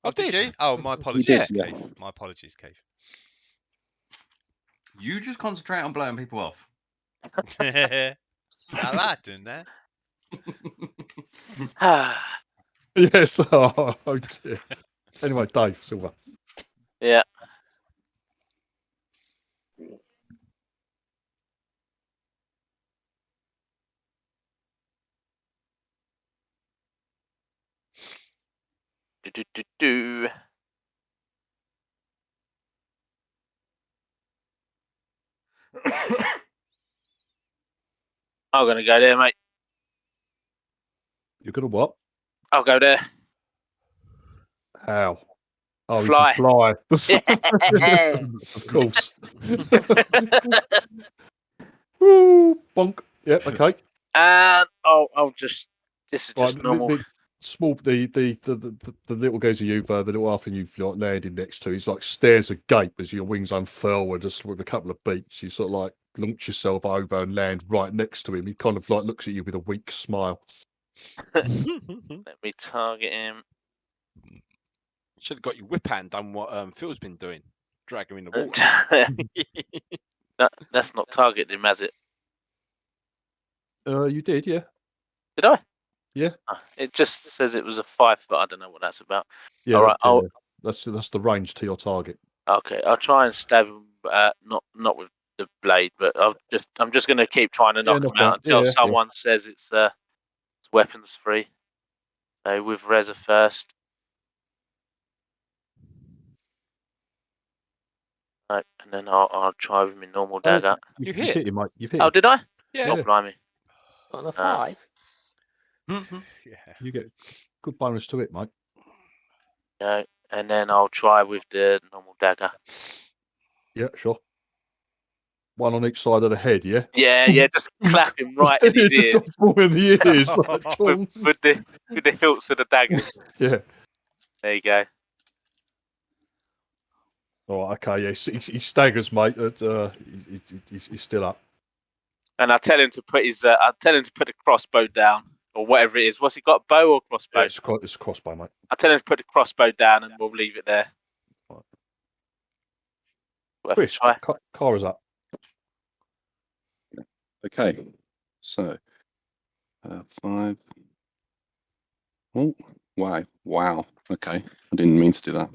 B: Oh, did you? Oh, my apologies,
C: did,
B: Keith.
C: yeah.
B: My apologies, Keith.
C: You just concentrate on blowing people off.
B: I like doing that.
E: Yes. Oh dear. Anyway, Dave, Silver.
A: Yeah. Do. I'm gonna go there, mate.
E: You're gonna what?
A: I'll go there.
E: How? Oh,
A: Fly.
E: You can fly. Of course. Woo, bonk. Yeah, okay.
A: And I'll just. This is just
E: Right,
A: normal.
E: The little geezer the little half you've landed next to, he's like stares agape as your wings unfurl and just with a couple of beats, you sort of like launch yourself over and land right next to him. He kind of like looks at you with a weak smile.
A: Let me target him.
G: Should have got your whip hand done what Phil's been doing. Drag him in the water.
A: That's not targeted him, has it?
E: You did, yeah.
A: Did I?
E: Yeah.
A: It just says it was a 5, but I don't know what that's about.
E: Yeah,
A: all right.
E: yeah. That's the range to your target.
A: Okay, I'll try and stab him. Not with the blade, but I'm just going to keep trying to knock him out until someone says it's weapons free. So with Reza first. Right, and then I'll try with my normal dagger.
G: You hit
E: him, mate. You've hit
A: Oh,
E: him.
A: did I?
G: Yeah.
A: Oh, blimey.
F: On a 5.
B: Yeah.
E: You get good bonus to it, mate.
A: No, and then I'll try with the normal dagger.
E: Yeah, sure. One on each side of the head, yeah?
A: Yeah, just clap him right in his ears.
E: Just in the ears.
A: with the hilts of the daggers.
E: Yeah.
A: There you go.
E: Oh, okay, yeah. He staggers, mate. He's still up.
A: And I tell him to put the crossbow down or whatever it is. What's he got? Bow or crossbow?
E: Yeah, it's a crossbow, mate.
A: I tell him to put the crossbow down, and we'll leave it there.
E: Right. Chris, Cara's up.
K: Okay, so 5. Oh, wow. Okay, I didn't mean to do that.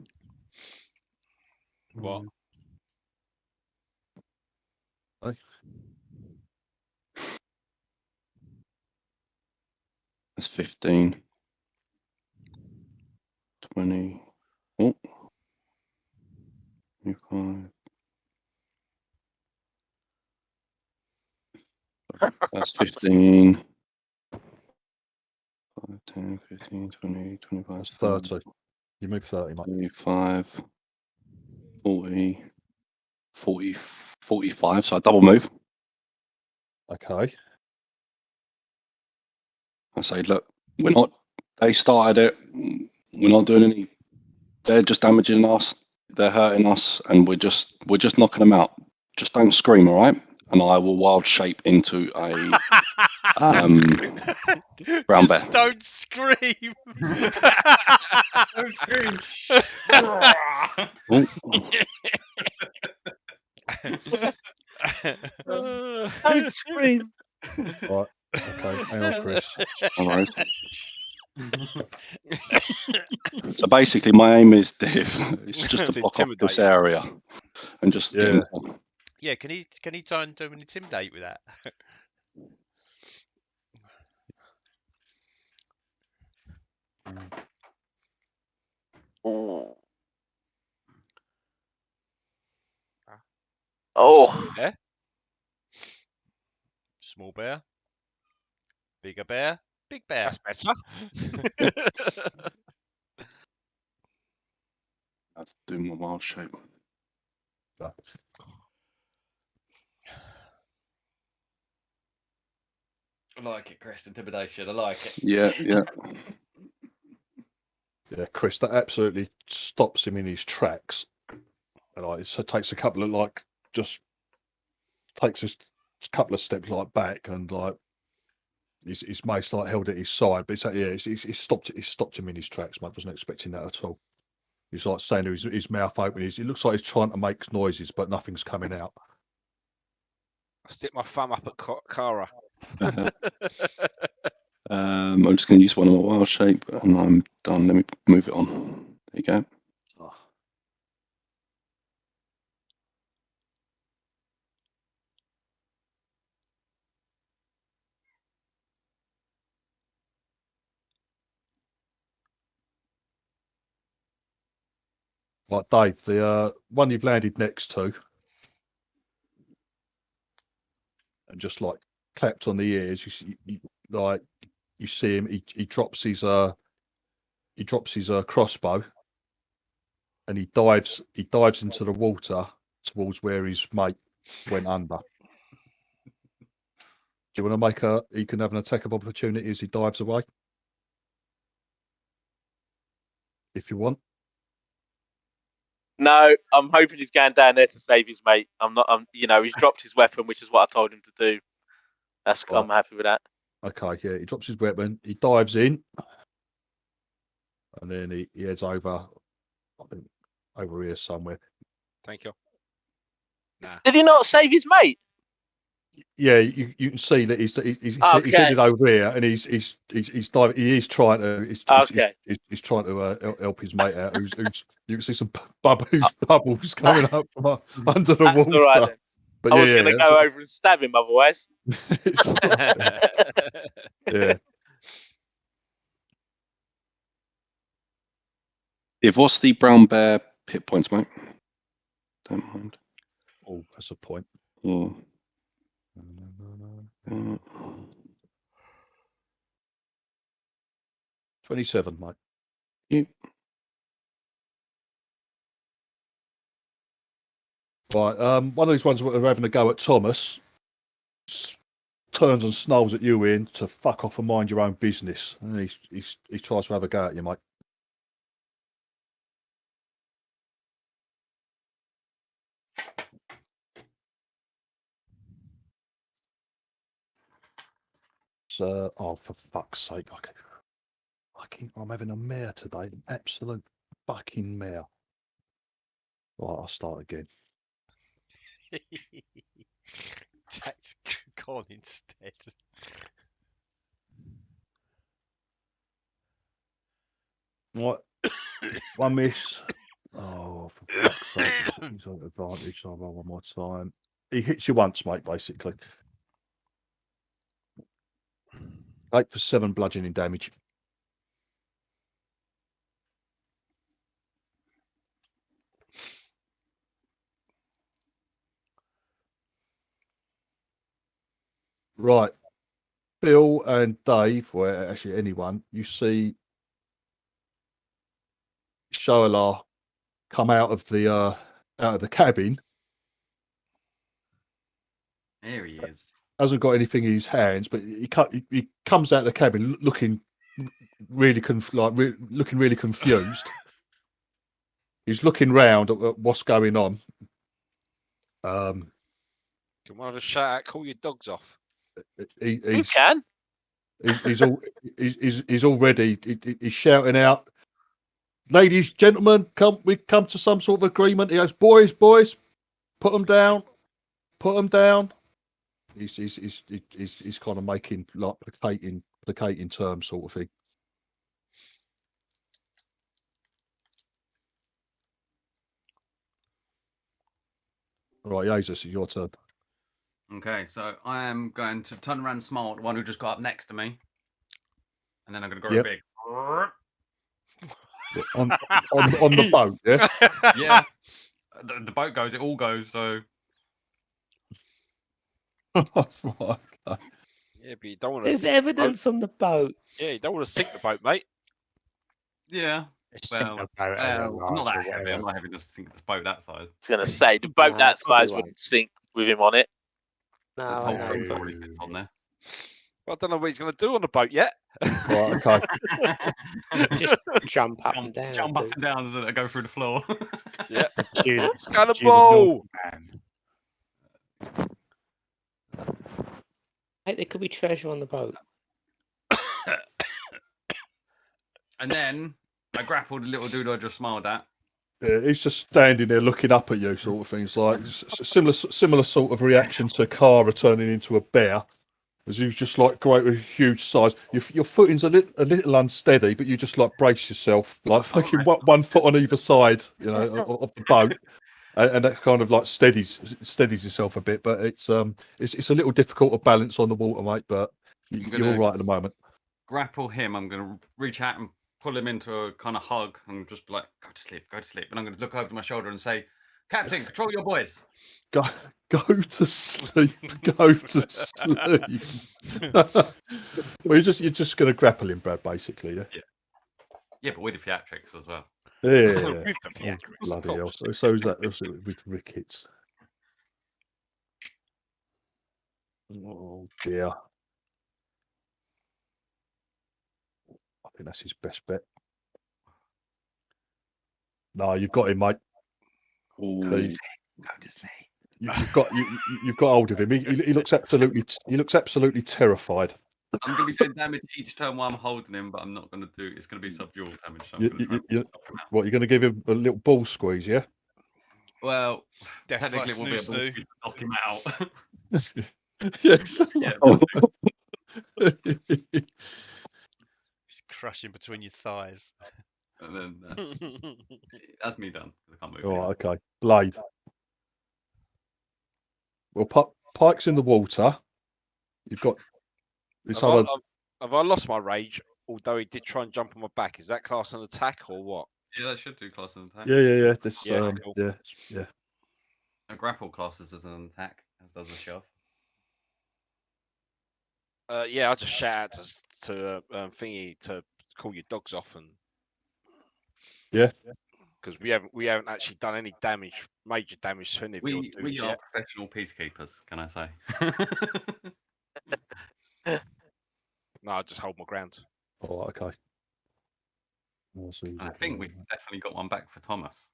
B: What?
E: Okay.
K: That's 15. 20. Oh. 25. That's 15. 5, 10, 15, 20, 25,
E: That's 30. You move 30, mate.
K: 25, 40, 40, 45. So I double move.
E: Okay.
K: I say, look, we're not. They started it. We're not doing any. They're just damaging us. They're hurting us, and we're just knocking them out. Just don't scream, all right? And I will wild shape into a brown bear.
B: Just don't scream.
C: Don't scream.
K: Oh,
A: Don't scream.
E: Right. Okay. Hang on, Chris.
K: no worries. So basically, my aim is this: it's just to
B: To
K: block off this
B: intimidate.
K: area and just get
E: Yeah.
K: him.
B: Yeah, can he try and do an intimidate with that?
A: Oh.
B: Small
A: Oh.
B: bear. Small bear. Bigger bear. Big bear.
G: That's better.
K: That's doing my wild shape.
C: I like it, Chris. Intimidation. I like it.
K: Yeah, yeah.
E: Yeah, Chris, that absolutely stops him in his tracks. And like, so it takes a couple of just takes a couple of steps back, and his mate's held at his side, but it's stopped him in his tracks. Mate wasn't expecting that at all. He's standing with his mouth open. It looks like he's trying to make noises, but nothing's coming out.
G: I stick my thumb up at Kara.
K: I'm just going to use one of my wild shape, and I'm done. Let me move it on. There you go.
E: Oh. Right, Dave, the one you've landed next to, and just clapped on the ears. You see him. He drops his crossbow, and he dives into the water towards where his mate went under. Do you want to he can have an attack of opportunity as he dives away? If you want.
A: No, I'm hoping he's going down there to save his mate. He's dropped his weapon, which is what I told him to do.
E: Right.
A: I'm happy with that.
E: Okay, yeah, he drops his weapon, he dives in, and then he heads over, I think, over here somewhere.
G: Thank you. Nah.
A: Did he not save his mate?
E: Yeah, you can see that he's
A: Okay.
E: headed over here, and he's diving. He is trying to. He's trying to help his mate out. Who's you can see some bubbles coming up from under the
A: That's
E: water.
A: all right then.
E: But
A: I was going to go over and stab him otherwise.
E: Yeah.
K: If what's the brown bear hit points, mate? Don't mind.
E: Oh, that's a point.
K: Yeah.
E: 27, mate.
K: Yeah.
E: Right, one of these ones that are having a go at Thomas turns and snarls at you, Ian, to fuck off and mind your own business. And he tries to have a go at you, mate. So, oh, for fuck's sake! I'm having a mare today, an absolute fucking mare. Right, I'll start again.
B: That's gone instead.
E: What? One miss. Oh, for fuck's sake! He's on advantage. I'll roll one more time. He hits you once, mate. Basically, 8 for 7 bludgeoning damage. Right. Bill and Dave, or actually anyone, you see Shoalar come out of the cabin.
C: There he is.
E: Hasn't got anything in his hands, but he comes out of the cabin looking really looking really confused. He's looking round at what's going on.
G: Can one of us shout out, call your dogs off?
A: Who can?
E: He's already he's shouting out, "Ladies, gentlemen, we come to some sort of agreement." He goes, boys, put them down. He's kind of making like placating terms sort of thing. Right, Jesus, it's your turn.
C: Okay, so I am going to turn around and smile at the one who just got up next to me. And then I'm going to go a big.
E: On the boat, yeah?
C: Yeah. The boat goes, it all goes, so.
G: Yeah, but you don't want to.
F: There's evidence on the boat.
G: Yeah, you don't want to sink the boat, mate.
C: Yeah.
H: Well,
C: I'm not that heavy. I'm not heavy to sink the boat that size.
A: I was going to say, the boat that size wouldn't sink with him on it.
F: No,
C: The
F: I
C: whole
F: know,
C: crew
F: but
C: probably fits on there.
G: Well, I don't know what he's going to do on the boat yet.
E: Right, okay.
F: just jump up and down.
C: Jump up and down as I go through the floor.
G: Yeah.
H: It's
G: Cannonball!
F: Hey, there could be treasure on the boat.
C: And then I grappled the little dude I just smiled at.
E: Yeah, he's just standing there looking up at you, sort of things. Like similar sort of reaction to Kara turning into a bear, as you just like great with huge size. Your footing's a little unsteady, but you just like brace yourself, like fucking one foot on either side, you know, of the boat, and that kind of like steadies yourself a bit. But it's a little difficult to balance on the water, mate. But you're all right at the moment.
C: Grapple him. I'm going to reach out and pull him into a kind of hug and just be like, go to sleep. And I'm going to look over my shoulder and say, Captain, control your boys.
E: Go to sleep. Go to sleep. Well, you're just going to grapple him, Brad, basically, yeah?
C: Yeah, but with the theatrics as well.
E: Yeah.
H: With the theatrics,
E: bloody hell. So is that with rickets? Oh, dear. I think that's his best bet. No, you've got him, mate.
C: Go to sleep.
E: You've got hold of him. He looks absolutely terrified.
C: I'm going to be doing damage each turn while I'm holding him, but I'm not going to do. It's going to be subdual damage. So
E: What, you're going to give him a little ball squeeze, yeah?
C: Well,
G: Death
C: technically, it will be a ball
G: snooze
C: squeeze to knock him out.
E: Yes.
C: Yeah.
B: He's crushing between your thighs.
C: And then that's me done. I can't move.
E: Oh, okay. Blade. Well, Pike's in the water. You've got this other.
G: Have I lost my rage? Although he did try and jump on my back, is that class an attack or what?
C: Yeah, that should do class as an attack.
E: Yeah. This,
G: cool.
E: yeah.
C: A grapple classes as an attack, as does a shove.
G: Yeah, I'll just shout out to Thingy to call your dogs off and.
E: Yeah.
G: Because we haven't actually done any damage, major damage to any of your dudes
C: We are
G: yet.
C: professional peacekeepers, can I say?
G: No, I just hold my ground.
E: Oh, okay.
C: I think we've definitely got one back for Thomas.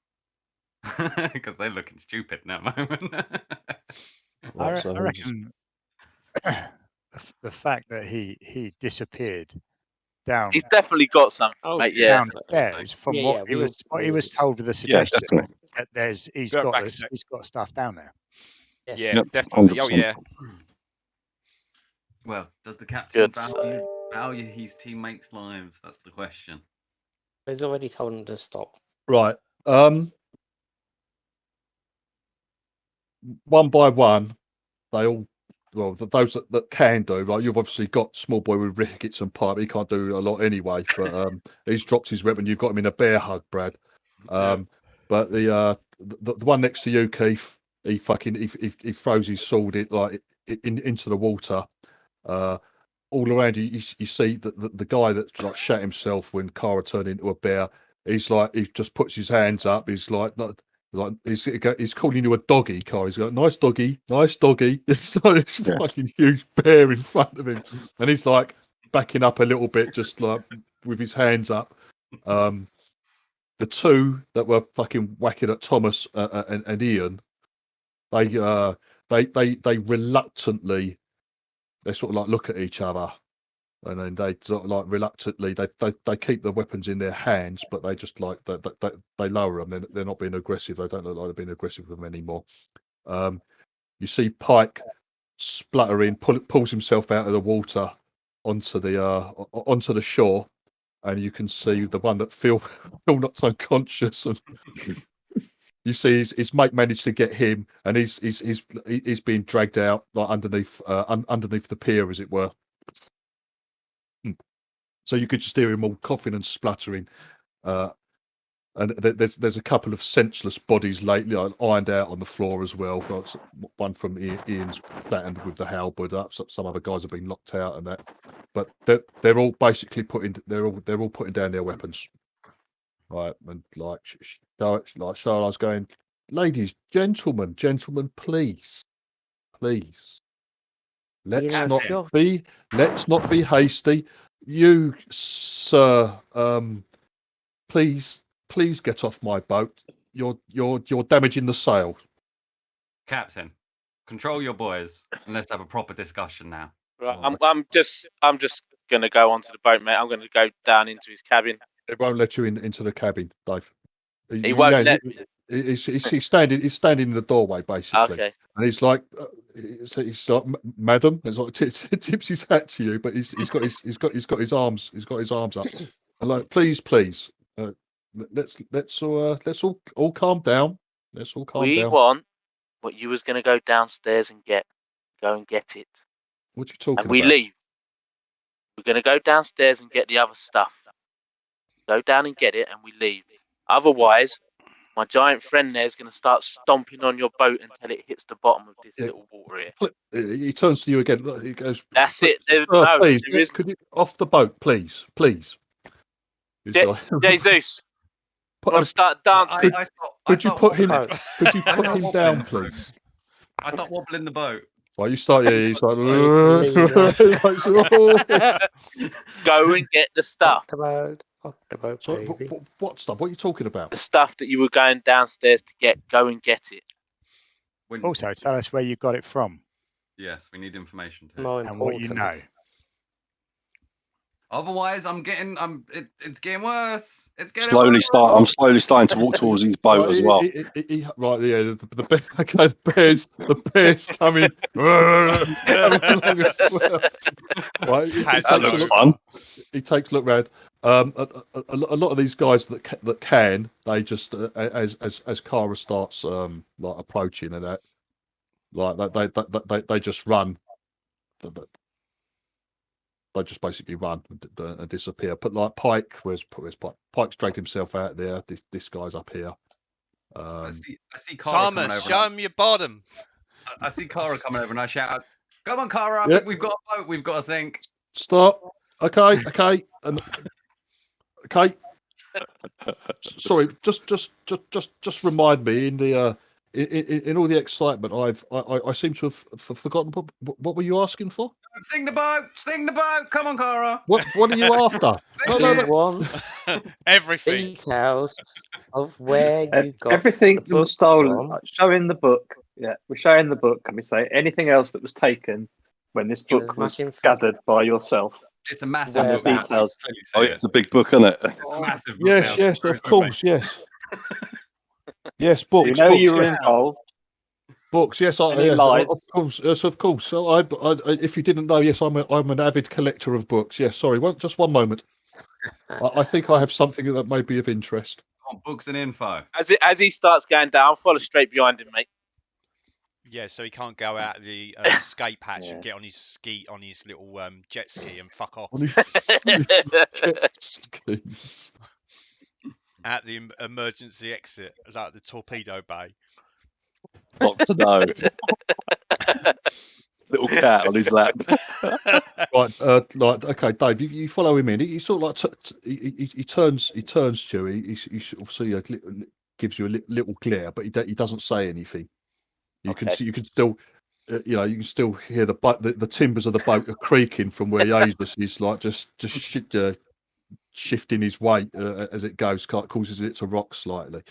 C: Because they're looking stupid now at the moment.
H: I reckon the fact that he disappeared down.
A: He's definitely got something, mate. Yeah.
H: Downstairs from what he was told with the suggestion. That he's got stuff down there.
G: Yeah, definitely.
K: 100%.
G: Oh yeah.
C: Well, does the captain value his teammates' lives? That's the question.
F: He's already told him to stop.
E: Right. One by one, they all. Well, those that can do, like you've obviously got small boy with rickets and pipe. He can't do a lot anyway, but he's dropped his weapon. You've got him in a bear hug, Brad. But the one next to you, Keith, he throws his sword into the water, All around you see the guy that's like shot himself when Kara turned into a bear. He's like, he just puts his hands up. He's like, not like he's calling you a doggy, Kara. He's like, nice doggy, nice doggy. It's like this fucking huge bear in front of him, and he's like backing up a little bit, just like with his hands up. The two that were fucking whacking at Thomas and Ian, they reluctantly, they sort of like look at each other, and then they sort of like reluctantly they keep the weapons in their hands, but they just like they lower them. They're not being aggressive. They don't look like they're being aggressive with them anymore. You see Pike spluttering, pulls himself out of the water onto the shore, and you can see the one that Phil knocked unconscious, and you see his mate managed to get him, and he's being dragged out like underneath the pier, as it were. So you could just hear him all coughing and spluttering, and there's a couple of senseless bodies lately ironed out on the floor as well. One from Ian's flattened with the halberd up. Some other guys have been locked out and that, but they're all basically putting down their weapons, right? And like Charlotte's going, ladies, gentlemen, please. Let's not be hasty. You, sir, please get off my boat. You're damaging the sail.
C: Captain, control your boys and let's have a proper discussion now.
A: Right, I'm just gonna go onto the boat, mate. I'm gonna go down into his cabin.
E: It won't let you into the cabin, Dave.
A: He won't let me.
E: He's standing in the doorway basically.
A: Okay.
E: And he's like, madam. It's like tips his hat to you, but he's got his arms up. And like, please, let's all calm down. Let's all calm down.
A: We want what you was gonna go downstairs and go and get it.
E: What are you talking about?
A: And we leave. We're gonna go downstairs and get the other stuff. Go down and get it, and we leave. Otherwise, my giant friend there is going to start stomping on your boat until it hits the bottom of this little water here.
E: He turns to you again. He goes,
A: "That's it.
E: Please, could you off the boat, please."
A: Jesus, I want to start dancing.
E: Could you put him down, please?
C: I start wobbling the boat.
E: Well, you start. Yeah, you start.
A: Go and get the stuff.
E: What stuff? What are you talking about?
A: The stuff that you were going downstairs to get. Go and get it.
H: Also, tell us where you got it from.
C: Yes, we need information too.
H: And what you know.
C: Otherwise, it's getting worse. It's getting
K: I'm slowly starting to walk towards his boat as well.
E: Right, yeah. The bear's coming. Right,
K: that looks fun.
E: He takes a look round. A lot of these guys that can, they just as Kara starts like approaching and that, like they just run. They just basically run and disappear. But like Pike, where's Pike? Pike's dragged himself out there. This guy's up here.
C: I see Kara
B: Thomas, show him your bottom.
C: I see Kara coming over and I shout, "Come on, Kara! I think we've got a boat. We've got to sink."
E: Stop. Okay. Okay. Sorry. Just remind me in the in all the excitement, I seem to have forgotten what were you asking for?
C: Sing the boat! Come on, Kara!
E: What are you after?
F: No. Want
B: everything.
F: Details of where you got
I: everything
F: the
I: that was stolen.
F: from.
I: Showing the book. Yeah, we're showing the book, and we say anything else that was taken when this book was gathered by yourself.
C: It's a massive book.
I: Details.
K: Oh, it's a big book, isn't it?
C: It's a massive book.
E: Yes, of course, yes. Yes, books.
I: You know you were involved.
E: Books, yes, of course, yes, of course. So, I, if you didn't know, yes, I'm an avid collector of books. Yes, sorry, just one moment. I think I have something that may be of interest.
C: Books and info.
A: As he starts going down, follow straight behind him, mate.
B: Yeah, so he can't go out the escape hatch and get on his little jet ski and fuck off. At the emergency exit, like the torpedo bay.
K: Got to know. little cat on his lap.
E: Right, like okay, Dave, you follow him in. He sort of like he turns to you. He sort of see gives you a little glare, but he doesn't say anything. You can see, you can still, you know, you can still hear the timbers of the boat are creaking from where Yazis is like just shifting his weight as it goes, causes it to rock slightly.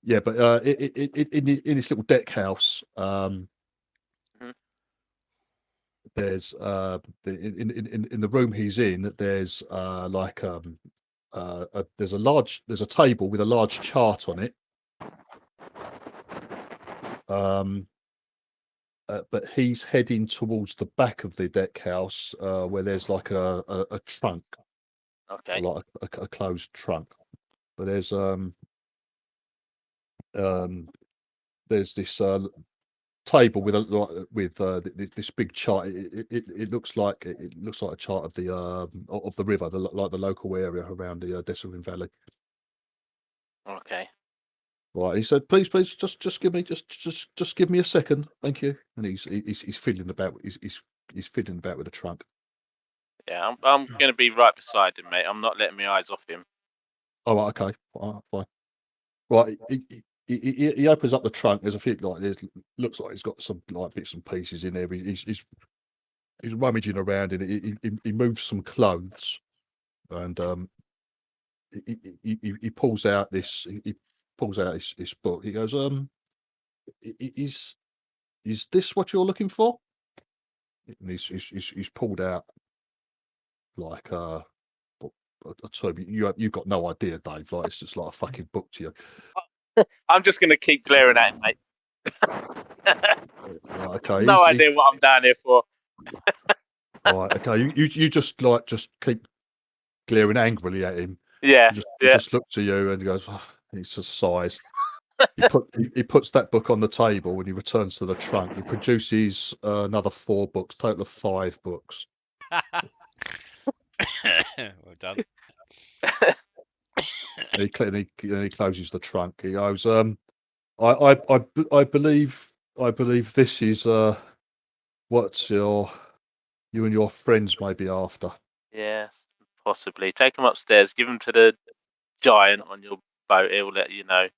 E: Yeah, but in this little deck house, there's in the room he's in, there's like there's a table with a large chart on it. But he's heading towards the back of the deck house where there's like a trunk, like a closed trunk. But there's this table with this big chart. It looks like a chart of the river, like the local area around the Dessalines Valley.
A: Okay.
E: Right, he said, "Please, just give me a second, thank you." And he's fiddling about. He's fiddling about with the trunk.
A: Yeah, I'm going to be right beside him, mate. I'm not letting my eyes off him.
E: Oh, right, okay, fine. Right, he opens up the trunk. There's a few looks like he's got some like bits and pieces in there. He's rummaging around in it. He moves some clothes, and he pulls out this. He pulls out his book. He goes, Is this what you're looking for?" And he's pulled out like a term. You've got no idea, Dave. Like it's just like a fucking book to you.
A: I'm just going to keep glaring at him, mate.
E: Right, okay.
A: No idea what I'm down here for.
E: Right, okay. You just keep glaring angrily at him.
A: Yeah.
E: He just looks at you and he goes, oh, he just sighs. He puts that book on the table when he returns to the trunk. He produces another 4 books, total of 5 books.
B: Well done.
E: And he closes the trunk. He goes, I believe this is what you and your friends may be after.
A: Yes, possibly. Take him upstairs. Give him to the giant on your boat. He'll let you know.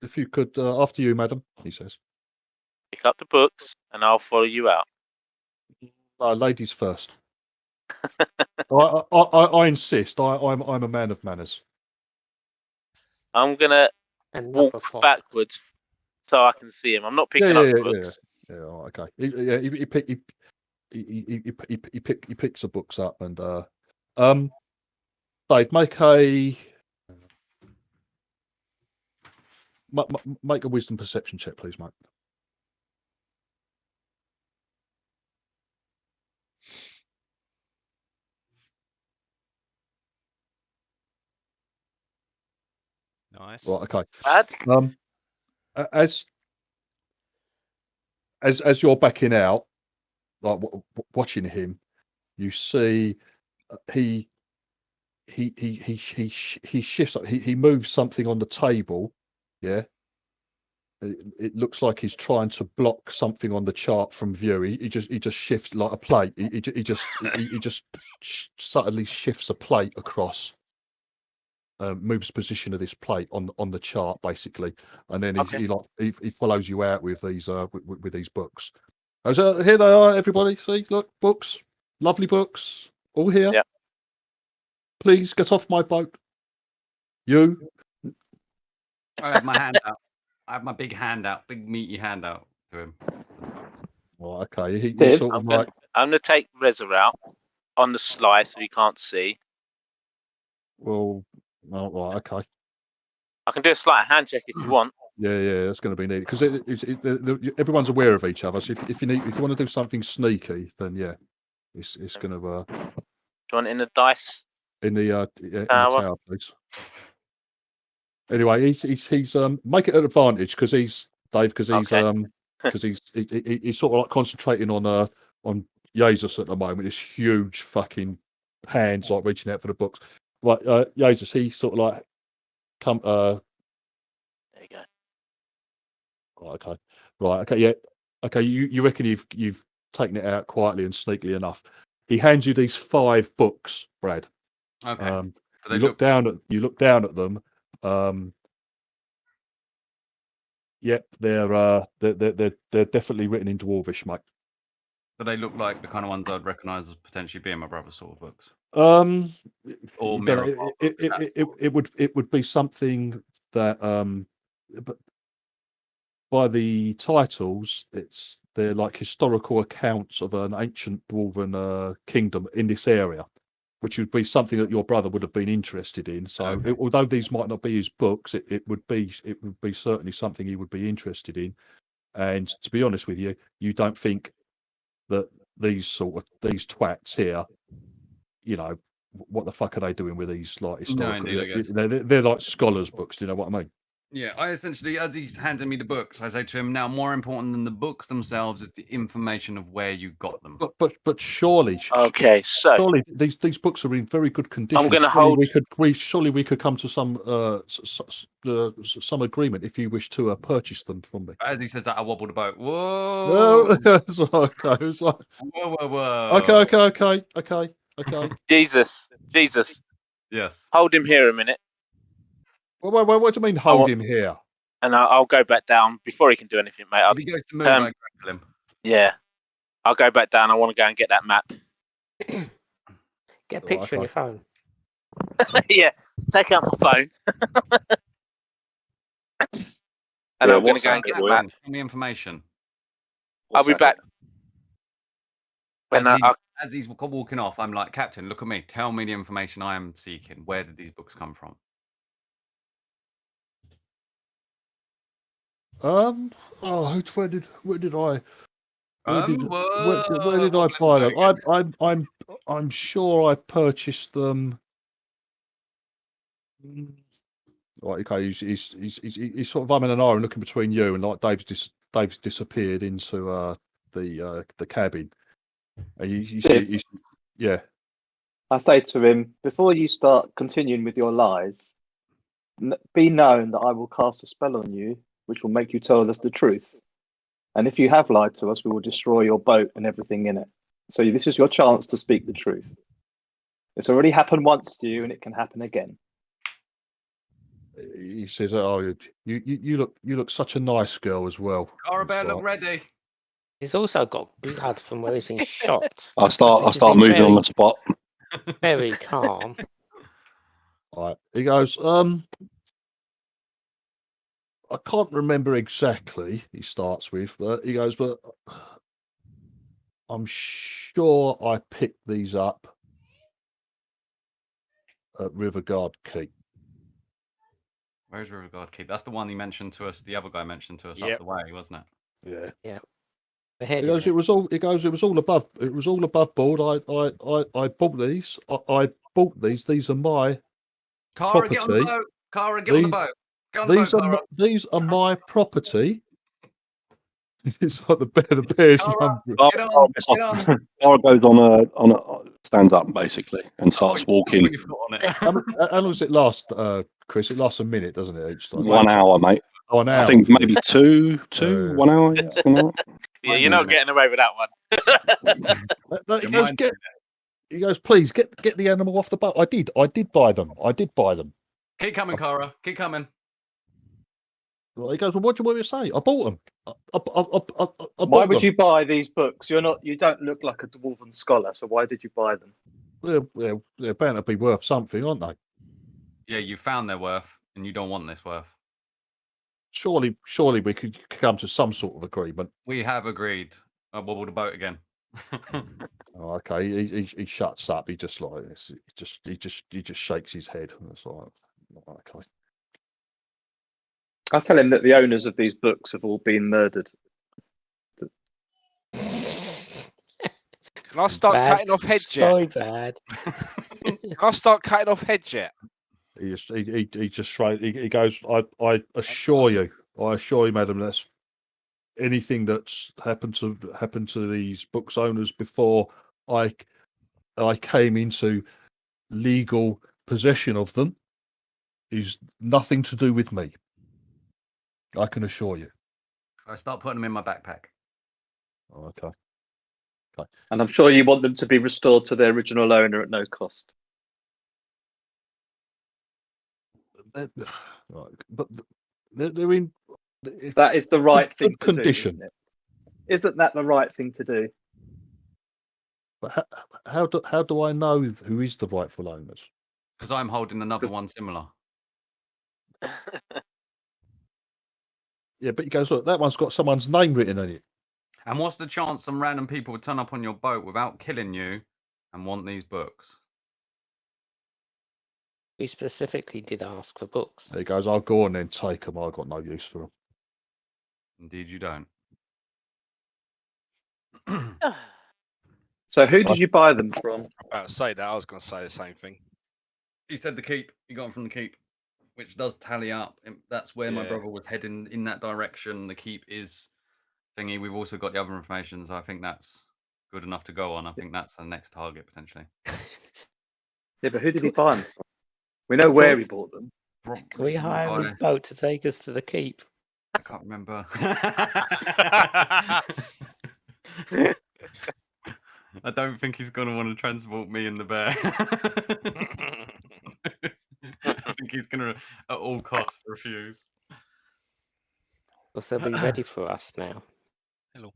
E: If you could, after you, madam, he says.
A: Pick up the books, and I'll follow you out.
E: Ladies first. I insist. I'm a man of manners.
A: I'm gonna walk backwards so I can see him. I'm not picking up the books.
E: Yeah. Okay. He picks the books up and Dave, make a wisdom perception check, please, mate.
B: Nice.
E: Right. Okay.
A: Bad?
E: As you're backing out, like watching him, you see he shifts up. He moves something on the table. Yeah. It looks like he's trying to block something on the chart from view. He just shifts like a plate. He just subtly shifts a plate across. Moves position of this plate on the chart basically, and then he follows you out with these with these books. So here they are, everybody. See, look, books, lovely books, all here.
A: Yeah.
E: Please get off my boat. You.
C: I have my hand out. I have my big hand out, big meaty hand out to him.
E: Well, okay. He sort of like.
A: I'm gonna take Reza out on the sly so he can't see.
E: Well, right, okay.
A: I can do a slight handshake if you want.
E: Yeah, that's going to be needed because everyone's aware of each other. So if you want to do something sneaky, then yeah, it's going to.
A: Do you want it in the dice?
E: In the tower, please. Anyway, he's make it an advantage because he's sort of like concentrating on Jesus at the moment. This huge fucking hands like reaching out for the books. Right, Jesus, he sort of like come.
A: There you go.
E: Okay. Right. Okay. Yeah. Okay, you reckon you've taken it out quietly and sneakily enough. He hands you these 5 books, Brad.
C: Okay.
E: You look down at them. Yep, they're definitely written in Dwarvish, mate.
C: Do they look like the kind of ones I'd recognise as potentially being my brother's sort of books?
E: Or it would be something that but by the titles, they're like historical accounts of an ancient dwarven kingdom in this area, which would be something that your brother would have been interested in. So, although these might not be his books, it would be certainly something he would be interested in. And to be honest with you, you don't think that these twats here, what the fuck are they doing with these like historical?
C: No, indeed, I guess.
E: They're like scholars' books. Do you know what I mean?
C: Yeah, I essentially, as he's handing me the books, I say to him, now more important than the books themselves is the information of where you got them.
E: But surely,
A: Okay, so
E: surely these books are in very good condition.
A: I'm going to
E: surely
A: hold.
E: surely we could come to some agreement if you wish to purchase them from me.
C: As he says that, I wobble the boat. Whoa!
E: It's okay. It's like,
C: whoa!
E: Okay.
A: Jesus.
C: Yes.
A: Hold him here a minute.
E: What do you mean hold him here?
A: And I'll go back down before he can do anything, mate.
C: If he goes to move, I grapple him.
A: Yeah, I'll go back down. I want to go and get that map.
F: Get a picture on your phone.
A: Yeah, take out my phone. And I'm going to go and get the map.
C: Give me information.
A: I'll be back.
C: As he's walking off, I'm like, Captain, look at me. Tell me the information I am seeking. Where did these books come from?
E: Where did I buy them? I'm sure I purchased them. Right, okay. He's sort of umming and ahhing, looking between you and like Dave's disappeared into the cabin. And yeah.
I: I say to him, before you start continuing with your lies, be known that I will cast a spell on you, which will make you tell us the truth. And if you have lied to us, we will destroy your boat and everything in it. So this is your chance to speak the truth. It's already happened once to you, and it can happen again.
E: He says, "Oh, you look such a nice girl as well."
C: Carabelle, look ready.
F: He's also got blood from where he's been shot.
K: I start moving on the spot.
F: Very calm.
E: All right. He goes, I can't remember exactly, he starts with, but he goes, but I'm sure I picked these up at Riverguard Keep.
C: Where's Riverguard Keep? That's the one he mentioned to us. The other guy mentioned to us up the way, wasn't
E: it?
F: Yeah.
E: He goes, it was all above. It was all above board. I bought these. I bought these. These are my
C: Cara,
E: property.
C: get on the boat. Cara, get on the boat. Get on the boat, Cara.
E: These are my property. It's like the bear's number.
K: Cara goes stands up basically and starts walking.
E: How long does it last, Chris? It lasts a minute, doesn't it? Each time.
K: 1 hour, mate.
E: Oh, an hour.
K: I think maybe two, 1 hour.
A: Yeah, you're not getting away with that one.
E: He goes, please get the animal off the boat. I did buy them.
C: Keep coming, Cara. Keep coming.
E: He goes, well, what do you want me to say? I bought them.
I: Why would you buy these books? You don't look like a dwarven scholar, so why did you buy them?
E: They're bound to be worth something, aren't they?
C: Yeah, you found their worth, and you don't want this worth.
E: Surely we could come to some sort of agreement.
C: We have agreed. I wobbled the boat again.
E: Okay, he shuts up. He just like this. He just shakes his head. And it's like, okay.
I: I tell him that the owners of these books have all been murdered.
G: Can I start cutting off heads yet?
F: So bad.
G: Can I start cutting off heads yet?
E: He just straight. He goes. I assure you, madam, that's anything that's happened to these books owners before I came into legal possession of them is nothing to do with me. I can assure you.
C: I start putting them in my backpack.
E: Oh, okay. Okay.
I: And I'm sure you want them to be restored to their original owner at no cost.
E: Right, but they're in.
I: That is the right thing to
E: condition.
I: do, isn't it? Isn't that the right thing to do?
E: But how do I know who is the rightful owners?
C: Because I'm holding another one similar.
E: Yeah, but he goes, look, that one's got someone's name written on it.
C: And what's the chance some random people would turn up on your boat without killing you and want these books?
F: We specifically did ask for books.
E: He goes, I'll go on then, take them. I've got no use for them.
C: Indeed, you don't.
I: So who did you buy them from?
G: About to say that, I was going to say the same thing.
C: He said the keep. He got them from the keep, which does tally up. That's where my brother was heading in that direction. The keep is thingy. We've also got the other information, so I think that's good enough to go on. I think that's the next target potentially.
I: Yeah, but who did he buy them from? We know where he bought them.
F: Can we hire his boat to take us to the keep?
C: I can't remember. I don't think he's going to want to transport me and the bear. I think he's going to, at all costs, refuse.
F: Because they'll be ready for us now.
G: Hello.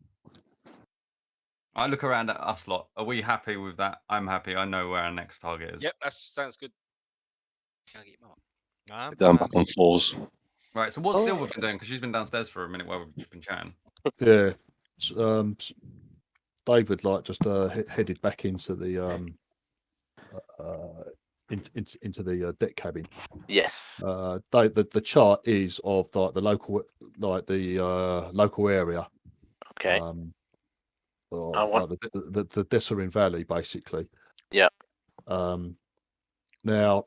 C: I look around at us lot. Are we happy with that? I'm happy. I know where our next target is.
G: Yep, that sounds good. Can I get Mark?
K: Down back on floors.
C: Right, so what's Silver been doing? Because she's been downstairs for a minute while we've just been chatting.
E: Yeah. David just headed back into the into the deck cabin.
A: Yes.
E: The chart is of the local local area.
A: Okay.
E: The Desserin Valley, basically.
A: Yeah.
E: Now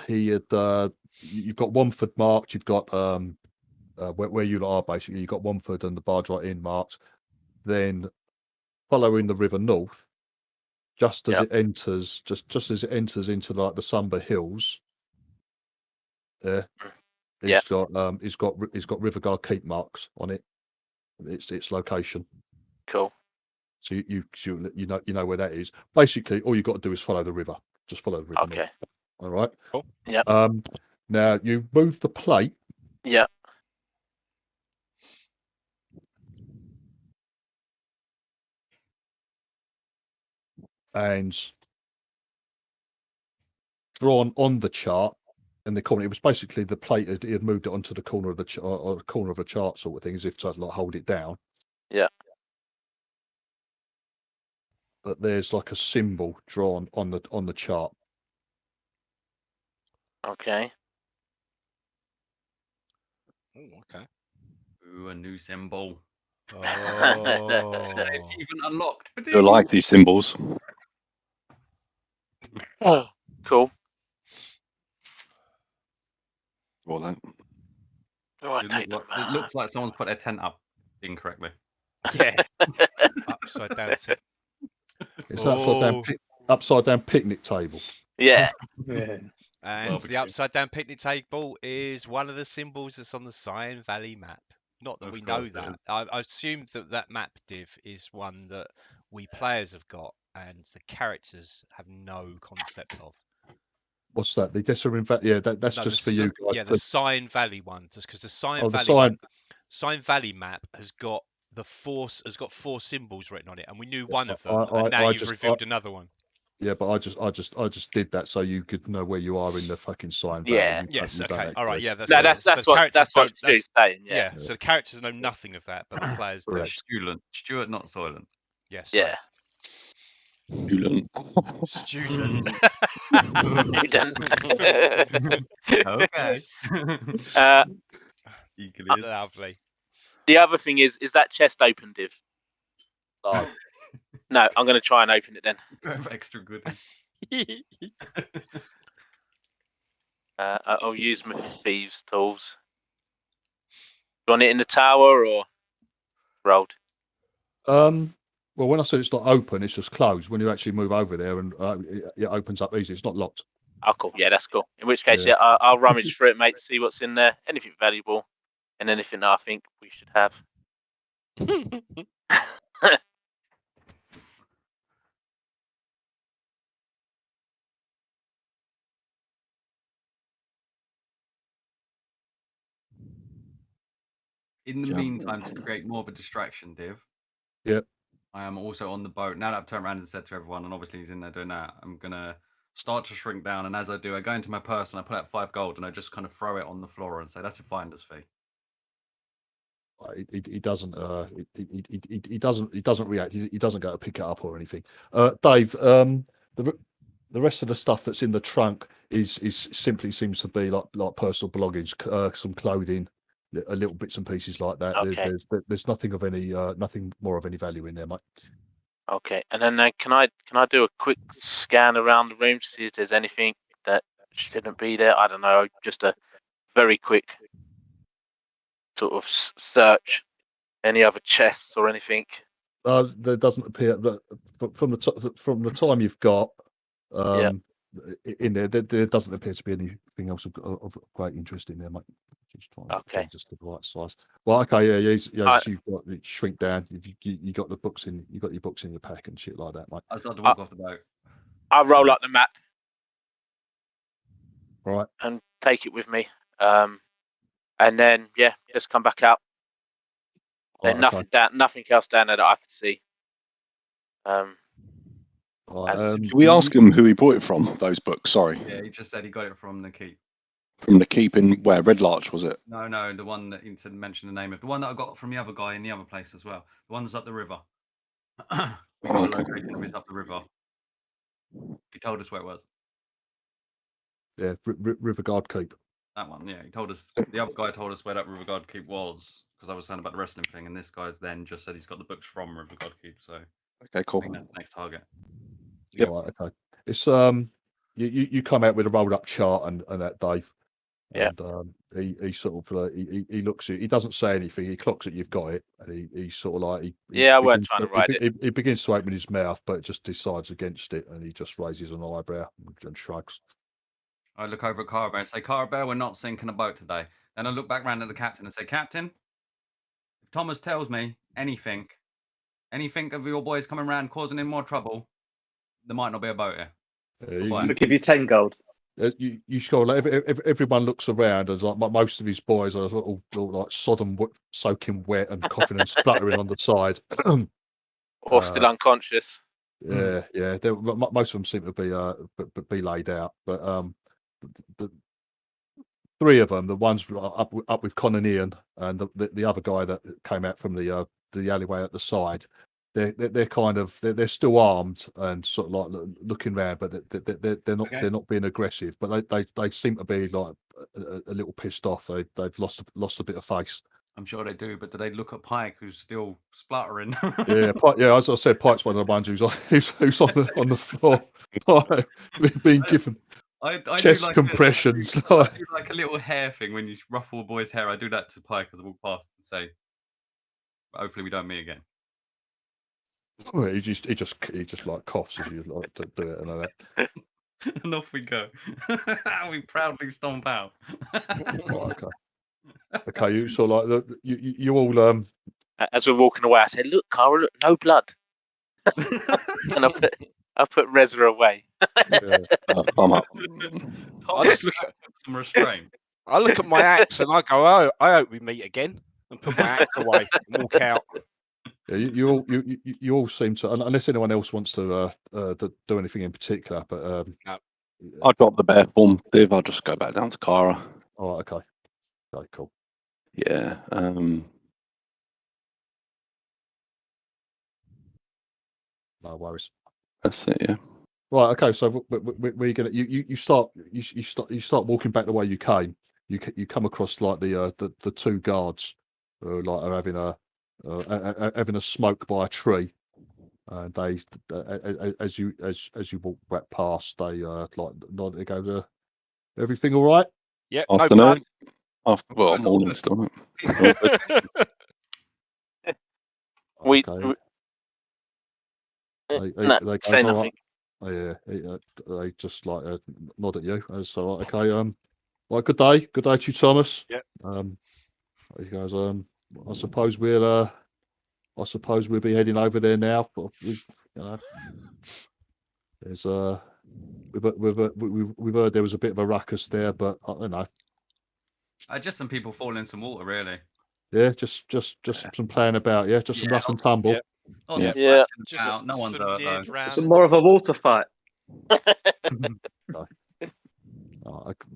E: he had you've got Womford marked. You've got where you are basically. You've got Womford and the barge right in marked. Then following the river north, just as it enters, just as it enters into the Sumber Hills. There, it's got River Guard Keep marks on it. Its location.
A: Cool.
E: So you know where that is. Basically, all you've got to do is follow the river. Just follow the river.
A: Okay.
E: North. All right.
A: Cool. Yeah.
E: Now you move the plate.
A: Yeah.
E: And drawn on the chart in the corner, it was basically the plate had moved it onto the corner of the corner of a chart sort of thing, as if to hold it down.
A: Yeah.
E: But there's a symbol drawn on the chart.
A: Okay.
G: Oh, okay.
C: Ooh, a new symbol.
G: Oh.
C: It's even unlocked.
K: I like these symbols.
A: Oh, cool.
K: Well, then.
A: Oh,
C: It looks like someone's put their tent up incorrectly.
G: Yeah. Upside down tent.
E: It's upside down picnic table.
A: Yeah.
I: Yeah.
B: And the upside down picnic table is one of the symbols that's on the Cyan Valley map. Not that we know that. I assume that map div is one that we players have got and the characters have no concept of.
E: What's that? The Desserin Valley? Yeah, that's just for you guys.
B: Yeah, the Cyan Valley one, just because the Cyan Valley map has got four symbols written on it, and we knew one of them, and now you've revealed another one.
E: Yeah, but I just did that so you could know where you are in the fucking Cyan Valley.
A: Yeah.
B: Yes. Okay. All right. Yeah.
A: That's what Stu's saying. Yeah.
B: So the characters know nothing of that, but the players do.
C: Stuart, not Soylent.
B: Yes.
A: Yeah.
K: Student.
C: Okay.
B: Lovely.
A: The other thing is that chest open div? No, I'm going to try and open it then.
C: Extra good.
A: I'll use my thieves' tools. Do you want it in the tower or rolled?
E: Well, when I said it's not open, it's just closed. When you actually move over there, and it opens up easy. It's not locked.
A: Oh, cool. Yeah, that's cool. In which case, I'll rummage through it, mate, to see what's in there. Anything valuable, and anything that I think we should have.
C: In the
K: Yeah.
C: meantime, to create more of a distraction, Div.
E: Yep.
C: I am also on the boat. Now that I've turned around and said to everyone, and obviously he's in there doing that, I'm going to start to shrink down. And as I do, I go into my purse and I pull out 5 gold and I just kind of throw it on the floor and say, that's a finder's fee.
E: He doesn't. He doesn't react. He doesn't go to pick it up or anything. Dave, the rest of the stuff that's in the trunk is simply seems to be like personal belongings, some clothing, a little bits and pieces like that.
A: Okay.
E: There's nothing of any, nothing more of any value in there, mate.
A: Okay, and then can I do a quick scan around the room to see if there's anything that shouldn't be there? I don't know, just a very quick sort of search. Any other chests or anything?
E: There doesn't appear that from the time you've got in there, there doesn't appear to be anything else of great interest in there, mate. Just trying to
A: Okay.
E: just the right size. Well, okay, yeah, you've got shrink down. You got the books in. You got your books in your pack and shit like that, mate.
C: I start to walk off the boat.
A: I'll roll up the map
E: Right.
A: and take it with me. And then just come back out. There's nothing else down there that I can see.
K: Did we ask him who he bought it from? Those books. Sorry.
C: Yeah, he just said he got it from the keep.
K: From the keep in where? Red Larch, was it?
C: No, the one that he said mention the name of. The one that I got from the other guy in the other place as well. The one that's up the river. The location of it's up the river. He told us where it was.
E: Yeah, Riverguard Keep.
C: That one, yeah. He told us. The other guy told us where that Riverguard Keep was because I was saying about the wrestling thing, and this guy's then just said he's got the books from Riverguard Keep. So
K: okay, cool.
C: I think that's the next target.
E: Yep. Right, okay. It's you come out with a rolled up chart and that, Dave. And he sort of he looks at, he doesn't say anything. He clocks it. You've got it, and he's sort of like
A: I weren't trying to write it.
E: He begins to open his mouth, but just decides against it, and he just raises an eyebrow and shrugs.
C: I look over at Carabao and say, Carabao, we're not sinking a boat today. Then I look back round at the captain and say, Captain, if Thomas tells me anything of your boys coming around causing him more trouble, there might not be a boat here.
I: I'll give you 10 gold.
E: You score. Like, everyone looks around, and like most of his boys are all like sodden, soaking wet, and coughing and spluttering on the side,
A: or still unconscious.
E: Yeah. Most of them seem to be laid out, but the 3 of them, the ones up with Con and Ian, and the other guy that came out from the alleyway at the side. They're kind of they're still armed and sort of like looking around, but they're not being aggressive. But they seem to be like a little pissed off. They've lost a bit of face.
C: I'm sure they do, but do they look at Pike, who's still spluttering?
E: Yeah. As I said, Pike's one of the ones who's on the floor, being given chest compressions.
C: I do like a little hair thing when you ruffle a boy's hair. I do that to Pike as I walk past and say, "Hopefully, we don't meet again."
E: Well, he just like coughs as you like to do it and all that.
C: And off we go. We proudly stomp out.
E: Right, okay. You sort of like you all
A: As we're walking away, I said, "Look, Cara, look, no blood." And I put Reza away.
K: I'm up.
G: I just look at
C: some restraint.
G: I look at my axe and I go, "Oh, I hope we meet again," and put my axe away and walk out.
E: Yeah, you all seem to, unless anyone else wants to do anything in particular. But
G: no.
K: I'll drop the bear form, Div. I'll just go back down to Cara.
E: All right, okay, cool.
K: Yeah.
E: No worries.
K: That's it. Yeah.
E: Right. Okay. So we're gonna you start walking back the way you came. You come across like the 2 guards who are having a smoke by a tree, and they as you walk back past, they like nod. They go, "Everything all right?"
G: Yeah.
K: Afternoon.
G: No
K: well, morning still.
A: We
E: They
A: say
E: go,
A: nothing.
E: Yeah, they just like nod at you. That's all right. Okay. Well, good day to you, Thomas.
G: Yeah.
E: He goes, I suppose we'll I suppose we'll be heading over there now. But there's we've heard there was a bit of a ruckus there, but I don't know.
C: Just some people falling in some water, really.
E: Yeah, just some playing about. Yeah, just some rough and tumble.
C: Lots of
A: Yeah.
C: splashing about. No one's hurt though.
I: It's more of a water fight.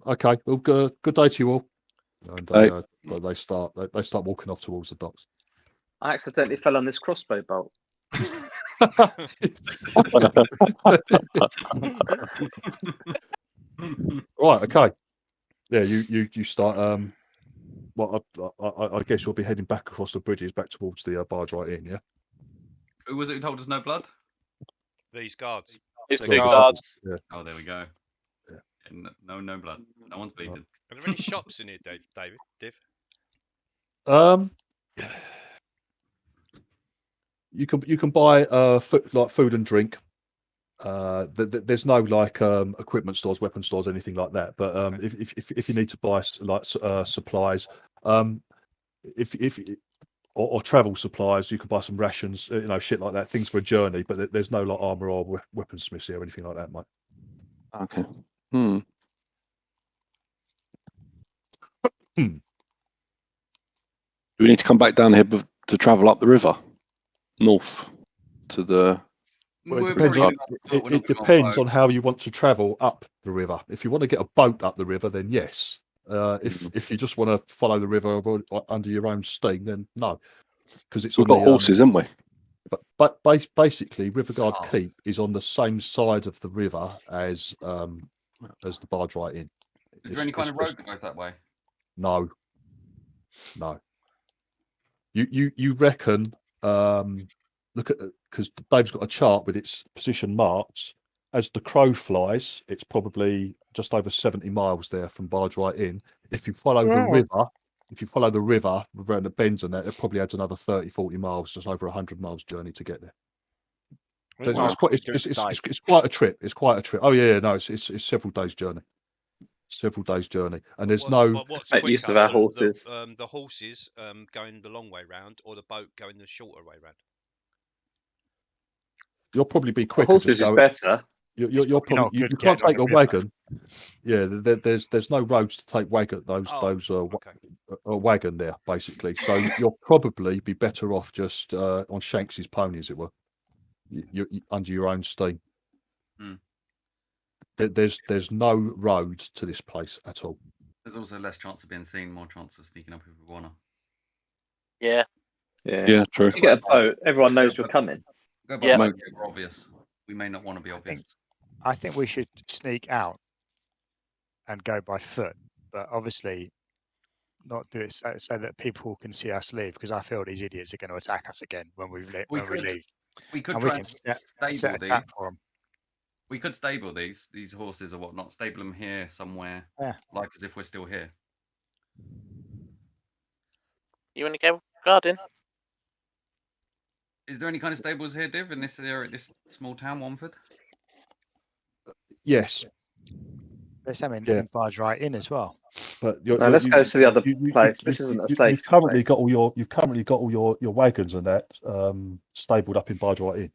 E: Okay. Well, good day to you all. And they start walking off towards the docks.
I: I accidentally fell on this crossbow bolt.
E: Right. Okay. Yeah. You start. Well, I guess you'll be heading back across the bridges back towards the barge right in. Yeah.
C: Who was it who told us no blood?
B: These guards.
A: It's
G: The
A: two
G: guards.
A: guards.
E: Yeah.
C: Oh, there we go.
E: Yeah.
C: No blood. No one's bleeding.
B: Are there any shops in here, David? Div?
E: You can buy like food and drink. There's no like equipment stores, weapon stores, anything like that. But if you need to buy like supplies, or travel supplies, you can buy some rations, shit like that, things for a journey. But there's no like armor or weaponsmiths here or anything like that, mate.
K: Okay. Do we need to come back down here to travel up the river, north to the?
E: Well, it depends on how you want to travel up the river. If you want to get a boat up the river, then yes. If you just want to follow the river under your own steam, then no, because it's
K: We've got horses, haven't we?
E: But basically, Riverguard Keep is on the same side of the river as the barge right in.
C: Is there any kind of road that goes that way?
E: No. You reckon? Look at, because Dave's got a chart with its position marked. As the crow flies, it's probably just over 70 miles there from barge right in. If you follow the river around the bends and that, it probably adds another 30-40 miles, just over 100 miles journey to get there. So it's quite a trip. It's quite a trip. Oh yeah, no, it's several days journey. And there's no.
B: What's
I: Make
B: quicker,
I: use of our horses.
B: The horses going the long way round, or the boat going the shorter way round?
E: You'll probably be quicker.
I: Horses is better.
E: You're probably you can't take a wagon. Yeah, there's no roads to take wagon. A wagon there basically. So you'll probably be better off just on Shanks's pony, as it were. You under your own steam. There's no road to this place at all.
C: There's also less chance of being seen, more chance of sneaking up if we wanna.
A: Yeah.
K: Yeah, true.
I: You get a boat, everyone knows you're coming.
C: Go by boat, we're obvious. We may not want to be obvious.
H: I think we should sneak out and go by foot, but obviously not do it so that people can see us leave, because I feel these idiots are going to attack us again when we leave.
C: We could
H: and
C: try
H: we can set a trap for them.
C: We could stable these horses or whatnot, stable them here somewhere, like as if we're still here.
A: You want to go garden?
C: Is there any kind of stables here, Div, in this area, this small town, Wamford?
E: Yes.
H: There's some in barge right in as well.
E: But
I: let's go to the other place. This isn't a safe.
E: You've currently got all your wagons and that stabled up in barge right in.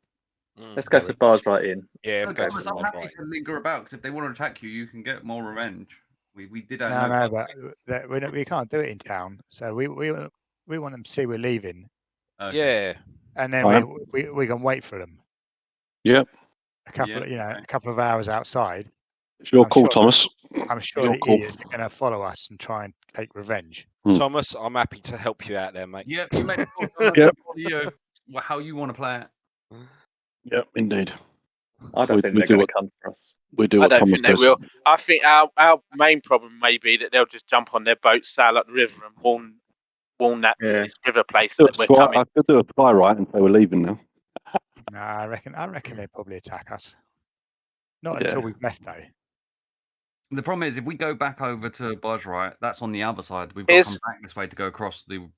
I: Let's go to barge right in.
G: Yeah,
C: I'm happy to linger about, because if they want to attack you, you can get more revenge. We did our
H: No, but we can't do it in town. So we want them to see we're leaving.
C: Okay.
G: Yeah.
H: And then we can wait for them.
K: Yep.
H: A couple of hours outside.
K: It's your call, Thomas.
H: I'm sure the idiots are going to follow us and try and take revenge.
G: Thomas, I'm happy to help you out there, mate.
C: Yep, you make it how you want to play it.
K: Yep, indeed.
I: I don't think they're going to come for us.
K: We do what Thomas does.
A: Will. I think our main problem may be that they'll just jump on their boat, sail up the river, and warn that this river place that we're coming.
K: I could do a fly right and say we're leaving now.
H: No, I reckon they'd probably attack us. Not until we've left, though.
C: The problem is, if we go back over to Bargerite, that's on the other side. We've got to come back this way to go across the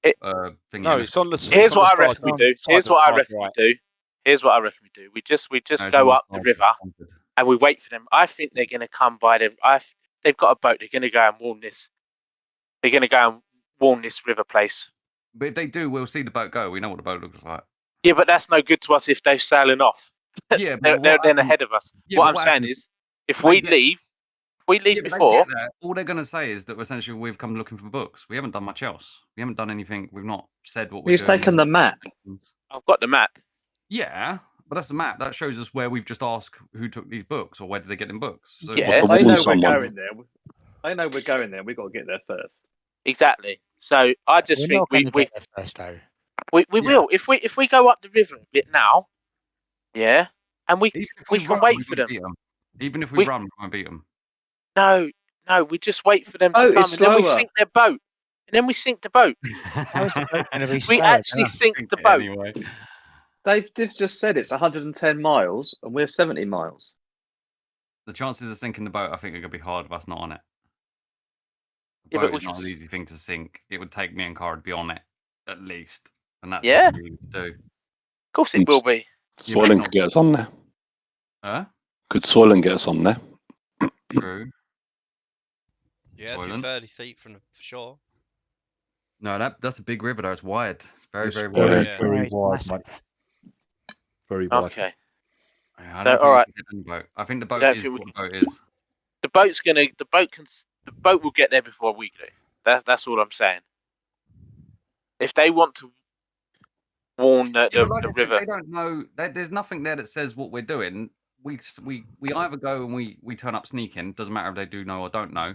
C: thing.
G: No, it's on the.
A: Here's what I reckon we do. Here's what I reckon we do. We just go up the river and we wait for them. I think they're going to come by them. They've got a boat. They're going to go and warn this. They're going to go and warn this river place.
C: But if they do, we'll see the boat go. We know what the boat looks like.
A: Yeah, but that's no good to us if they're sailing off.
C: Yeah, but
A: they're
C: what
A: then
C: happens-
A: ahead of us.
C: yeah,
A: what
C: but
A: I'm
C: what
A: saying
C: happens-
A: is, if
C: they
A: we
C: get-
A: leave
C: Yeah, but they
A: before,
C: get there. All they're going to say is that essentially we've come looking for books. We haven't done much else. We haven't done anything. We've not said what we're
I: He's
C: doing.
I: taken the map.
A: I've got the map.
C: Yeah, but that's the map. That shows us where we've just asked who took these books or where did they get them books. So
A: Yeah.
D: But
I: They
D: warn
I: know
D: someone.
I: we're going there. They know we're going there. We've got to get there first.
A: Exactly. So I just
H: We're
A: think
H: not going to
A: we
H: get there first, though.
A: we
C: Yeah.
A: will if we go up the river a bit now, yeah, and we
C: even if
A: we
C: we
A: can
C: run,
A: wait
C: we're
A: for
C: gonna
A: them.
C: beat 'em. Even if
A: We-
C: we run, we're going to beat them.
A: No, we just wait for them to
I: Boat
A: come,
I: is
A: and then we
I: slower.
A: sink their boat, and then we sink the boat.
H: How is the boat going to be
A: We
H: slower
A: actually
H: than us?
A: sink the boat.
C: Anyway.
I: They've just said it's 110 miles and we're 70 miles.
C: The chances of sinking the boat, I think, are going to be hard with us not on it. The
A: Yeah, but
C: boat
A: we
C: is not
A: can-
C: an easy thing to sink. It would take me and Cara to be on it, at least. And that's
A: Yeah.
C: what we need to do.
A: Of course, it will be.
D: Soiling
C: not-
D: could get us on there.
C: Huh?
D: Could Soiling get us on there?
C: True.
B: Yeah, if you're
C: Soylent.
B: 30 feet from the shore.
C: No, that's a big river, though. It's wide. It's very,
E: It's
C: very
E: very,
C: wide.
B: Yeah.
E: very
H: It's
E: wide,
H: massive.
E: mate. Very wide.
A: Okay.
C: Yeah, I
A: So,
C: don't think
A: all
C: we
A: right.
C: can get on the boat. I think the boat
A: don't
C: is
A: think we
C: what the boat is.
A: The boat will get there before we do. That's all I'm saying. If they want to warn
C: Yeah,
A: the
C: but like I said,
A: river,
C: they don't know. There's nothing there that says what we're doing. We either go and we turn up sneaking. Doesn't matter if they do know or don't know,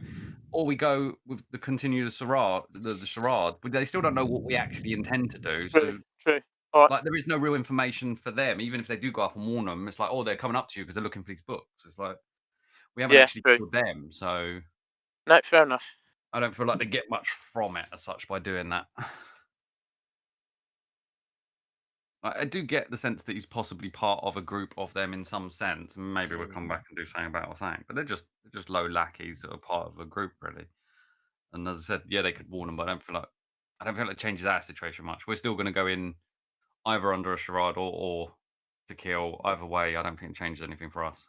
C: or we go with the continued charade. The charade. But they still don't know what we actually intend to do. So
A: true. All right.
C: like there is no real information for them. Even if they do go up and warn them, it's like, oh, they're coming up to you because they're looking for these books. It's like we haven't
A: Yeah,
C: actually
A: true.
C: killed them, so
A: No, fair enough.
C: I don't feel like they get much from it as such by doing that. I do get the sense that he's possibly part of a group of them in some sense. Maybe we'll come back and do something about it or something. But they're just low lackeys that are part of a group, really. And as I said, yeah, they could warn them, but I don't feel like it changes our situation much. We're still going to go in either under a charade or to kill. Either way, I don't think it changes anything for us.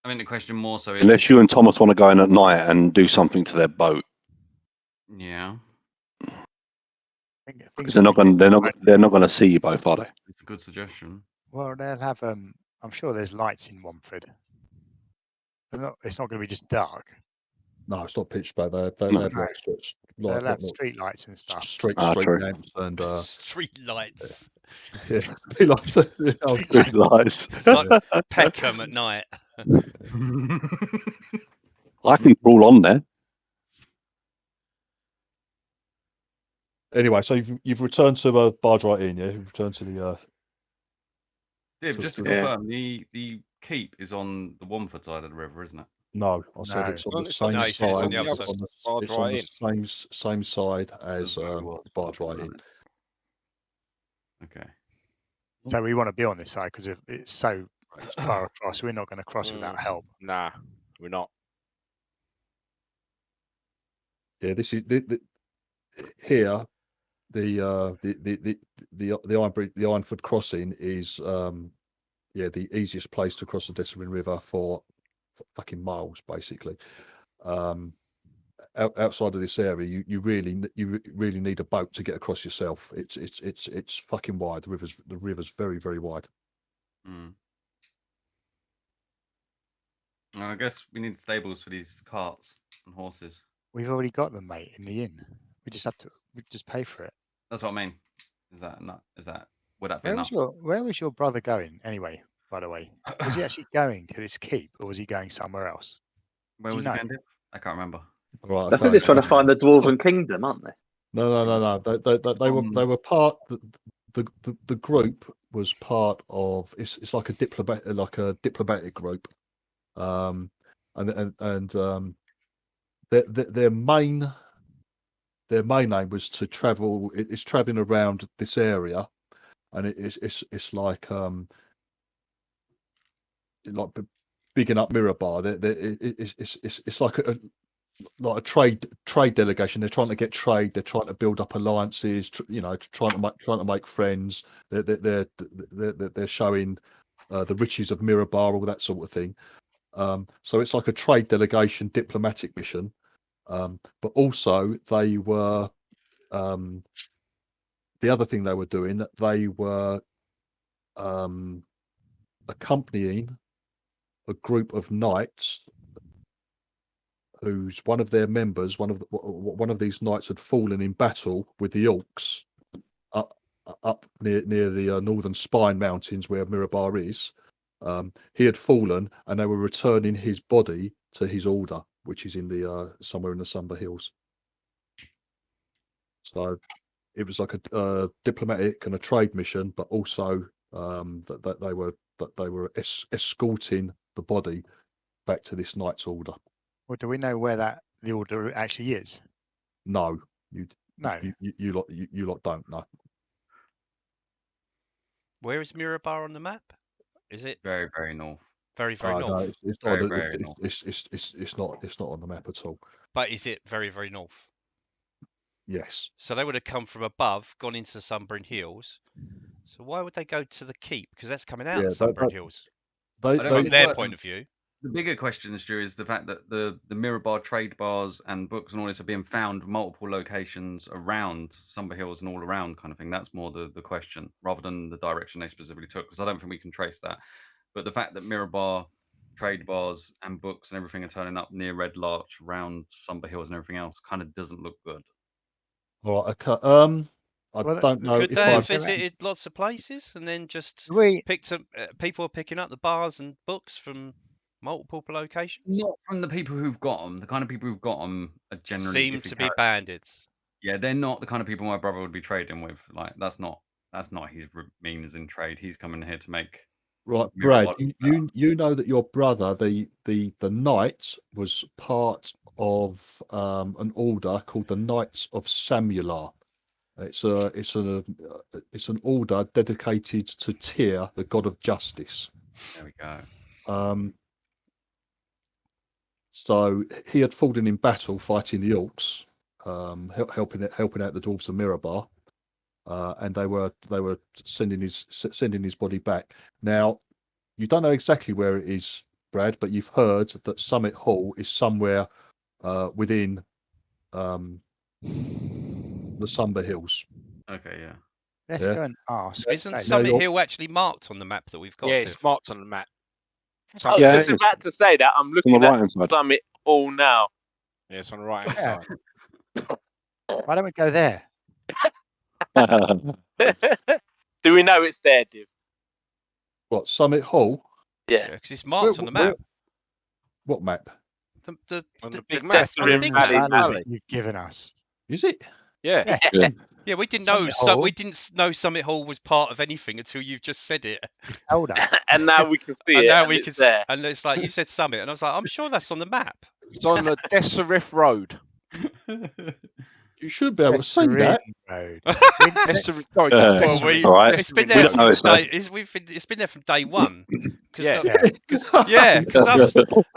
C: I mean, the question more so is
D: Unless you and Thomas want to go in at night and do something to their boat,
C: yeah,
D: because they're not going to see you both, are they?
C: it's a good suggestion.
H: Well, they'll have. I'm sure there's lights in Womford. It's not going to be just dark.
E: No, it's not pitch black. They
D: No.
E: have like
H: They'll have street lights and stuff.
E: street
D: true.
E: lamps and
B: Street lights.
E: yeah, be like
D: Street lights.
B: It's like Peckham at night.
D: I think we're all on there.
E: Anyway, so you've returned to Barge Right In, yeah? You've returned to the
C: Yeah, just to
I: Yeah.
C: confirm, the keep is on the Womford side of the river, isn't it?
E: no, I said
H: No.
E: it's on
G: No,
E: the
G: it's on
E: same
B: the-
E: side.
B: it's on the other
E: It's
B: side.
E: on the,
G: Barge
E: it's on
G: Right
E: the same side as
C: where it was.
E: Barge Right In.
C: Okay.
H: So we want to be on this side because it's so far across. We're not going to cross without help.
G: Nah, we're not.
E: Yeah, this is here. The Ironford crossing is the easiest place to cross the Desarin River for fucking miles, basically. Outside of this area, you really need a boat to get across yourself. It's fucking wide. The river's very, very wide.
C: Mm. I guess we need stables for these carts and horses.
H: We've already got them, mate, in the inn. We just pay for it.
C: That's what I mean. Is that not? Would that be
H: Where
C: enough?
H: was your brother going anyway? By the way, was he actually going to this keep or was he going somewhere else?
C: Where
H: do
C: was
H: you
C: he
H: know?
C: going to? I can't remember.
E: Right,
I: I think they're trying to find the Dwarven Kingdom, aren't they?
E: No. They were part. The group was part of. It's like a diplomatic group, and their main aim was to travel. It's traveling around this area, and it's like bigging up Mirabar. It's like a trade delegation. They're trying to get trade. They're trying to build up alliances. Trying to make friends. They're showing the riches of Mirabar, all that sort of thing. So it's like a trade delegation, diplomatic mission. But also they were the other thing they were doing. They were accompanying a group of knights whose one of their members, one of these knights, had fallen in battle with the orcs up near the northern Spine Mountains where Mirabar is. He had fallen, and they were returning his body to his order, which is in the somewhere in the Sumber Hills. So it was like a diplomatic and a trade mission, but also that they were escorting the body back to this knight's order.
H: Well, do we know where the order actually is?
E: No,
H: No.
E: you lot don't know.
B: Where is Mirabar on the map? Is it
C: Very, very north.
B: very, very
E: No,
B: north?
E: it's
C: Very,
E: not.
C: very north.
E: It's not on the map at all.
B: But is it very, very north?
E: Yes.
B: So they would have come from above, gone into the Sunburn Hills. So why would they go to the keep? Because that's coming out of the Sunburn Hills. From their point of view.
C: The bigger question, Stu, is the fact that the Mirabar trade bars and books and all this are being found multiple locations around Sumber Hills and all around kind of thing. That's more the question, rather than the direction they specifically took, because I don't think we can trace that. But the fact that Mirabar trade bars and books and everything are turning up near Red Larch, around Sumber Hills and everything else kind of doesn't look good.
E: All right. Okay. I don't know
B: Could
E: if
B: they
E: I
B: have visited lots of places and then just picked up? People are picking up the bars and books from multiple locations.
C: Not from the people who've got them. The kind of people who've got them are generally
B: seem to be bandits.
C: Yeah, they're not the kind of people my brother would be trading with. Like that's not his mean as in trade. He's coming here to make.
E: Right, Brad. You know that your brother, the knight, was part of an order called the Knights of Samular. It's an order dedicated to Tyr, the god of justice.
C: There we go.
E: So he had fallen in battle fighting the orcs, helping out the dwarves of Mirabar, and they were sending his body back. Now, you don't know exactly where it is, Brad, but you've heard that Summit Hall is somewhere within the Sumber Hills.
C: Okay, yeah.
H: Let's go and ask.
B: Isn't Summit Hill actually marked on the map that we've got?
G: Yeah, it's marked on the map.
A: I was just about to say that. I'm looking at Summit Hall now.
G: Yeah, it's on the right hand side.
H: Why don't we go there?
A: Do we know it's there, Div?
E: What, Summit Hall?
A: Yeah,
B: because it's marked on the map.
E: What map?
B: The
G: big map.
H: Valley you've given us.
E: Is it?
G: Yeah.
B: Yeah, we didn't know. We didn't know Summit Hall was part of anything until you've just said it.
H: Told us.
A: And now we can see
B: and
A: it.
B: Now
A: and
B: we
A: it's
B: can.
A: there.
B: And it's like you said Summit, and I was like, I'm sure that's on the map.
G: It's on the Desirif Road.
E: You should be able to see that.
B: It's been there from day. It's been there from day one. Because it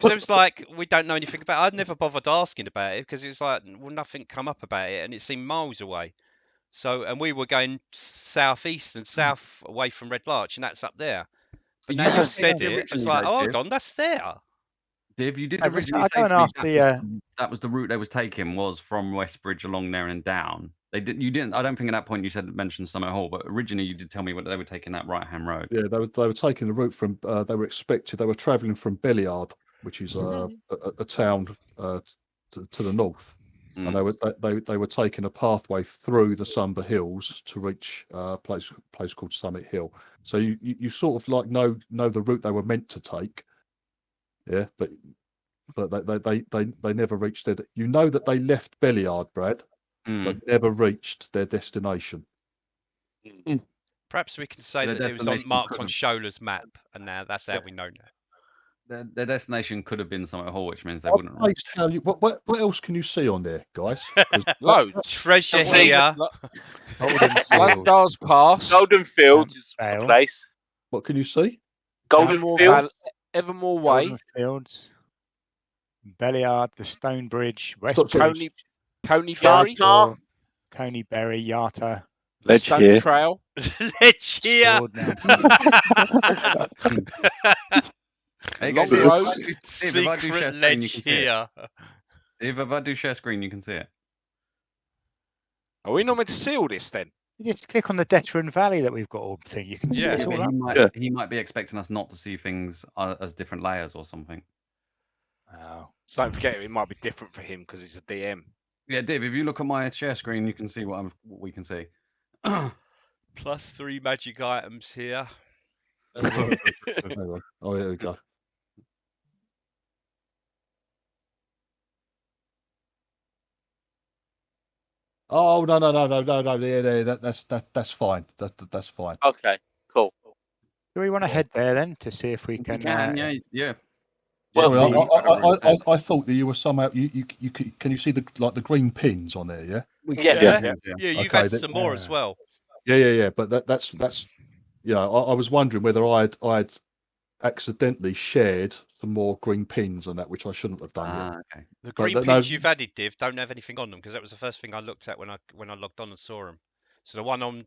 B: was like we don't know anything about it. I'd never bothered asking about it because it was like, well, nothing come up about it, and it seemed miles away. So, and we were going southeast and south away from Red Larch, and that's up there. But now you've said it, it's like, oh, hold on, that's there.
C: Div, you did originally say to me that was the route they was taking, was from Westbridge along there and down. You didn't. I don't think at that point you mentioned Summit Hall, but originally you did tell me they were taking that right hand road.
E: Yeah, they were taking the route from. They were travelling from Belliard, which is a town to the north, and they were taking a pathway through the Sumber Hills to reach a place called Summit Hill. So you sort of like know the route they were meant to take. Yeah, but they never reached their. You know that they left Belliard, Brad, but never reached their destination.
B: Perhaps we can say that it was marked on Shola's map, and now that's how we know now.
C: Their destination could have been Summit Hall, which means they wouldn't.
E: What else can you see on there, guys?
G: Loads.
B: Treasure here.
G: Does pass.
A: Golden Fields is the place.
E: What can you see?
A: Golden Fields.
G: Evermore Way.
H: Golden Fields. Belliard, the Stone Bridge, West
G: Coneyberry.
H: Coneyberry, Yarta.
G: Ledge Stone Trail.
B: Ledge here.
C: Long Road.
B: Secret ledge here.
C: If I do share screen, you can see it.
G: Are we not meant to see all this then?
H: You just click on the Detra Valley that we've got all thing. You can see
B: Yeah.
H: it's
C: But
H: all up.
C: he might be expecting us not to see things as different layers or something.
H: Oh.
G: So don't forget, it might be different for him because he's a DM.
C: Yeah, Div, if you look at my share screen, you can see what we can see.
B: +3 magic items here.
E: Hang on. Oh, here we go. Oh no. Yeah, that's fine. That's fine.
A: Okay, cool.
H: Do we want to head there then to see if we
C: We
H: can?
C: can, yeah.
A: Well,
E: Sorry, I thought that you were somehow you can you see the the green pins on there? Yeah.
A: Yeah.
B: Yeah, you've
E: Okay,
B: had some more as well.
E: Yeah. But that's you know I was wondering whether I'd accidentally shared some more green pins on that, which I shouldn't have done yet.
C: Okay.
B: The green pins you've added, Div, don't have anything on them because that was the first thing I looked at when I logged on and saw them. So the one on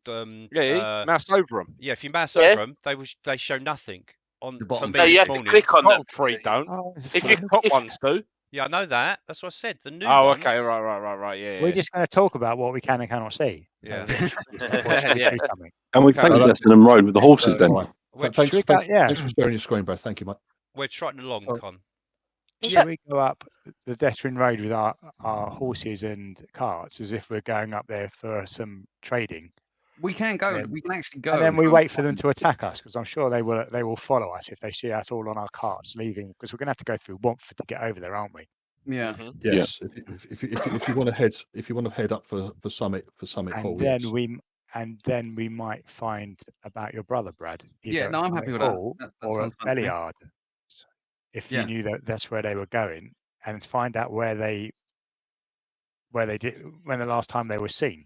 G: mouse over them.
B: Yeah, if you mouse over them, they show nothing on for me
A: No, you
B: this
A: have
B: morning.
A: to click on them.
G: Top three don't.
A: If you
G: top ones do.
B: Yeah, I know that. That's what I said. The new
G: Oh,
B: ones.
G: okay, right. Yeah.
H: We're just going to talk about what we can and cannot see.
B: Yeah.
G: Yeah.
K: And we take the Destinham Road with the horses then.
E: Thanks for sharing your screen, bro. Thank you, mate.
B: We're trotting along, Con.
H: Should we go up the Dettering Road with our horses and carts as if we're going up there for some trading?
C: We can go. We can actually go.
H: And then we wait for them to attack us because I'm sure they will follow us if they see us all on our carts leaving because we're going to have to go through Watford to get over there, aren't we?
C: Yeah.
E: Yes. If you want to head up for Summit Hall,
H: and then we might find about your brother, Brad.
C: Yeah, no, I'm happy with
H: Hall
C: that.
H: or at Belliard. If you knew that's where they were going, and find out where they did when the last time they were seen.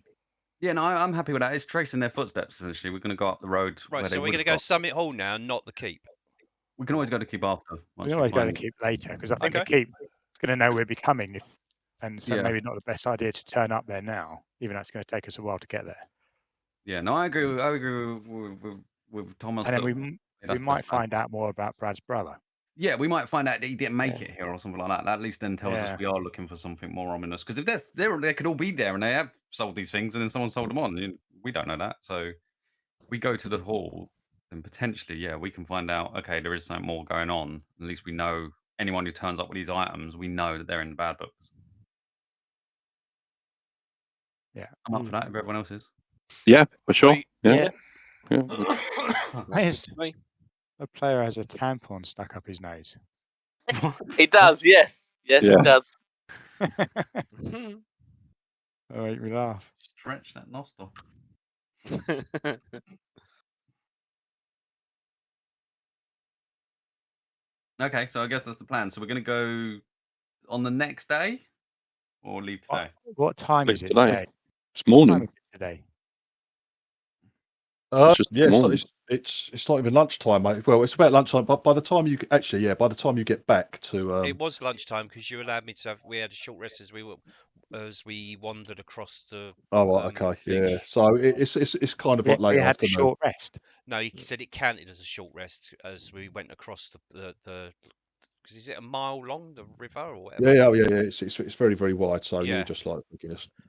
C: Yeah, no, I'm happy with that. It's tracing their footsteps. Essentially, we're going to go up the road.
B: Right, so we're going to go Summit Hall now, not the Keep.
C: We can always go to Keep after.
H: We can always go to Keep later because I think the Keep is going to know we're becoming so maybe not the best idea to turn up there now, even though it's going to take us a while to get there.
C: Yeah, no, I agree with Thomas.
H: And then we might find out more about Brad's brother.
C: Yeah, we might find out that he didn't make it here or something like that. That at least then tells us we are looking for something more ominous. Because if they could all be there and they have sold these things and then someone sold them on, we don't know that. So we go to the hall and potentially, we can find out. Okay, there is something more going on. At least we know anyone who turns up with these items, we know that they're in the bad books.
H: Yeah,
C: I'm up for that. If everyone else is.
K: Yeah, for sure. Yeah.
H: A player has a tampon stuck up his nose.
A: He does, yes. Yes, he does.
H: Oh, make me laugh.
C: Stretch that nostril. Okay, so I guess that's the plan. So we're going to go on the next day or leave today?
H: What time is it
K: today? It's morning.
H: What time is it today?
E: It's not even lunchtime, mate. Well, it's about lunchtime, but by the time you get back to
B: it was lunchtime because you allowed me to have. We had a short rest as we wandered across the.
E: Oh, right, okay, yeah. So it's kind of like late
H: had
E: afternoon.
H: a short rest.
B: No, he said it counted as a short rest as we went across the. Because is it a mile long, the river or whatever?
E: Yeah. It's very, very wide. So you're just like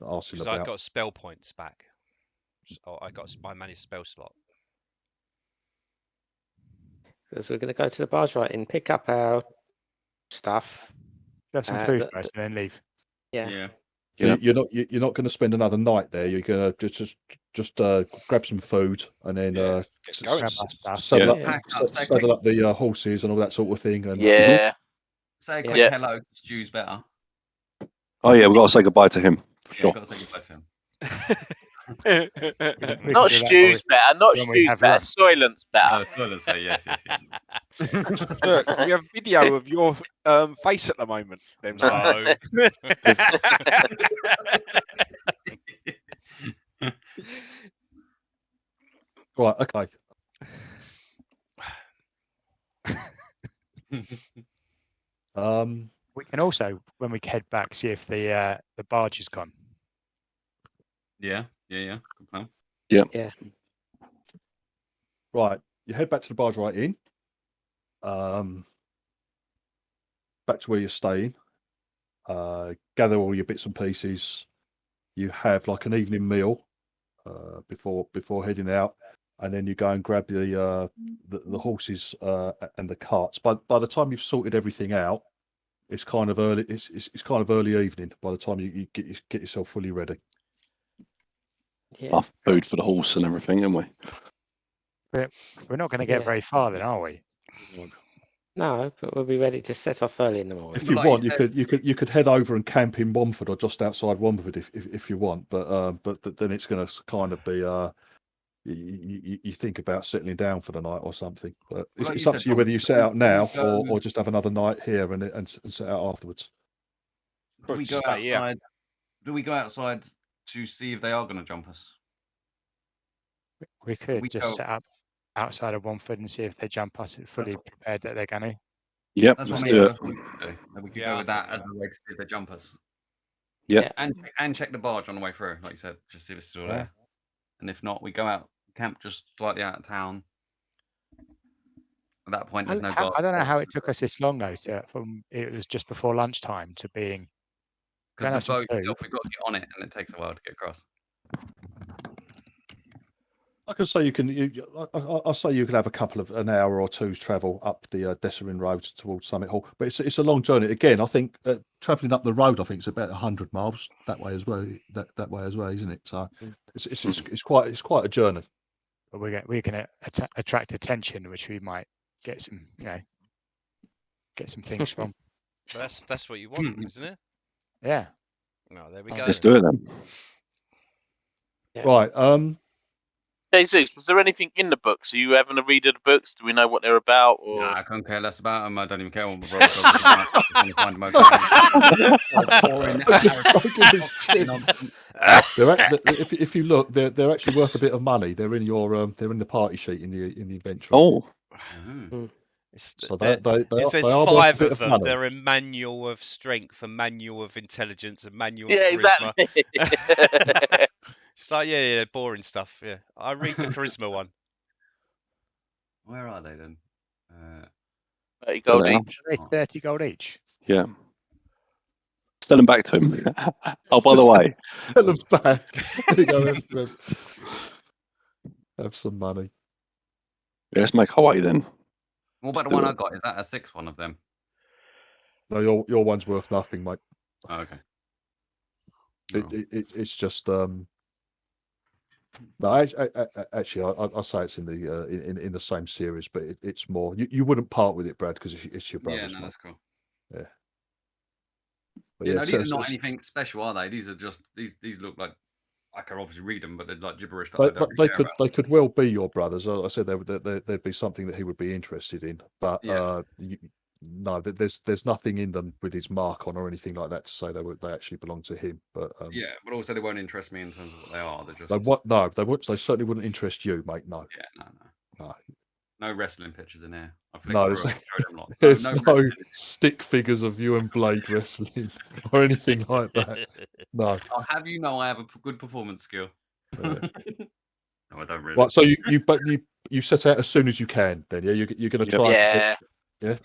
E: asking about.
B: I got spell points back. So I managed spell slot.
F: Because we're going to go to the barge right in, pick up our stuff.
H: Have some food first and then leave.
F: Yeah.
E: You're not going to spend another night there. You're going to just grab some food and then saddle up the horses and all that sort of thing. And
C: say a quick hello to Stu's better.
K: Oh yeah, we've got to say goodbye to him.
C: Got to say goodbye to him.
A: Not Stu's better, not Stu's better, Soylent's better.
C: Soylent's better, yes.
G: Look, we have video of your face at the moment.
B: No.
E: Right, okay.
H: We can also, when we head back, see if the barge is gone.
C: Yeah. Good plan.
F: Yeah.
E: Right, you head back to the barge right in. Back to where you're staying. gather all your bits and pieces. You have like an evening meal before heading out, and then you go and grab the horses and the carts. But by the time you've sorted everything out, it's kind of early. It's kind of early evening by the time you get yourself fully ready.
F: Yeah.
K: Enough food for the horse and everything, aren't we?
H: We're not going to get
F: Yeah.
H: very far then, are we?
F: No, but we'll be ready to set off early in the morning.
E: If you
C: But like
E: want,
C: you
E: you could head over and camp in Womford or just outside Womford if you want. But then it's going to kind of be you think about settling down for the night or something. But
C: Like
E: it's
C: you
E: up
C: said,
E: to you
C: Tom,
E: whether you set
C: do
E: out
C: we
E: now
C: go-
E: or just have another night here and set out afterwards.
C: Do we go
G: Stay here.
C: outside? Do we go outside to see if they are going to jump us?
H: We could
C: We
H: just
C: go-
H: set up outside of Womford and see if they jump us fully prepared that they're going to.
K: Yep,
C: That's
K: let's
C: what I mean.
K: do it.
C: That's what we could do. And we could
B: Yeah,
C: go
B: I
C: with that
B: think
C: as a way to see if they jump us.
K: Yep.
C: And check the barge on the way through, like you said, just see if it's still
H: Yeah.
C: there. And if not, we go out, camp just slightly out of town. At that point, there's no guard.
H: I don't know how it took us this long though. From it was just before lunchtime to being. Don't
C: Because
H: have
C: the
H: some
C: boat
H: food.
C: itself, we've got to get on it, and it takes a while to get across.
E: I can say I'll say you could have a couple of an hour or two's travel up the Desserin Road towards Summit Hall, but it's a long journey. Again, I think travelling up the road, I think it's about 100 miles that way as well. That way as well, isn't it? So it's quite a journey.
H: But we're going to attract attention, which we might get some get some things from.
B: That's what you want, isn't it?
H: Yeah.
B: No, there we go.
K: Let's do it then.
F: Yeah.
E: Right.
A: Jesus, was there anything in the books? Are you having a read of the books? Do we know what they're about? Or
C: Nah, I couldn't care less about them. I don't even care what my brother does. I just want to find them okay.
E: If you look, they're actually worth a bit of money. They're in your they're in the party sheet in the inventory.
K: Oh,
E: so
B: it says
E: they are worth a
B: 5
E: bit
B: of them.
E: money.
B: They're a manual of strength, a manual of intelligence, a manual
A: yeah,
B: of charisma.
A: exactly.
B: It's like, yeah, boring stuff. Yeah, I read the charisma one.
C: Where are they then?
A: 30 gold
K: There.
A: each.
H: Are they 30 gold each?
K: yeah. Sell them back to him. Oh, by the way,
E: Sell them back. There you go. Have some money.
K: yeah, let's make Hawaii then.
C: What about
K: Let's
C: the one
K: do
C: I
K: it.
C: got? Is that a 6th one of them?
E: No, your one's worth nothing, mate.
C: Oh, okay.
E: It's just no. Actually, I'll say it's in the in the same series, but it's more. You wouldn't part with it, Brad, because it's your
C: Yeah,
E: brother's.
C: no,
E: mate.
C: that's cool.
E: Yeah. But
C: Yeah, no, these
E: so-
C: are not
E: so-
C: anything special, are they? These are just these look like I can obviously read them, but they're like gibberish that
E: They,
C: I don't really care about.
E: they could well be your brothers. I said there'd be something that he would be interested in, but
C: Yeah.
E: no, there's nothing in them with his mark on or anything like that to say they actually belong to him. But
C: Yeah, but also they won't interest me in terms of what they are. They're just
E: they certainly wouldn't interest you, mate. No,
C: yeah,
E: no.
C: no wrestling pictures in here. I flicked
E: No,
C: through them, showed them lot.
E: there's
C: no
E: no
C: wrestling.
E: stick figures of you and Blade wrestling or anything like that. No.
C: I'll have you know I have a good performance skill.
E: Yeah.
C: No, I don't really.
E: Right, so you set out as soon as you can. Then you're going to
K: Yep.
E: try.
A: Yeah.
F: Yeah.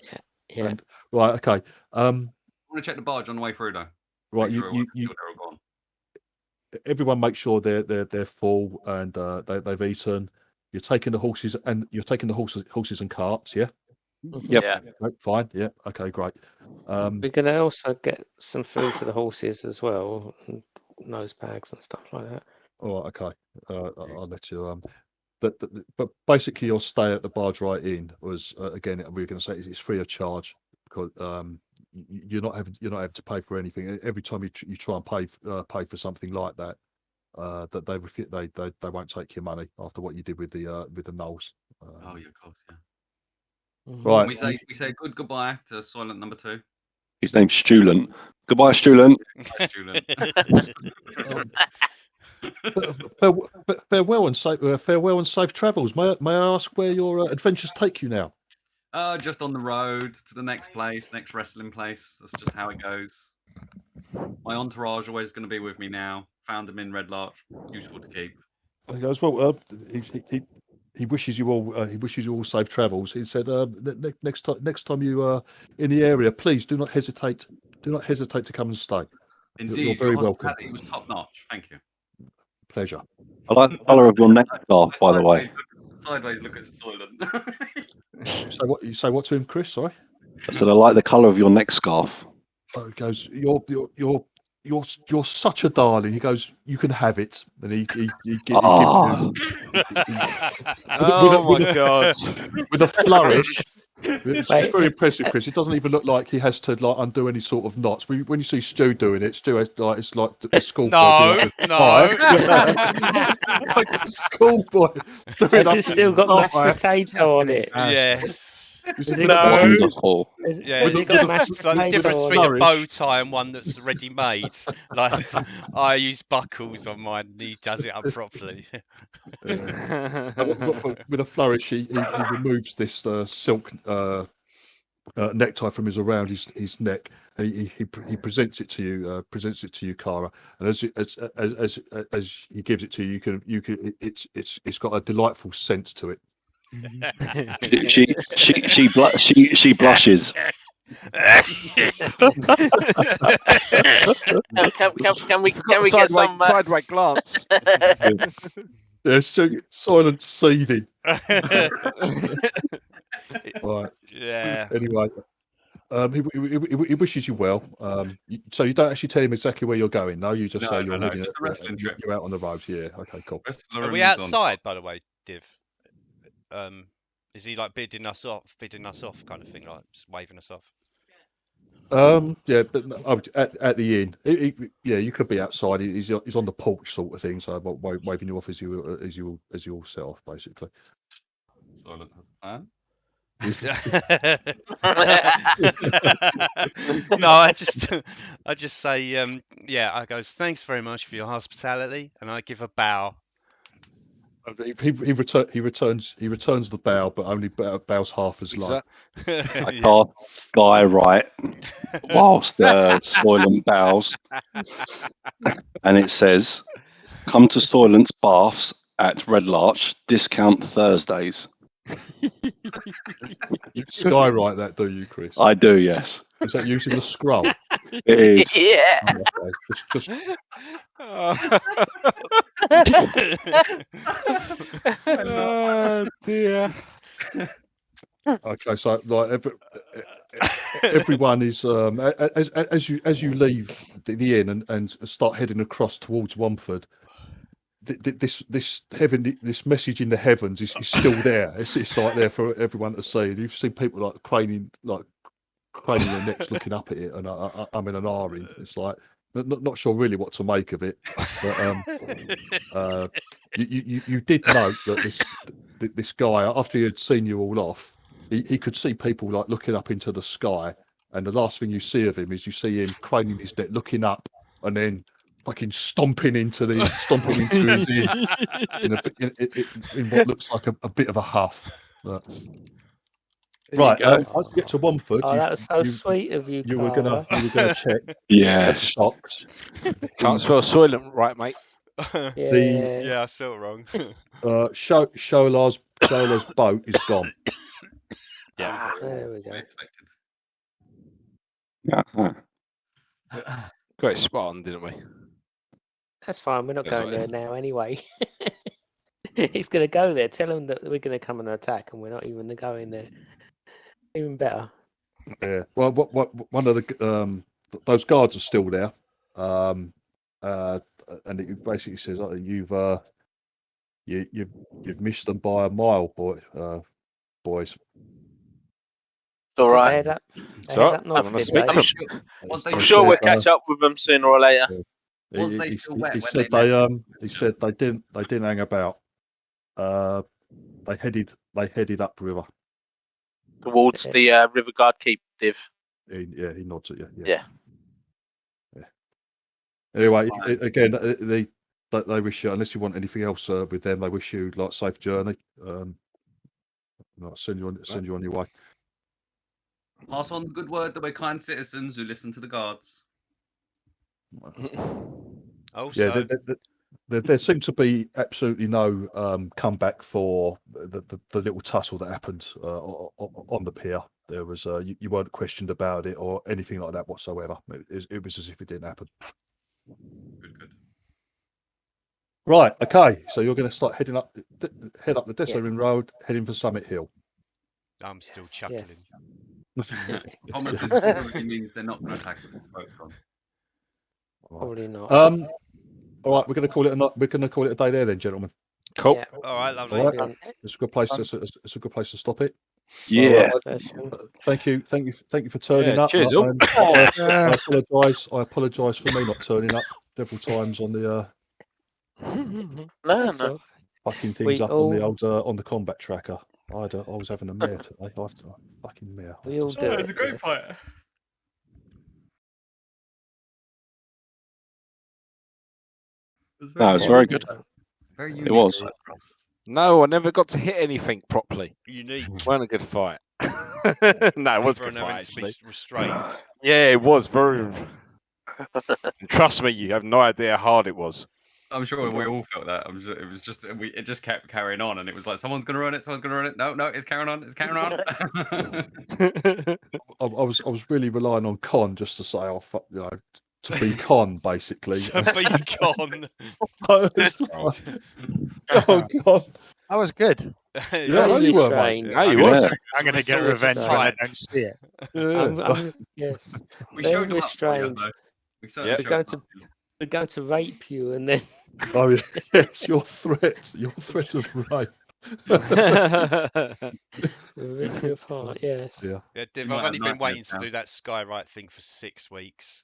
E: And, right. Okay.
C: I want to check the barge on the way through though.
E: Right.
C: Make sure
E: You
C: they're all gone.
E: everyone make sure they're full and they've eaten. You're taking the horses horses and carts. Yeah.
K: Yep.
A: Yeah.
E: Right, fine. Yeah. Okay. Great.
F: We're going to also get some food for the horses as well, and nose bags and stuff like that.
E: All right. Okay. I'll let you. But basically, your stay at the Barge Right Inn was again. We were going to say it's free of charge because you're not having to pay for anything. Every time you try and pay for something like that, that they won't take your money after what you did with the Knolls.
C: Oh yeah, of course, yeah.
E: Right.
C: We say goodbye to Silent number 2.
K: His name's Stulant. Goodbye, Stulant.
C: Bye, Stulant.
E: Farewell and safe travels. May I ask where your adventures take you now?
C: Just on the road to the next place, next wrestling place. That's just how it goes. My entourage always going to be with me now. Found them in Red Larch. Useful to keep.
E: He goes, well, he wishes you all safe travels. He said, next time you are in the area, please do not hesitate do not hesitate to come and stay.
C: Indeed,
E: You're very
C: your
E: welcome.
C: hospitality was top notch. Thank you.
E: Pleasure.
K: I like the colour of your neck scarf, by the way.
C: Sideways look at Soylent.
E: You say what to him, Chris? Sorry.
K: I said I like the colour of your neck scarf.
E: Oh, he goes, you're such a darling. He goes, you can have it, and he gives you.
K: Ah,
G: Oh my god!
E: With a flourish. It's
F: Mate.
E: very impressive, Chris. It doesn't even look like he has to like undo any sort of knots. When you see Stu doing it, Stu has, like it's like a schoolboy.
B: No,
E: Like a schoolboy.
F: Has it still got mashed potato on it?
B: Yes.
F: Has it got
K: wonderful.
B: Yeah,
F: has it got mashed
B: it's like the
F: potato
B: difference
F: on
B: between
F: it?
B: a bow tie and one that's ready made. Like I use buckles on mine, and he does it up properly.
E: But with a flourish, he removes this silk necktie from around his neck, and he presents it to you, Cara. And as he gives it to you, you can it's got a delightful scent to it.
K: She blushes.
A: Can we get some
G: sideways glance?
E: Yeah, silent seething. Right.
B: Yeah.
E: Anyway, he wishes you well. So you don't actually tell him exactly where you're going, no? You just say you're heading.
C: Just a wrestling trip.
E: You're out on the road. Yeah. Okay. Cool.
B: Are we outside, by the way, Div? Is he like bidding us off, kind of thing, like just waving us off?
E: Yeah, but at the inn, yeah, you could be outside. He's on the porch, sort of thing. So waving you off as you all set off, basically.
C: Soylent has a plan.
B: No, I just say, yeah. I goes, thanks very much for your hospitality, and I give a bow.
E: He returns the bow, but only bows half as low.
K: I cast Guy right whilst Soylent bows, and it says, "Come to Soylent's baths at Red Larch. Discount Thursdays."
E: You skywrite that, do you, Chris?
K: I do, yes.
E: Is that using the scroll?
K: It is.
A: Yeah.
E: Oh, okay. Just...
G: Oh dear.
E: Okay, so like everyone is as you leave the inn and start heading across towards Womford. This message in the heavens is still there. It's like there for everyone to see. You've seen people like craning their necks looking up at it, and I'm in an ahhing. It's like not sure really what to make of it, but you did note that this guy, after he had seen you all off, he could see people like looking up into the sky, and the last thing you see of him is you see him craning his neck, looking up, and then fucking stomping into his in what looks like a bit of a huff. But... Right, as you get to Womford,
F: that was so sweet of you.
E: You were gonna check.
K: Yeah,
E: socks.
G: Can't spell Soylent right, mate.
B: Yeah, I spelled it wrong.
E: Shola's boat is gone.
B: Yeah,
F: there we go.
C: Uh-huh.
G: Got it spot on, didn't we?
F: That's fine. We're not
G: That's
F: going
G: what
F: there now anyway. He's going to go there. Tell him that we're going to come and attack, and we're not even going there. Even better.
E: Yeah. Well, one of the those guards are still there, and it basically says, oh, you've missed them by a mile, boys.
A: It's all right.
F: They head up north, did they?
A: I'm sure we'll catch up with them sooner or later.
C: Was they still wet
E: He
C: when
E: said
C: they left?
E: he said they didn't hang about. They headed upriver.
A: Towards the River Guard Keep, Div.
E: He nods at you.
A: Yeah.
E: Anyway, again, they wish you, unless you want anything else with them, they wish you like safe journey. I'll send you on your way.
C: Pass on the good word that we're kind citizens who listen to the guards.
B: Also,
E: there seemed to be absolutely no comeback for the little tussle that happened on the pier. There was you weren't questioned about it or anything like that whatsoever. It was as if it didn't happen.
C: Good.
E: Right. Okay. So you're going to start head up the
F: Yeah.
E: Desolin Road, heading for Summit Hill.
B: I'm still chuckling.
C: Thomas, this probably means they're not going to attack us. The boat's gone.
F: Probably not.
E: All right. We're going to call it a night. We're going to call it a day there, then, gentlemen.
G: Cool.
F: Yeah.
B: All right, lovely.
E: All right.
F: Brilliant.
E: It's a good place. It's a good place to stop it.
K: Yeah.
F: Session.
E: Thank you for turning
G: Yeah,
E: up.
G: cheers,
E: I apologise for me not turning up several times on the
A: No.
E: fucking things up on the old on the combat tracker. I was having a mare today. Fucking mare.
F: We all do.
C: It's a great fight.
K: No, it's very good.
C: Very
K: It was.
G: No, I never got to hit anything properly.
B: Unique.
G: Weren't a good fight. No, it was a good
B: Everyone
G: fight,
B: having to be
G: actually.
B: restrained.
G: Yeah, it was very. Trust me, you have no idea how hard it was.
C: I'm sure we all felt that. It just kept carrying on, and it was like someone's gonna run it. No, it's carrying on.
E: I was really relying on Con just to say, to be Con basically.
B: To be gone.
E: Oh God.
H: That was good.
E: Yeah, I know you were, mate.
G: No, you was.
H: I'm going to get
B: Resorted
H: revenge when I
B: type.
H: don't see it.
F: Yes.
C: We
F: Very
C: showed them up for you,
F: restrained.
C: though. We certainly
F: We're
C: showed
F: We're going to rape you and then.
E: Oh yes, your threat of rape.
F: Rip you apart. Yes.
E: Yeah.
B: Yeah, Div,
C: You might
B: I've only
C: have
B: been
C: nightmares
B: waiting to
C: now.
B: do that Skywrite thing for 6 weeks.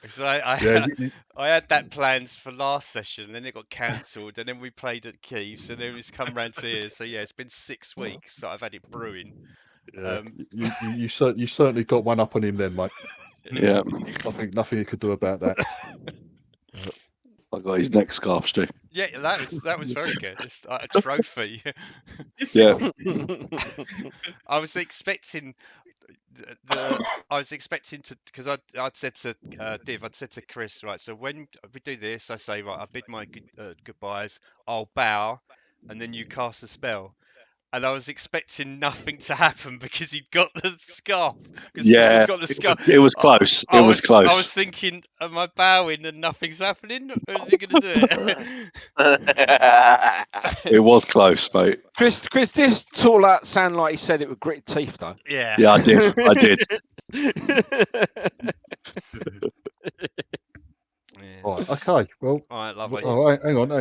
B: So I had that planned for last session, and then it got cancelled, and then we played at Keith's, and then it's come round to here. So yeah, it's been 6 weeks that I've had it brewing.
E: Yeah. You certainly got one up on him then, mate.
K: Yeah.
E: Nothing you could do about that.
K: I got his neck scarf, Stu.
B: Yeah, that was very good. It's like a trophy.
K: Yeah.
B: I was expecting to, because I'd said to Div, I'd said to Chris, right, so when we do this, I say, right, I bid my goodbyes, I'll bow, and then you cast a spell. And I was expecting nothing to happen because he'd got the scarf.
K: Yeah,
B: got the scarf.
K: it was close. It was close.
B: I was thinking, am I bowing and nothing's happening? Or is he going to do it?
K: It was close, mate.
G: Chris, this sort of sound like he said it with gritted teeth, though.
B: Yeah.
K: Yeah, I did.
B: Yes.
E: Right, okay. Well,
B: all right, lovely.
E: All right, hang on.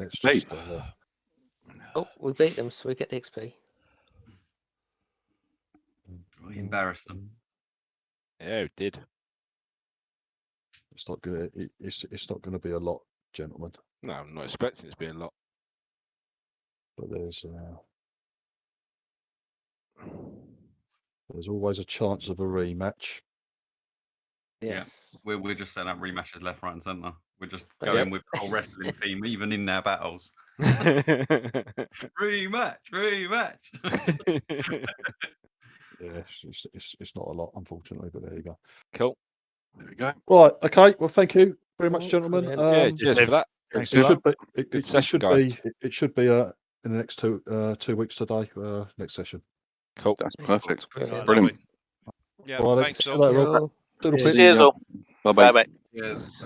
E: It's just,
F: Oh, we beat them, so we get the XP.
C: We embarrassed them.
G: Yeah, we did.
E: It's not gonna. It's not going to be a lot, gentlemen.
G: No, I'm not expecting it to be a lot.
E: But there's always a chance of a rematch.
F: Yes.
C: Yeah, we're just setting up rematches left, right, and centre. We're just going with the whole wrestling theme, even in our battles. rematch.
E: Yeah, it's not a lot, unfortunately, but there you go.
G: Cool. There we go.
E: Right. Okay. Well, thank you very much, gentlemen.
G: Yeah, cheers for that.
H: Thanks
E: It
H: a
E: should
H: lot.
E: be.
G: Good session, guys.
E: It should be in the next 2 weeks today. Next session.
G: Cool.
K: That's perfect.
F: Brilliant.
K: Brilliant.
B: Yeah,
E: All right,
B: thanks
E: see
B: all.
E: you later, Rob.
F: Cool.
E: Little bit.
A: Cheers all.
K: Bye bye.
A: Bye bye.
C: Cheers.